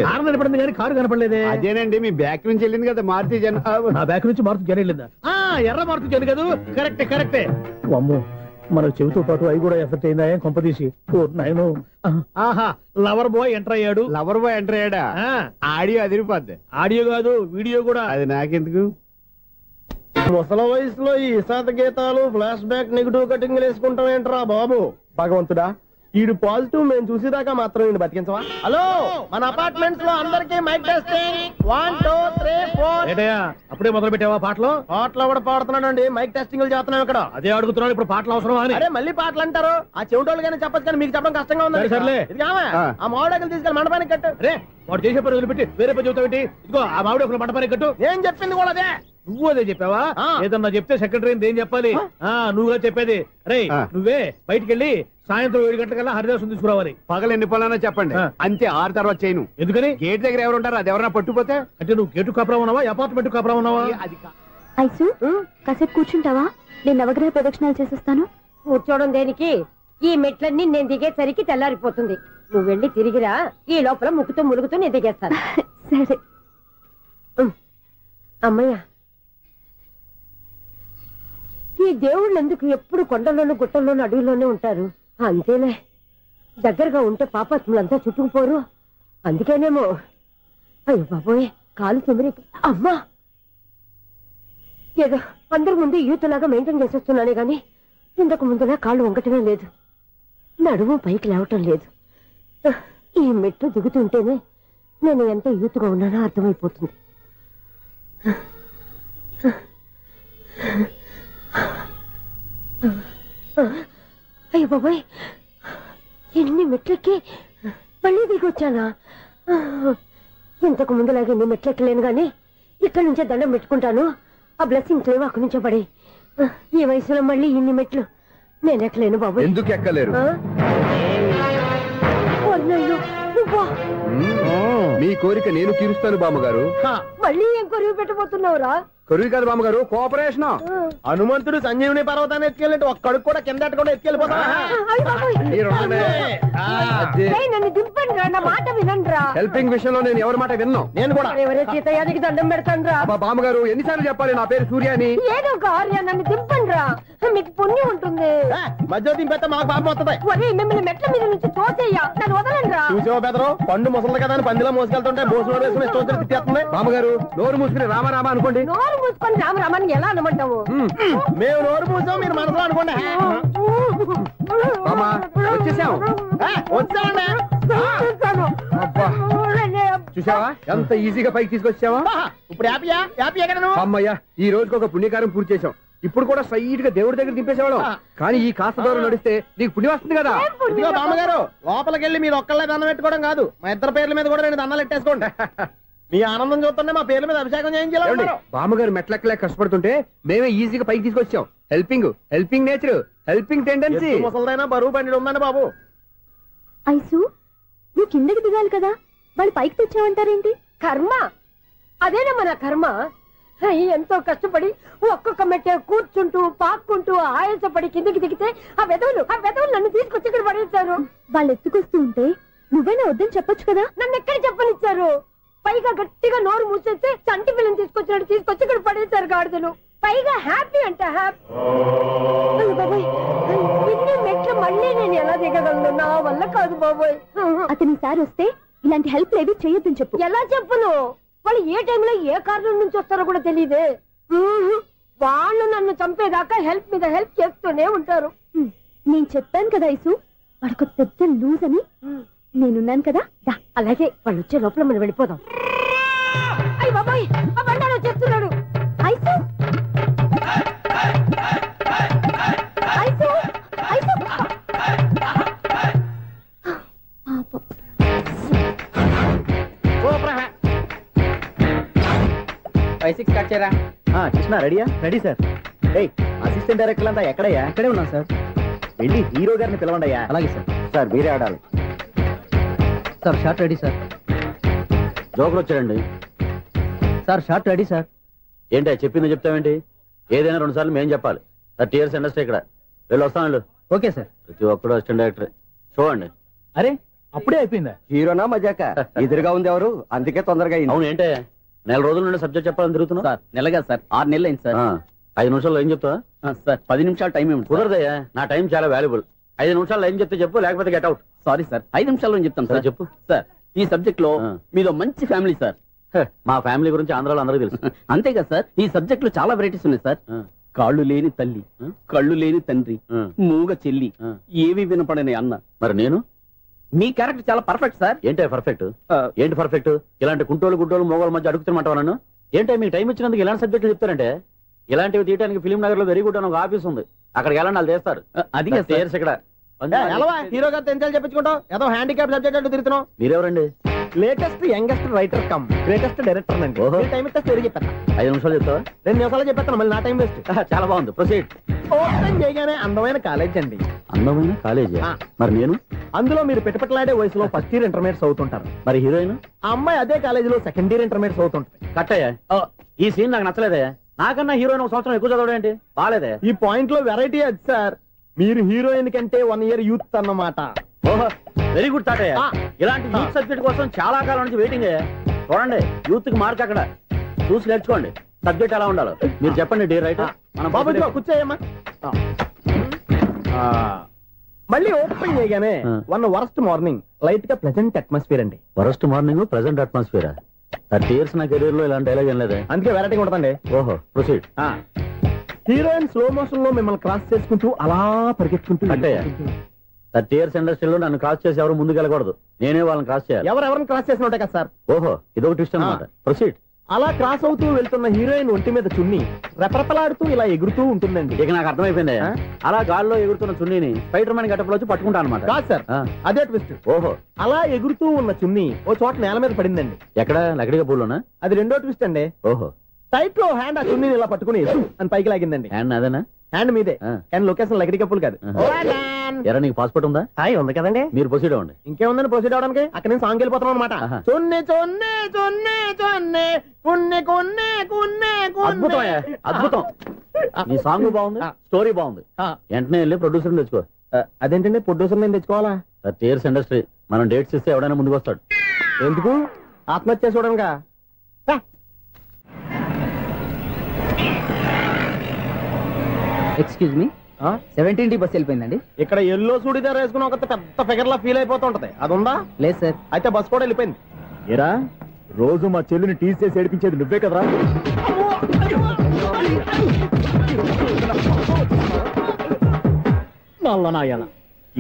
హార్న్ వినపడింది కానీ కారు కనపడలేదే. అదేనండి, మీ బ్యాక్ నుంచి వెళ్ళింది కదా మారుతి జన. నా బ్యాక్ నుంచి మారుతి జన వెళ్ళిందా? ఎర్ర మారుతి జన కదా. కరెక్టే. అమ్మో, మన చెవితో పాటు అవి కూడా ఎఫెక్ట్ అయిందా కొంపదీసి? ఆహా, లవర్ బాయ్ ఎంటర్ అయ్యాడు. లవర్ బాయ్ ఎంటర్ అయ్యాడా? ఆడియో అదిరిపోద్ది. ఆడియో కాదు, వీడియో కూడా. అది నాకెందుకు? ముసల వయసులో ఈ ఇసాత గీతాలు, ఫ్లాష్ బ్యాక్, నెగిటివ్ కటింగ్ వేసుకుంటాం ఏంట్రా బాబు? భగవంతుడా, ఈడు పాజిటివ్ మేము చూసేదాకా మాత్రం ఈయన బతికించవా? హలో, మన అపార్ట్మెంట్స్ లో అందరికీ మైక్ టెస్టింగ్. 1 2 3 4. ఏటయ్యా అప్పుడే మొదలు పెట్టావా పాటలు? పాటలు కూడా పాడుతున్నాడు అండి. మైక్ టెస్టింగ్ చేస్తున్నాం ఇక్కడ. అదే అడుగుతున్నాడు, ఇప్పుడు పాటలు అవసరం అని. అరే మళ్ళీ పాటలు అంటారు. ఆ చెవిటోళ్ళు కానీ చెప్పచ్చు కానీ మీకు చెప్పడం కష్టంగా ఉంది. సర్లే, ఆ మామిడాకులు తీసుకెళ్ళి మండపానికి కట్టు. రే, వాడు చేసే పని వదిలిపెట్టి వేరే పని చెబుతావు ఏంటి? ఇదిగో ఆ మామిడాకులు మండపానికి కట్టు. నేను చెప్పింది కూడా అదే. నువ్వు అదే చెప్పావా? ఏదన్నా చెప్తే సెక్రటరీ ఏం చెప్పాలి? నువ్వుగా చెప్పేది. రే, నువ్వే బయటికి వెళ్ళి సాయంత్రం 7 గంటలకల్లా హరిదాసుని తీసుకురావాలి. పగలు ఎన్ని పనులన్నా చెప్పండి, అంతే. 6 తర్వాత చేయను. ఎందుకని? గేట్ దగ్గర ఎవరు ఉంటారు? అది ఎవరన్నా పట్టుపోతే? అంటే నువ్వు గేటు కాపురా ఉన్నావా, అపార్ట్మెంట్ కాపురా ఉన్నావా? ఐసు, కాసేపు కూర్చుంటావా? నేను నవగ్రహ ప్రదక్షిణాలు చేసేస్తాను. కూర్చోవడం దేనికి? ఈ మెట్లన్నీ నేను దిగేసరికి తెల్లారిపోతుంది. నువ్వు వెళ్ళి తిరిగిరా. ఈ లోపల ముక్కుతూ ములుగుతూ నేను దిగేస్తాను. సరే అమ్మయ్య, ఈ దేవుళ్ళు ఎందుకు ఎప్పుడు కొండల్లోనూ గుట్టల్లోనూ అడవిలోనే ఉంటారు? అంతేలే, దగ్గరగా ఉంటే పాపాత్ములంతా చుట్టుకుపోరు. అందుకేనేమో. అయ్యో బాబోయ్, కాలు చెమిరి. అమ్మా, ఏదో అందరి ముందు యూత్లాగా మెయింటైన్ చేసేస్తున్నానే గాని ఇంతకు ముందులా కాళ్ళు వంకటమే లేదు, నడుము పైకి లేవటం లేదు. ఈ మెట్టు దిగుతుంటేనే నేను ఎంత యూత్గా ఉన్నానో అర్థమైపోతుంది. అయ్యో బాబాయ్, ఎన్ని మెట్లెక్కి మళ్ళీ దిగొచ్చానా? ఇంతకు ముందులాగే ఎన్ని మెట్లెక్కలేను గాని ఇక్కడి నుంచే దండం పెట్టుకుంటాను. ఆ బ్లెస్సింగ్ లేవు అక్కడి నుంచో పడి. ఈ వయసులో మళ్ళీ ఇన్ని మెట్లు నేను ఎక్కలేను బాబు. ఎందుకు ఎక్కలేరు? మీ కోరిక నేను తీరుస్తాను బామ్మగారు. మళ్ళీ ఏం కొరివి పెట్టబోతున్నావురా? కొరివి కాదు బామ్మగారు, కోఆపరేషన్. హనుమంతుడు సంజీవుని పర్వతాన్ని ఎత్తుకెళ్ళినట్టు ఒక్కడికి కూడా కింద కూడా ఎత్తుకెళ్ళిపోతా. నన్ను దింపండి రా, నా మాట వినండి రా. హెల్పింగ్ విషయంలో నేను ఎవరి మాట విన్నాను. నేను కూడా ఎవరే సీతయ్యానికి దండం పెడతాను రా. బామ్మగారు ఎన్నిసార్లు చెప్పాలి నా పేరు సూర్య అని? ఏదో ఒక ఆర్య, నన్ను దింపండి రా, మీకు పుణ్యం ఉంటుంది. మధ్య దింపేస్తే మాకు పాపం వస్తుంది. ఒరే మిమ్మల్ని మెట్ల మీద నుంచి తోసేయ్యా, నన్ను వదలండి రా. చూసావా బెదరు, పండు ముసలి కదా అని పందిలో మోసుకెళ్తుంటే భోజనం వేసుకుని ఇష్టం తిట్టేస్తుంది. బామ్మగారు నోరు మూసుకుని రామారామా అనుకోండి. నోరు మూసుకొని రామరామాన్ని ఎలా అనమంటావు? మేము నోరు మూసాం, మీరు మనసులో అనుకోండి. వచ్చేసాం. చూసావా ఎంత ఈజీగా పైకి తీసుకొచ్చావా? ఇప్పుడు అమ్మయ్యా, ఈ రోజుకి ఒక పుణ్యకారం పూర్తి చేసాం. ఇప్పుడు కూడా స్ట్రైట్ గా దేవుడి దగ్గర దింపేసేవాళ్ళం. కానీ ఈ కాస్త దూరం నడిస్తే నీకు పుణ్యం వస్తుంది కదా. ఇదిగో బామ్మగారు, లోపలికి వెళ్ళి మీరు ఒక్కళ్ళే దండం పెట్టుకోవడం కాదు, మా ఇద్దరు పేర్ల మీద కూడా 2 దండాలు పెట్టేసుకోండి. మీ ఆనందం చూస్తుంటే మా పేర్ల మీద అభిషేకం చేయించాలి. బామ్మగారు మెట్లెక్కలే కష్టపడుతుంటే మేమే ఈజీగా పైకి తీసుకొచ్చాం. Helping nature, helping tendency. ముసలిదైనా బరువు బండి ఉందండి బాబు. ఐసు, నువ్వు కిందకి దిగాలి కదా, వాళ్ళు పైకి తెచ్చావంటారేంటి? కర్మ అదేనమ్మా నా కర్మ. ఎంతో కష్టపడి ఒక్కొక్క మెట్టే కూర్చుంటూ పాక్కుంటూ ఆయాసపడి కిందకి దిగితే ఆ వెధవులు నన్ను తీసుకొచ్చి ఇక్కడ పడేశారు. వాళ్ళు ఎత్తుకొస్తూ ఉంటే నువ్వైనా వద్దని చెప్పొచ్చు కదా. నన్ను ఎక్కడ చెప్పనిచ్చారు? పైగా గట్టిగా నోరు మూసేస్తే చంటి పిల్లని తీసుకొచ్చినట్టు తీసుకొచ్చి ఇక్కడ పడేశారు గాడిదలు. పైగా హ్యాపీ అంటే హ్యాపీ. బాబాయ్, ఇన్ని మెట్లు మళ్ళీ నేను ఎలా దిగగలను? నా వల్ల కాదు బాబోయ్. అతని సార్ వస్తే ఇలాంటి హెల్ప్ ఏవి చేయొద్దని చెప్పు. ఎలా చెప్పును? వాళ్ళు ఏ టైంలో ఏ కారణం నుంచి వస్తారో కూడా తెలియదే. వాళ్ళు నన్ను చంపేదాకా హెల్ప్ మీద హెల్ప్ చేస్తూనే ఉంటారు. నేను చెప్పాను కదా ఐసు, వాడికి పెద్ద లూజ్ అని. నేనున్నాను కదా. అలాగే వాళ్ళు వచ్చే లోపల మనం వెళ్ళిపోదాం. అయ్య బాబాయ్, ఆ బండారు వచ్చేస్తున్నాడు. Ice, ice, ice. 5-6 కట్ చేయరా. కృష్ణ రెడీయా? Ready sir. అసిస్టెంట్ డైరెక్టర్ అంతా ఎక్కడయ్యా? ఇక్కడే ఉన్నాం సార్. వెళ్ళి హీరో గారిని పిలవండి అయ్యా. అలాగే సార్. సార్ మీరే ఆడాలి సార్. Short ready sir. జోకులు వచ్చాడండి సార్. Short ready sir. ఏంటి చెప్పింది చెప్తావేంటి? ఏదైనా 2 సార్లు మేం చెప్పాలి. 30 years ఇండస్ట్రీ ఇక్కడ. వెళ్ళి వస్తాను. Okay sir. ప్రతి ఒక్కడు అసిస్టెంట్ డైరెక్టర్. చూడండి. అరే అప్పుడే అయిపోయిందా? హీరోనా మజాక? ఎదురుగా ఉంది ఎవరు, అందుకే తొందరగా అయింది. అవును ఏంటే 4 రోజుల నుండి సబ్జెక్ట్ చెప్పాలని తిరుగుతున్నా సార్. నెలగా సార్, 6 నెలలు అయింది సార్. 5 నిమిషాల్లో ఏం చెప్తా సార్? 10 నిమిషాలు టైం ఏమి కుదరదయ్యా, నా టైం చాలా వాల్యుబుల్. 5 నిమిషాల్లో ఏం చెప్తే చెప్పు, లేకపోతే గెట్ అవుట్. సారీ సార్, 5 నిమిషాల్లో చెప్తాను సార్. చెప్పు సార్. ఈ సబ్జెక్ట్ లో మీదో మంచి ఫ్యామిలీ సార్. మా ఫ్యామిలీ గురించి ఆంధ్రాలో అందరికీ తెలుసు. అంతే కదా సార్, ఈ సబ్జెక్ట్ లో చాలా వెరైటీస్ ఉన్నాయి సార్. కాళ్ళు లేని తల్లి, కళ్ళు లేని తండ్రి, మూగ చెల్లి, ఏవి వినపడని అన్న. మరి నేను? మీ క్యారెక్టర్ చాలా పర్ఫెక్ట్ సార్. ఏంటే పర్ఫెక్ట్? ఏంటి పర్ఫెక్ట్? ఇలాంటి కుంటోలు గుడ్డోలు మోగోల మధ్య అడుగుతున్నమాట నన్ను. ఏంటంటే మీకు టైం ఇచ్చినందుకు ఇలాంటి సబ్జెక్టులు చెప్తారంటే? ఇలాంటివి తీయడానికి ఫిలిం నగర్ లో వెరీ గుడ్ అని ఒక ఆఫీస్ ఉంది, అక్కడికి వెళ్ళండి, వాళ్ళు చేస్తారు. అది ఇక్కడ హీరో గారితో ఎంత చెప్పించుకుంటాం? ఏదో హ్యాండిక్యాప్ సబ్జెక్ట్ అంటూ తిరుగుతున్నాం. మీరెవరండి? Latest youngest writer come greatest director అండి. టైం ఇస్తే స్టోరీ చెప్పేస్తా. 5 నిమిషాలు చెప్తావా? 2 నిమిషాలు చెప్పేస్తాను, మళ్ళీ నా టైం వేస్ట్. చాలా బాగుంది, ప్రొసీడ్. ఓపెన్ చేయగానే అందమైన కాలేజ్ అండి. అందమైన కాలేజీ? మరి నేను? అందులో మీరు పెట్టుపట్లాడే వయసులో ఫస్ట్ ఇయర్ ఇంటర్మీడియట్స్ అవుతుంటారు. మరి హీరోయిన్? ఆ అమ్మాయి అదే కాలేజీలో సెకండ్ ఇయర్ ఇంటర్మీడియట్స్ అవుతుంటారు. కట్టయ్యా, ఈ సీన్ నాకు నచ్చలేదే. నాకన్నా హీరోయిన్ 1 సంవత్సరం ఎక్కువ చదవడం ఏంటి? బాలేదే. ఈ పాయింట్ లో వెరైటీ అది సార్. మీరు హీరోయిన్ కంటే 1 year యూత్ అన్నమాట. ఓహో, వెరీ గుడ్ థాట్. ఇలాంటి యూత్ సబ్జెక్ట్ కోసం చాలా కాలం నుంచి వెయిటింగ్. చూడండి, యూత్ కి మార్క్ అక్కడ చూసి నేర్చుకోండి. సబ్జెక్ట్ ఎలా ఉండాలో మీరు చెప్పండి. డే రైటర్ మన బాబు కూర్చోయమ్మా. మళ్ళీ ఓపెన్ చేయగానే 1 వరస్ట్ మార్నింగ్, లైట్ గా ప్లెజెంట్ అట్మాస్ఫియర్ అండి. Worst morning, pleasant atmosphere. 30 years నా కెరీర్ లో ఇలాంటి డైలాగ్ ఏం లేదే. అందుకే వెరైటీ ఉంటుందండి. ఓహో, ప్రొసీడ్. హీరోయిన్ స్లో మోషన్ లో మిమ్మల్ని క్రాస్ చేసుకుంటూ అలా పరిగెత్తుకుంటూ. అంటే 30 years ఇండస్ట్రీలో నన్ను క్రాస్ చేసి ఎవరు ముందుకు వెళ్ళకూడదు, నేనే వాళ్ళని క్రాస్ చేయాలి. ఎవరెవరిని క్రాస్ చేసిన ఉంటాయి కదా సార్. ఓహో, ఇదొక ట్విస్ట్ అన్నమాట. ప్రొసీడ్. అలా క్రాస్ అవుతూ వెళ్తున్న హీరోయిన్ ఒంటి మీద చున్ని రెపరెపలాడుతూ ఇలా ఎగురుతూ ఉంటుందండి. ఇక నాకు అర్థమైపోయింది. అలా గాల్లో ఎగురుతున్న చున్నీని స్పైడర్ మ్యాన్ గెటప్ లో వచ్చి పట్టుకుంటా అనమాట. కాదు సార్, అదే ట్విస్ట్. ఓహో, అలా ఎగురుతూ ఉన్న చున్ని ఓ చోట నేల మీద పడిందండి. ఎక్కడ? లకడిగా పూల్లోనా? అది రెండో ట్విస్ట్ అండి. ఓహో, టైట్ లో హ్యాండ్ ఆ చున్నీని ఇలా పట్టుకుని అని పైకి లాగిందండి. హ్యాండ్ అదేనా? హ్యాండ్ మీదే కానీ లొకేషన్ లగడి కప్పులు కాదు. ఎరా నీకు పాస్పోర్ట్ ఉందా? హాయ్ ఉంది కదండి. మీరు ప్రొసీడ్ అవ్వండి. ఇంకేముందని ప్రొసీడ్ అవడానికి అక్కడ నేను సాంగ్ వెళ్ళిపోతాను అనమాట. చొన్నే చొన్నే చొన్నే చొన్నే కున్నే కున్నే కున్నే అద్భుతం అద్భుతం. నీ సాంగ్ బాగుంది, స్టోరీ బాగుంది. వెంటనే వెళ్ళి ప్రొడ్యూసర్ తెచ్చుకో. అదేంటండి ప్రొడ్యూసర్ నేను తెచ్చుకోవాలా? టీర్స్ ఇండస్ట్రీ మనం డేట్స్ ఇస్తే ఎవడైనా ముందుకు వస్తాడు. ఎందుకు? ఆత్మహత్య చూడనుగా. Excuse me, 17D bus వెళ్ళిపోయిందండి. ఇక్కడ ఎల్లో చూడిదార్ వేసుకుని ఒక పెద్ద ఫిగర్ లా ఫీల్ అయిపోతుంటది, అది ఉందా? లేదు సార్. అయితే బస్ కూడా వెళ్ళిపోయింది. ఏరా రోజు మా చెల్లిని టీస్ చేసి ఏడిపించేది నువ్వే కదరా? నల్ల నాయాల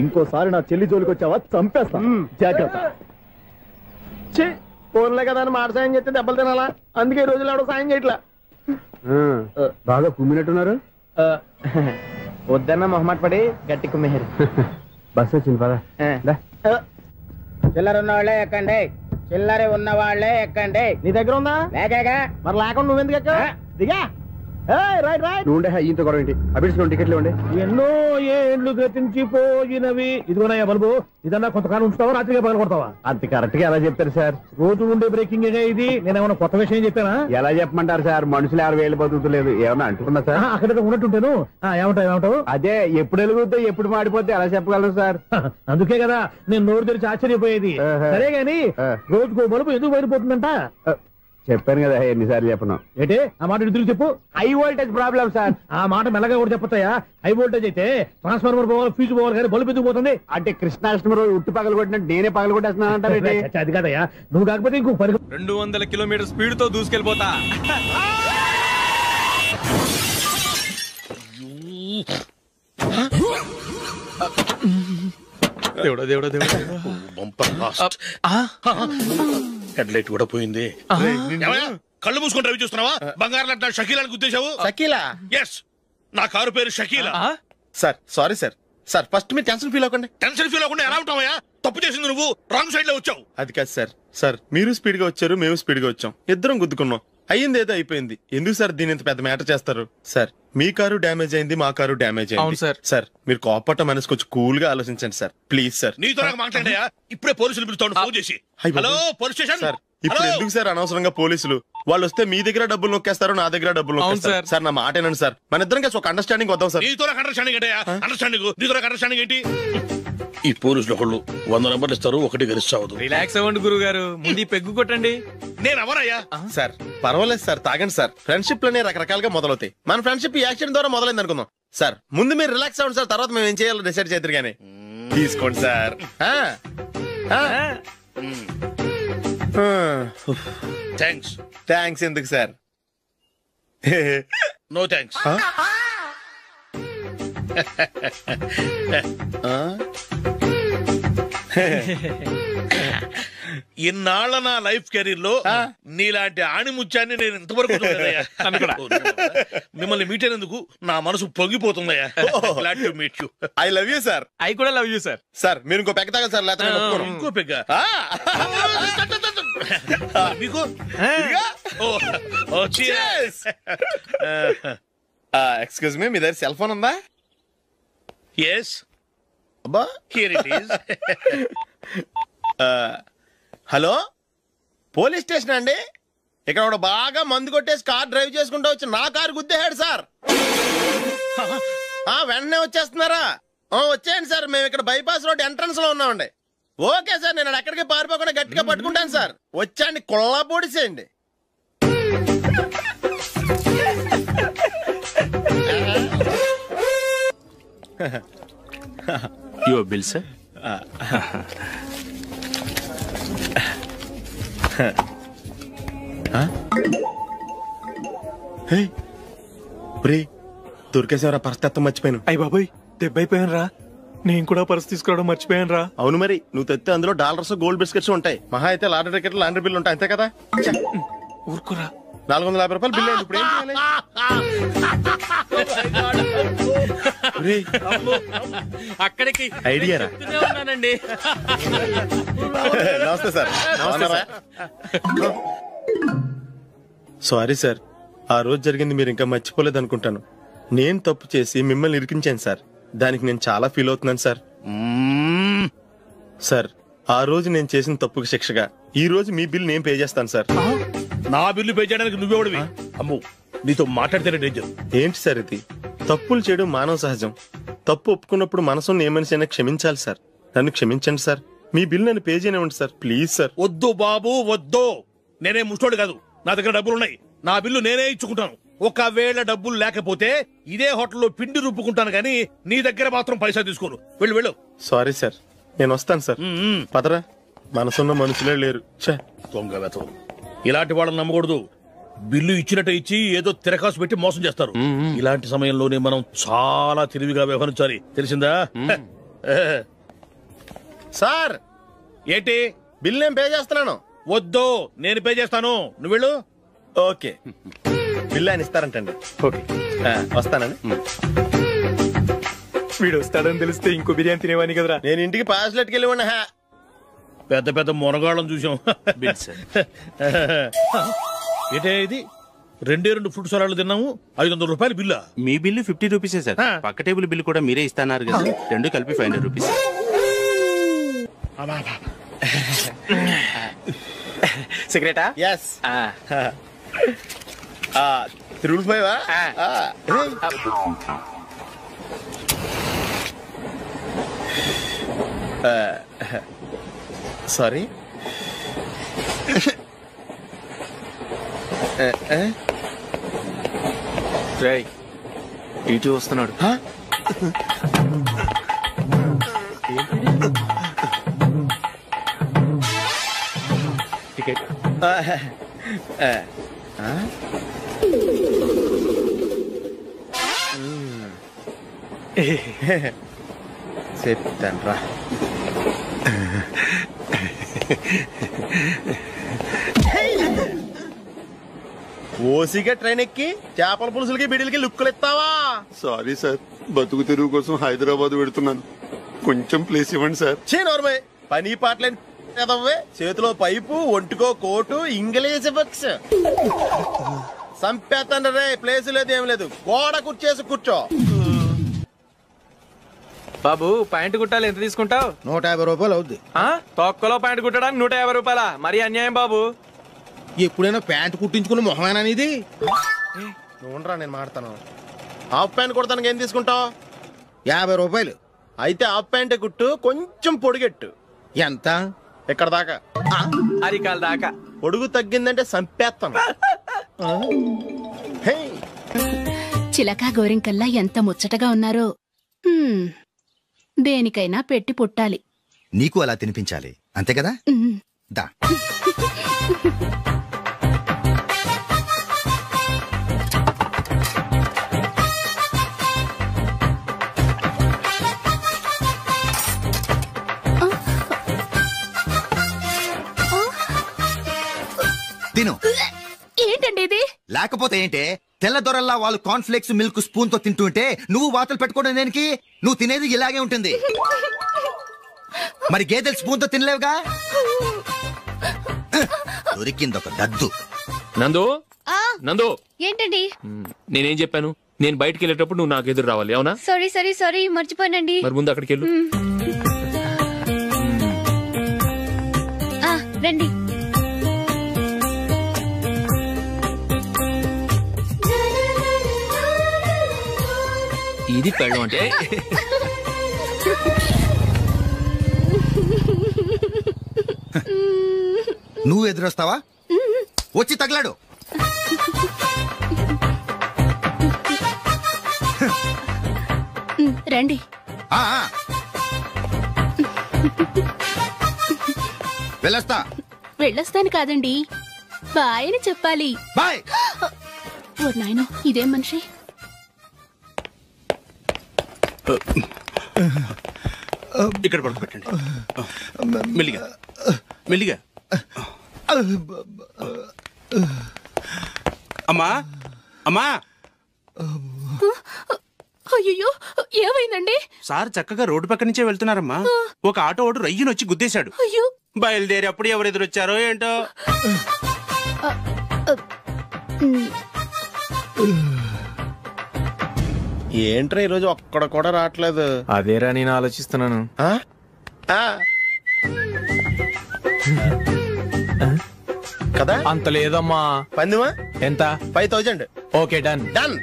ఇంకోసారి నా చెల్లి జోలికి వచ్చావా చంపేస్తా, జాగ్రత్త. ఫోన్లే కదా అని మాట సాయం చేస్తే దెబ్బలు తినాలా? అందుకే ఈ రోజులు ఎవడో సాయం చేయట్లా. బాగా కుమ్మినట్టున్నారు. వద్దన్న మొహమాట పడి గట్టి కుమ్మేరు. బస్సు వచ్చింది పదా. చిల్లర ఉన్న వాళ్ళే ఎక్కండి, చిల్లర ఉన్న వాళ్ళే ఎక్కండి. నీ దగ్గర ఉందా? లేకగా. మరి లేకుండా నువ్వెందుకు ఎక్క? దిగా. Right right. నువ్వు ఈయంతో గొడవ ఏంటి? అభిడ్స్ టికెట్లు ఇవ్వండి. ఎన్నో ఏండ్లు గతించిపోయినవి. ఇదిగోనయ్యా బల్బు, ఇదన్నా కొంతకాలం ఉంచుతావా రాత్రిగా పగల కొడతావా? అంత కరెక్ట్ గా ఎలా చెప్తారు సార్? రోజు ఉండే బ్రేకింగ్ ఇది. నేనేమన్నా కొత్త విషయం చెప్పానా? ఎలా చెప్పమంటారు సార్? మనుషులు 60,000 బతుకుతలేదు. ఏమన్నా అంటున్నా సార్? అక్కడ ఉన్నట్టుంటాను. ఏమంటావు? అదే ఎప్పుడు వెలుగుతో ఎప్పుడు మాడిపోతే ఎలా చెప్పగలరు సార్? అందుకే కదా నేను నోరు తెరిచి ఆశ్చర్యపోయేది. సరే గాని రోజుకో బల్బు ఎందుకు బయటపోతుందంట? చెప్పాను కదా ఎన్నిసార్లు చెప్పను. ఏంటే ఆ మాట ఎదురు చెప్పు. High voltage problem sir. ఆ మాట మెల్లగా కూడా చెప్పొస్తాయా? హై వోల్టేజ్ అయితే ట్రాన్స్ఫార్మర్ పోవాలి, ఫ్యూజ్ పోవాలి, కానీ బల్బు ఎందుకు పోతుంది? అంటే కృష్ణాష్టమి రోజు ఉట్టి పగలు కొట్టినట్టు నేనే పగలు కొట్టేస్తున్నానంటారు. అది కాదయ్యా, నువ్వు కాకపోతే ఇంకో 200 కిలోమీటర్ స్పీడ్ తో దూసుకెళ్ళిపోతా. దేవుడా దేవుడా దేవుడా, బంపర్ లాస్ట్. హెడ్ లైట్ కూడా పోయింది. కళ్ళు మూసుకొని రవి చూస్తున్నావా? బంగారం లాంటి షకీలాని గుర్తించావు? షకీలా? ఎస్, నా కారు పేరు Shakeela. Sir sorry sir. Sir first మీరు టెన్షన్ ఫీల్ అవ్వకండి. టెన్షన్ ఫీల్ అవ్వకుండా ఎలా ఉంటావయ్యా? తప్పు చేసింది నువ్వు, రాంగ్ సైడ్ లో వచ్చావు. అది కాదు సార్. సార్ మీరు స్పీడ్ గా వచ్చారు, మేము స్పీడ్ గా వచ్చాం, ఇద్దరం గుద్దుకున్నాం. అయ్యింది ఏదో అయిపోయింది. ఎందుకు సార్ దీని ఇంత పెద్ద మ్యాటర్ చేస్తారు? సార్ మీ కారు డ్యామేజ్ అయింది, మా కారు డ్యామేజ్ అయింది. సార్ మీరు కోపట్ట మనసు కొంచెం కూల్ గా ఆలోచించండి సార్, ప్లీజ్ సార్. నీతో నాకు మాట్లాడయా? ఇప్పుడే పోలీసులు పిలుస్తాను, ఫోన్ చేసి. Hello police station. సార్ ఇప్పుడు ఎందుకు సార్ అనవసరంగా పోలీసులు? వాళ్ళు వస్తే మీ దగ్గర డబ్బులు నొక్కేస్తారు, నా దగ్గర డబ్బులు నొక్కేస్తారు. సార్ నా మాట ఏనండి సార్, మన ఇద్దరం కలిసి ఒక అండర్స్టాండింగ్ వద్దాం సార్. నీతో నాకు అండర్స్టాండింగ్ ఏంటయ్యా? అండర్స్టాండింగ్ నీతో నాకు అండర్స్టాండింగ్ ఏంటి? ఈ పోలీసులు ఒకళ్ళు 100 నెంబర్లు ఇస్తారు, ఒకటి గెలిస్తావదు. రిలాక్స్ అవ్వండి గురువు గారు, ముందు పెగ్గు కొట్టండి. నేను ఎవరయ్యా? సార్ పర్వాలేదు సార్, తాగండి సార్. ఫ్రెండ్షిప్ లోనే రకరకాలుగా మొదలవుతాయి. మన ఫ్రెండ్షిప్ ఈ యాక్సిడెంట్ ద్వారా మొదలైంది అనుకుందాం. సార్ ముందు మీరు రిలాక్స్ అవ్వండి సార్, తర్వాత మేము ఏం చేయాలో డిసైడ్ చేద్దరు గానీ. తీసుకోండి సార్. థ్యాంక్స్ ఎందుకు సార్? No thanks. ఇన్నాళ్ళ నా లైఫ్ కెరీర్ లో నీలాంటి ఆణిముత్యాన్ని నేను ఇంతవరకు చూడలేదయ్యా. మిమ్మల్ని మీట్ అయినందుకు నా మనసు పొంగిపోతుందయ్యా. Glad to meet you. I love you sir. I కూడా లవ్ యూ సార్. సార్ మీరు ఇంకో పెగ్గ తాగండి సార్, లేకపోతే ఇంకో పెగ్గ మీకు. ఎక్స్క్యూజ్ మీ, మీ దగ్గర సెల్ ఫోన్ ఉందా? ఎస్, అబ్బా here it is. Hello, police station అండి. ఇక్కడ ఒక బాగా మందు కొట్టేసి కార్ డ్రైవ్ చేసుకుంటూ వచ్చి నా కారు గుద్దేశాడు సార్. వెంటనే వచ్చేస్తున్నారా? వచ్చేయండి సార్, మేము ఇక్కడ బైపాస్ రోడ్ ఎంట్రన్స్ లో ఉన్నామండి. ఓకే సార్, నేను ఎక్కడికి పారిపోకుండా గట్టిగా పట్టుకుంటాను సార్. వచ్చాండి, కుళ్ళ పొడిసేయండి. Your bill sir. దొరికేసేవరా? పరిస్థితి మర్చిపోయాను. అయ్య బాబాయ్, దెబ్బైపోయాను రా. నేను కూడా పర్స్ తీసుకురావడం మర్చిపోయాను రా. అవును మరి, నువ్వు తెస్తే అందులో డాలర్స్ గోల్డ్ బిస్కెట్స్ ఉంటాయి. మహా అయితే లాటరీ టికెట్ లాండ్రీ బిల్లు ఉంటాయి, అంతే కదా? ఊరుకురా. 450 రూపాయలు బిల్లు అయింది. ఇప్పుడు ఏం చేయాలి? అక్కడికి ఐడియా రా. నమస్తే సార్. సారీ సార్, ఆ రోజు జరిగింది మీరు ఇంకా మర్చిపోలేదు అనుకుంటాను. నేను తప్పు చేసి మిమ్మల్ని ఇరికించాను సార్. దానికి నేను చాలా ఫీల్ అవుతున్నాను సార్. సార్, ఆ రోజు నేను చేసిన తప్పుకి శిక్షగా ఈ రోజు మీ బిల్ నేను పే చేస్తాను సార్. నా బిల్లు పే చేయడానికి నువ్వెవడివి? అమ్మో, నీతో మాట్లాడితేనే డేంజర్. ఏంటి సార్ ఇది? తప్పులు చేయడం మానవ సహజం. తప్పు ఒప్పుకున్నప్పుడు మనసుని ఏ మనిషి అయినా క్షమించాలి సార్. నన్ను క్షమించండి సార్. మీ బిల్ నన్ను పే చేయనివ్వండి సార్, ప్లీజ్ సార్. వద్దు బాబు, వద్దు. నేనే ముష్టోడు కాదు, నా దగ్గర డబ్బులున్నాయి. నా బిల్లు నేనే ఇచ్చుకుంటాను. ఒకవేళ డబ్బులు లేకపోతే ఇదే హోటల్లో పిండి రుబ్బుకుంటాను కానీ నీ దగ్గర మాత్రం పైసా తీసుకోను. వెళ్ళు వెళ్ళు. సారీ సార్, నేను వస్తాను సార్. పదరా, మనసున్న మనుషులే లేరు. దొంగ వెతవు. ఇలాంటి వాళ్ళని నమ్మకూడదు. బిల్లు ఇచ్చినట్టు ఇచ్చి ఏదో తిరకాసు పెట్టి మోసం చేస్తారు. ఇలాంటి సమయంలోనే మనం చాలా తెలివిగా వ్యవహరించాలి, తెలిసిందా? సార్, ఏంటి? బిల్ నేను పే చేస్తున్నాను. వద్దు, నేను పే చేస్తాను, నువ్వు వెళ్ళు. ఓకే, బిల్ ఆయన ఇస్తారంటండి. ఓకే, వస్తానండి. వీడు వస్తాడని తెలిస్తే ఇంకో బిర్యానీ తినేవాని కదరా. నేను ఇంటికి పాస్లెట్కి వెళ్ళి ఉన్నా. పెద్ద పెద్ద మునగాళ్ళం చూసాం. ఏంటే ఇది? 2 ఫ్రూట్ సలాడ్లు తిన్నాము, 500 రూపాయలు బిల్లా? మీ బిల్లు 50 రూపీసే సార్. పక్క టేబుల్ బిల్లు కూడా మీరే ఇస్తాన్నారు కదా, రెండు కలిపి 500 రూపీస్. సిగరెటా? ఎస్. 3 సారీ. ఇటు వస్తున్నాడు. టికెట్. చెప్తాను రా. ఓసిగా ట్రైన్ ఎక్కి చేపల పులుసులకి బిడిలకి లుక్కులు ఇస్తావా? సారీ సార్, బతుకు తెరువు కోసం హైదరాబాద్ పెడుతున్నాను, కొంచెం ప్లేస్ ఇవ్వండి సార్. నోర్మే, పని పాటలేని చేతిలో పైపు, ఒంటికో కోటు, ఇంగ్లీష్ బుక్స్. సంపేతండ్రి రే, ప్లేస్ లేదు ఏం లేదు, గోడ కుర్చేసి కూర్చో. బాబు, ప్యాంట్ కుట్టాలి, ఎంత తీసుకుంటావు? 150 రూపాయలు అవుద్ది. తొక్కలో ప్యాంట్ కుట్టడానికి 150 రూపాయల? మరి అన్యాయం బాబు. ఎప్పుడైనా ప్యాంట్ కుట్టించుకున్న మొహమేనా ఇది? నువ్వురా, నేను మాడతాను. హాఫ్ ప్యాంట్ కుడతానికి ఏం తీసుకుంటావు? 50 రూపాయలు. అయితే హాఫ్ ప్యాంటే కుట్టు, కొంచెం పొడిగెట్టు. ఎంత? ఇక్కడ దాకా, అరికాల దాకా. పొడుగు తగ్గిందంటే సంపేస్తాను. చిలకా గోరింకల్లా ఎంత ముచ్చటగా ఉన్నారో. దేనికైనా పెట్టి పుట్టాలి. నీకు అలా తినిపించాలి, అంతే కదా? దా. తిను. ఏంటండి ఇది? లేకపోతే ఏంటే, తెల్ల దొరల్లా వాళ్ళు కార్న్ఫ్లేక్స్ మిల్క్ స్పూన్ తో తింటుంటే నువ్వు వాతలు పెట్టుకోవడం దేనికి? నువ్వు తినేది ఇలాగే ఉంటుంది. మరి గేదెలు స్పూన్ తో తినలేవుగా. దొరికింది ఒక దద్దు. నందు, నందు, ఏంటండి? నేనేం చెప్పాను? నేను బయటికి వెళ్ళేటప్పుడు నువ్వు నాకు ఎదురు రావాలి, అవునా? సారీ మర్చిపోయానండి. మరి ముందు అక్కడికి వెళ్ళు. రండి. ఇది పెళ్ళం అంటే. నువ్వు ఎదురొస్తావా? వచ్చి తగలాడు. రండి. వెళ్ళొస్తాను కాదండి, బాయ్ అని చెప్పాలి. బాయ్. ఓ నాయనో, ఇదేం మనిషి? ఇక్కడ పడుకోబెట్టండి. మెల్లిగా మెల్లిగా. అమ్మా, అమ్మా. అయ్యో, ఏమైందండి? సార్ చక్కగా రోడ్డు పక్క నుంచే వెళ్తున్నారమ్మా. ఒక ఆటో ఓడు రయ్యను వచ్చి గుద్దేశాడు. బయలుదేరి అప్పుడు ఎవరు ఎదురొచ్చారో ఏంటో. ఏంట్రా ఈ రోజు ఒక్కడ కూడా రావట్లేదు. అదేరా నేను ఆలోచిస్తున్నాను. కదా అంత లేదమ్మా. పందిమా ఎంత? 5000. Okay done. డన్.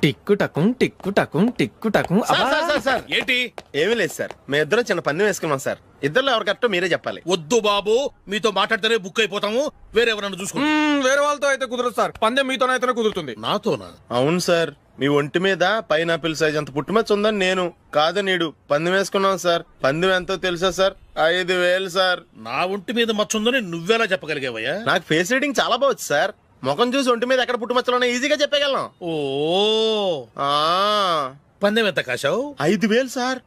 టిక్కు టకుం టిక్కు టకుం టిక్కు టకుం. సార్ ఏంటి? ఏమీ లేదు సార్, మేము ఇద్దరం చిన్న పందెం వేసుకున్నాం సార్. ఇద్దరు ఎవరు కరెక్టో మీరే చెప్పాలి. వద్దు బాబు, మీతో మాట్లాడితేనే బుక్ అయిపోతాము. వేరే ఎవరన్నా చూసుకుంటాం. వేరే వాళ్ళతో అయితే కుదరదు సార్, పందెం మీతోనైతేనే కుదురుతుంది. నాతోనా? అవును సార్, మీ ఒంటి మీద పైనాపిల్ సైజ్ అంత పుట్టుమచ్చ ఉందని నేను కాదు నీడు పందెం వేసుకున్నాం సార్. పందెం ఎంతో తెలుసా సార్? 5000 సార్. నా ఒంటి మీద మచ్చ ఉందని నువ్వెలా చెప్పగలిగావయ్యా? నాకు ఫేస్ రీడింగ్ చాలా బాగుంది సార్. ముఖం చూసి ఒంటి మీద ఎక్కడ పుట్టుమచ్చలో ఈజీగా చెప్పగలం. ఓ పందెం ఎంత కాశావు? 5000 సార్.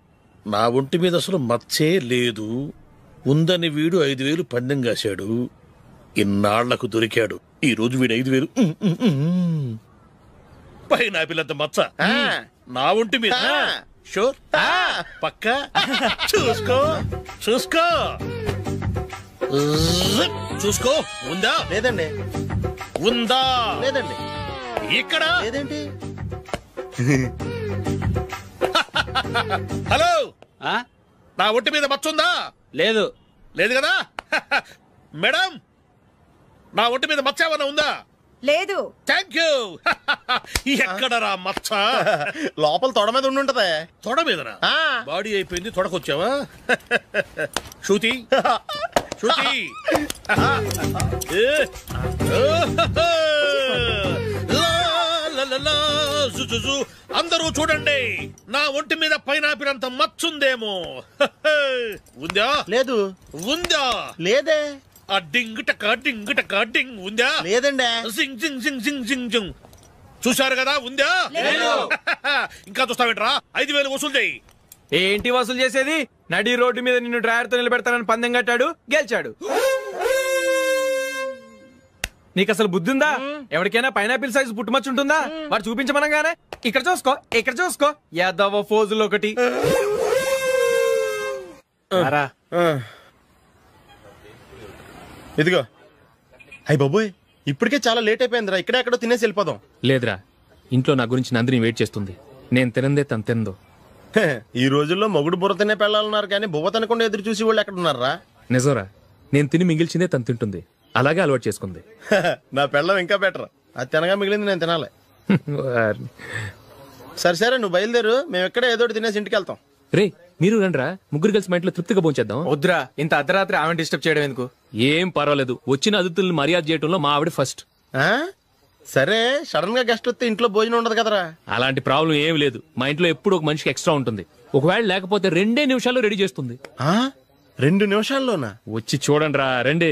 నా ఒంటి మీద అసలు మచ్చే లేదు. ఉందని వీడు 5000 పందెం కాశాడు. ఇన్నాళ్లకు దొరికాడు. ఈ రోజు వీడు 5000. పైనాపిల్ అంత మచ్చ నా ఒంటి మీద. షూర్? పక్క చూసుకో చూసుకో చూసుకో. ఉందా? లేదండి. ఉందా? లేదండి. ఇక్కడ లేదేంటి? హలో, నా ఒంటి మీద మచ్చ ఉందా? లేదు. లేదు కదా? మేడం, నా ఒంటి మీద మచ్చ ఏమన్నా ఉందా? లేదు. Thank you. ఎక్కడరా మచ్చ? లోపల తొడ మీద ఉండుంటదే. తొడ మీదనా? బాడీ అయిపోయింది, తొడకొచ్చావా? శృతి శృతి, అందరూ చూడండి, నా ఒంటి మీద పైనాపిల్ అంత మచ్చుందేమో. ఉందా? లేదు. ఉందా? లేదే. ఆ డింగ్ టక డింగ్ టక డింగ్ ఉందా? లేదండి. జింగ్ జింగ్ జింగ్ జింగ్ జింగ్ జింగ్. చూశారు కదా? ఉందా? ఇంకా చూస్తావేంట్రా? 5000 వసూలు చేయి. ఏంటి వసూలు చేసేది? నడి రోడ్డు మీద నిన్ను డ్రైవర్తో నిలబెడతానని పందెం కట్టాడు, గెలిచాడు. నీకు అసలు బుద్ధి ఉందా? ఎవరికైనా పైనాపిల్ సైజ్ పుట్టుమచ్చు ఉంటుందా? వాడు చూపించమనగానే ఇక్కడ చూసుకో ఇక్కడ చూసుకో యాదవ ఫోజులు ఒకటి. ఇదిగో. అయ్య బాబోయ్, ఇప్పటికే చాలా లేట్ అయిపోయిందిరా. ఇక్కడే ఎక్కడో తినేసి వెళ్ళిపోదాం. లేదురా, ఇంట్లో నా గురించి నందిని వెయిట్ చేస్తుంది. నేను తినందే తను తిందో. ఈ రోజుల్లో మొగుడు బుర్ర తినే పెళ్ళాలన్నారు కానీ బువ్వ తినకుండా ఎదురు చూసి వాళ్ళు ఎక్కడ ఉన్నారా? నిజంరా, నేను తిని మిగిల్చిందే తను తింటుంది. అలాగే అలవాటు చేసుకుంది. నా పెళ్ళం ఇంకా బెటర్. అది తినగా మిగిలింది నేను తినాలి. సరే సరే, నువ్వు బయలుదేరు. మేము ఎక్కడ ఏదో తినేసి ఇంటికి వెళ్తాం. రే, మీరు రండ్రా, ముగ్గురు కలిసి మా ఇంట్లో తృప్తిగా పోంచేద్దాం. వద్దురా, ఇంత అర్ధరాత్రి ఆమె డిస్టర్బ్ చేయడం ఎందుకు? ఏం పర్వాలేదు, వచ్చిన అతిథులను మర్యాద చేయడంలో మా ఆవిడ ఫస్ట్. సరే, సడన్ గా గెస్ట్ వస్తే ఇంట్లో భోజనం ఉండదు కదరా? అలాంటి ప్రాబ్లం ఏం లేదు. మా ఇంట్లో ఎప్పుడు ఒక మనిషికి ఎక్స్ట్రా ఉంటుంది. ఒకవేళ లేకపోతే 2 నిమిషాల్లో రెడీ చేస్తుంది. 2 నిమిషాల్లోనా? వచ్చి చూడండి రా, రండి.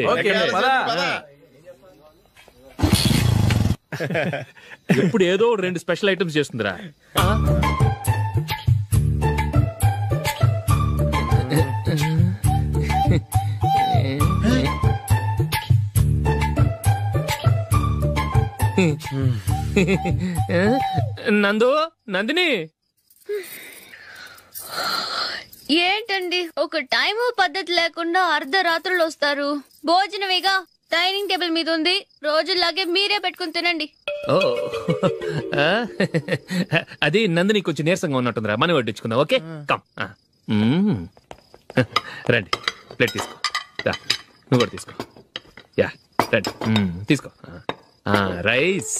ఎప్పుడు ఏదో 2 స్పెషల్ ఐటమ్స్ చేస్తుందిరా. నందు, నందిని, ఏంటండి ఒక టైము పద్ధతి లేకుండా అర్ధరాత్రులు వస్తారు? భోజనమేగా డైనింగ్ టేబుల్ మీద ఉంది, రోజుల్లాగే మీరే పెట్టుకుని తినండి. ఓ అది నందిని కొంచెం నీరసంగా ఉన్నట్టుందిరా, మనం వడ్డించుకుందాం. Okay, come. రండి, ప్లేట్ తీసుకో. నువ్వు కూడా తీసుకో. యా, రండి, తీసుకో. రైస్.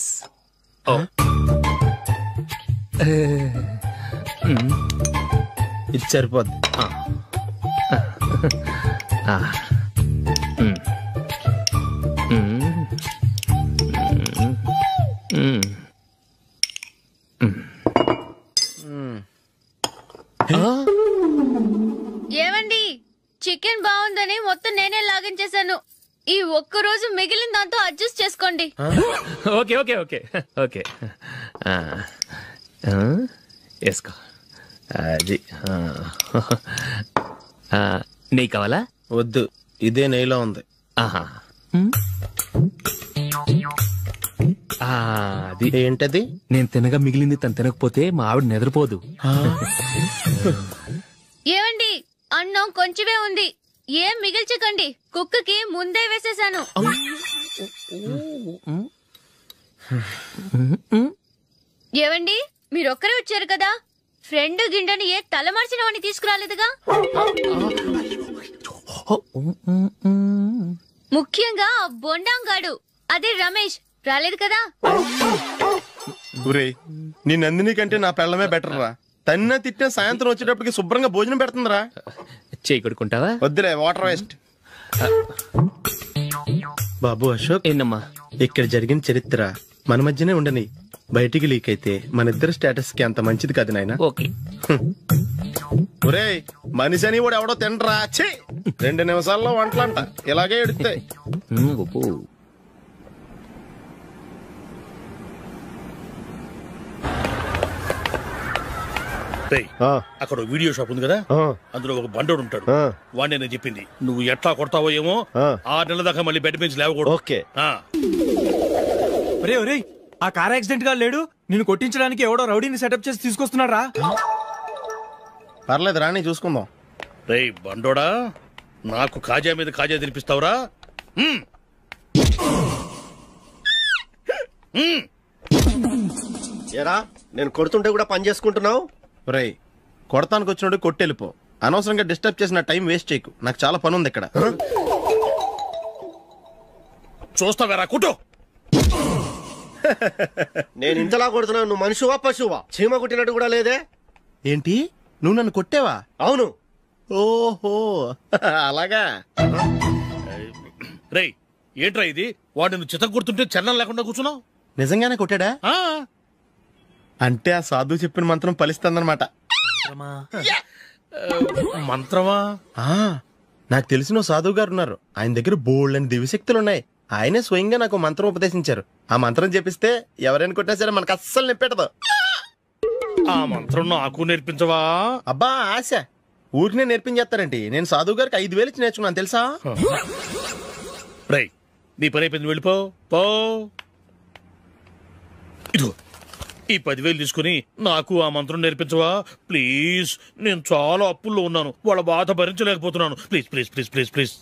ఇది సరిపోద్ది. ఏమండి, చికెన్ బాగుందని మొత్తం నేనే లాగించేశాను. ఈ ఒక్క రోజు మిగిలిన దాంతో అడ్జస్ట్ చేసుకోండి. ఓకే ఓకే ఓకే ఓకే, వేసుకో. అది నెయ్యి కావాలా? వద్దు, ఇదే నెయ్యిలో ఉంది. ఆహా, అది ఏంటది? నేను తినగా మిగిలింది తను తినకపోతే మా ఆవిడ నిద్రపోదు. ఏమండి, అన్నం కొంచెమే ఉంది, ఏం మిగిల్చకండి. కుక్కకి ముందే వేసేసాను. ఏవండి మీరొక్కరే వచ్చారు కదా, ఫ్రెండ్ గిండెని ఏ తలమార్చిన వాడిని తీసుకురాలేదుగా? ముఖ్యంగా ఆ బొండాంగాడు అదే రమేష్ రాలేదు కదా? ఊరే నీ నందిని కంటే నా పెళ్ళమే బెటర్ రా. తన్న తిట్టిన సాయంత్రం వచ్చేటప్పటికి శుభ్రంగా భోజనం పెడుతుందిరా. చేయి కొడుకుంటావా? వద్దులే, వాటర్ వేస్ట్. బాబు అశోక్, ఏంటమ్మా ఇక్కడ జరిగిన చరిత్ర మన మధ్యనే ఉండని, బయటికి లీక్ అయితే మన ఇద్దరు స్టేటస్ కి అంత మంచిది కాదు నాయన. ఓకే. ఒరేయ్ మనిషి అని కూడా ఎవడో తినరా. 2 నిమిషాల్లో వంటలంట ఇలాగే ఎడుతాయి. అక్కడ వీడియో షాప్ ఉంది కదా, అందులో ఒక బండోడు ఉంటాడు. వాడిని నేను చెప్పింది నువ్వు ఎట్లా కొడతావో ఏమో, 6 నెలల దాకా మళ్ళీ బెడ్ పెంచి లేవకూడదు. ఓకే. ఒరే ఒరే, ఆ కార్ యాక్సిడెంట్ గా లేడు, నిన్ను కొట్టించడానికి ఎవడో రౌడీని సెటప్ చేసి తీసుకొస్తున్నారా? పర్లేదు రాని చూసుకుందాం. రేయ్ బండోడా, నాకు కాజా మీద కాజా తినిపిస్తావురా? ఏరా నేను కొడుతుంటే కూడా పని చేసుకుంటున్నావు? రేయ్ కొడతానికి వచ్చినట్టు కొట్టెళ్ళిపో. అనవసరంగా డిస్టర్బ్ చేసిన టైం వేస్ట్ చేయకు, నాకు చాలా పని ఉంది ఇక్కడ. చూస్తావేరా కుట్టు. నేను ఇంతలా కొడుతున్నావు, నువ్వు మనిషివా పశువా? చీమ కొట్టినట్టు కూడా లేదే. ఏంటి నువ్వు నన్ను కొట్టావా? అవును. ఓహో అలాగా. రేయ్ ఏంట్రా ఇది? వాడు నువ్వు చిత్త గుర్తుంటే చలనం లేకుండా కూర్చున్నావు. నిజంగానే కొట్టాడా? అంటే ఆ సాధువు చెప్పిన మంత్రం ఫలిస్తుందన్నమాట. మంత్రమా? నాకు తెలిసిన సాధువు గారు ఉన్నారు, ఆయన దగ్గర బోల్డ్ అని దివ్యశక్తులు ఉన్నాయి. ఆయనే స్వయంగా నాకు మంత్రం ఉపదేశించారు. ఆ మంత్రం చెప్పిస్తే ఎవరైనా కొట్టినా సరే మనకు అస్సలు నిప్పెట్టదు. ఆ మంత్రం నాకు నేర్పించవా? అబ్బా ఆశ, ఊరినే నేర్పించేస్తారండి. నేను సాధువు గారికి 5,000 ఇచ్చి నేర్చుకున్నాను తెలుసా? రేయ్ నీ పని అయిపోయింది, వెళ్ళిపో పో. ఇదిగో ఈ 10,000 తీసుకుని నాకు ఆ మంత్రం నేర్పించవా ప్లీజ్? నేను చాలా అప్పుల్లో ఉన్నాను, వాళ్ళ బాధ భరించలేకపోతున్నాను. Please please please please please.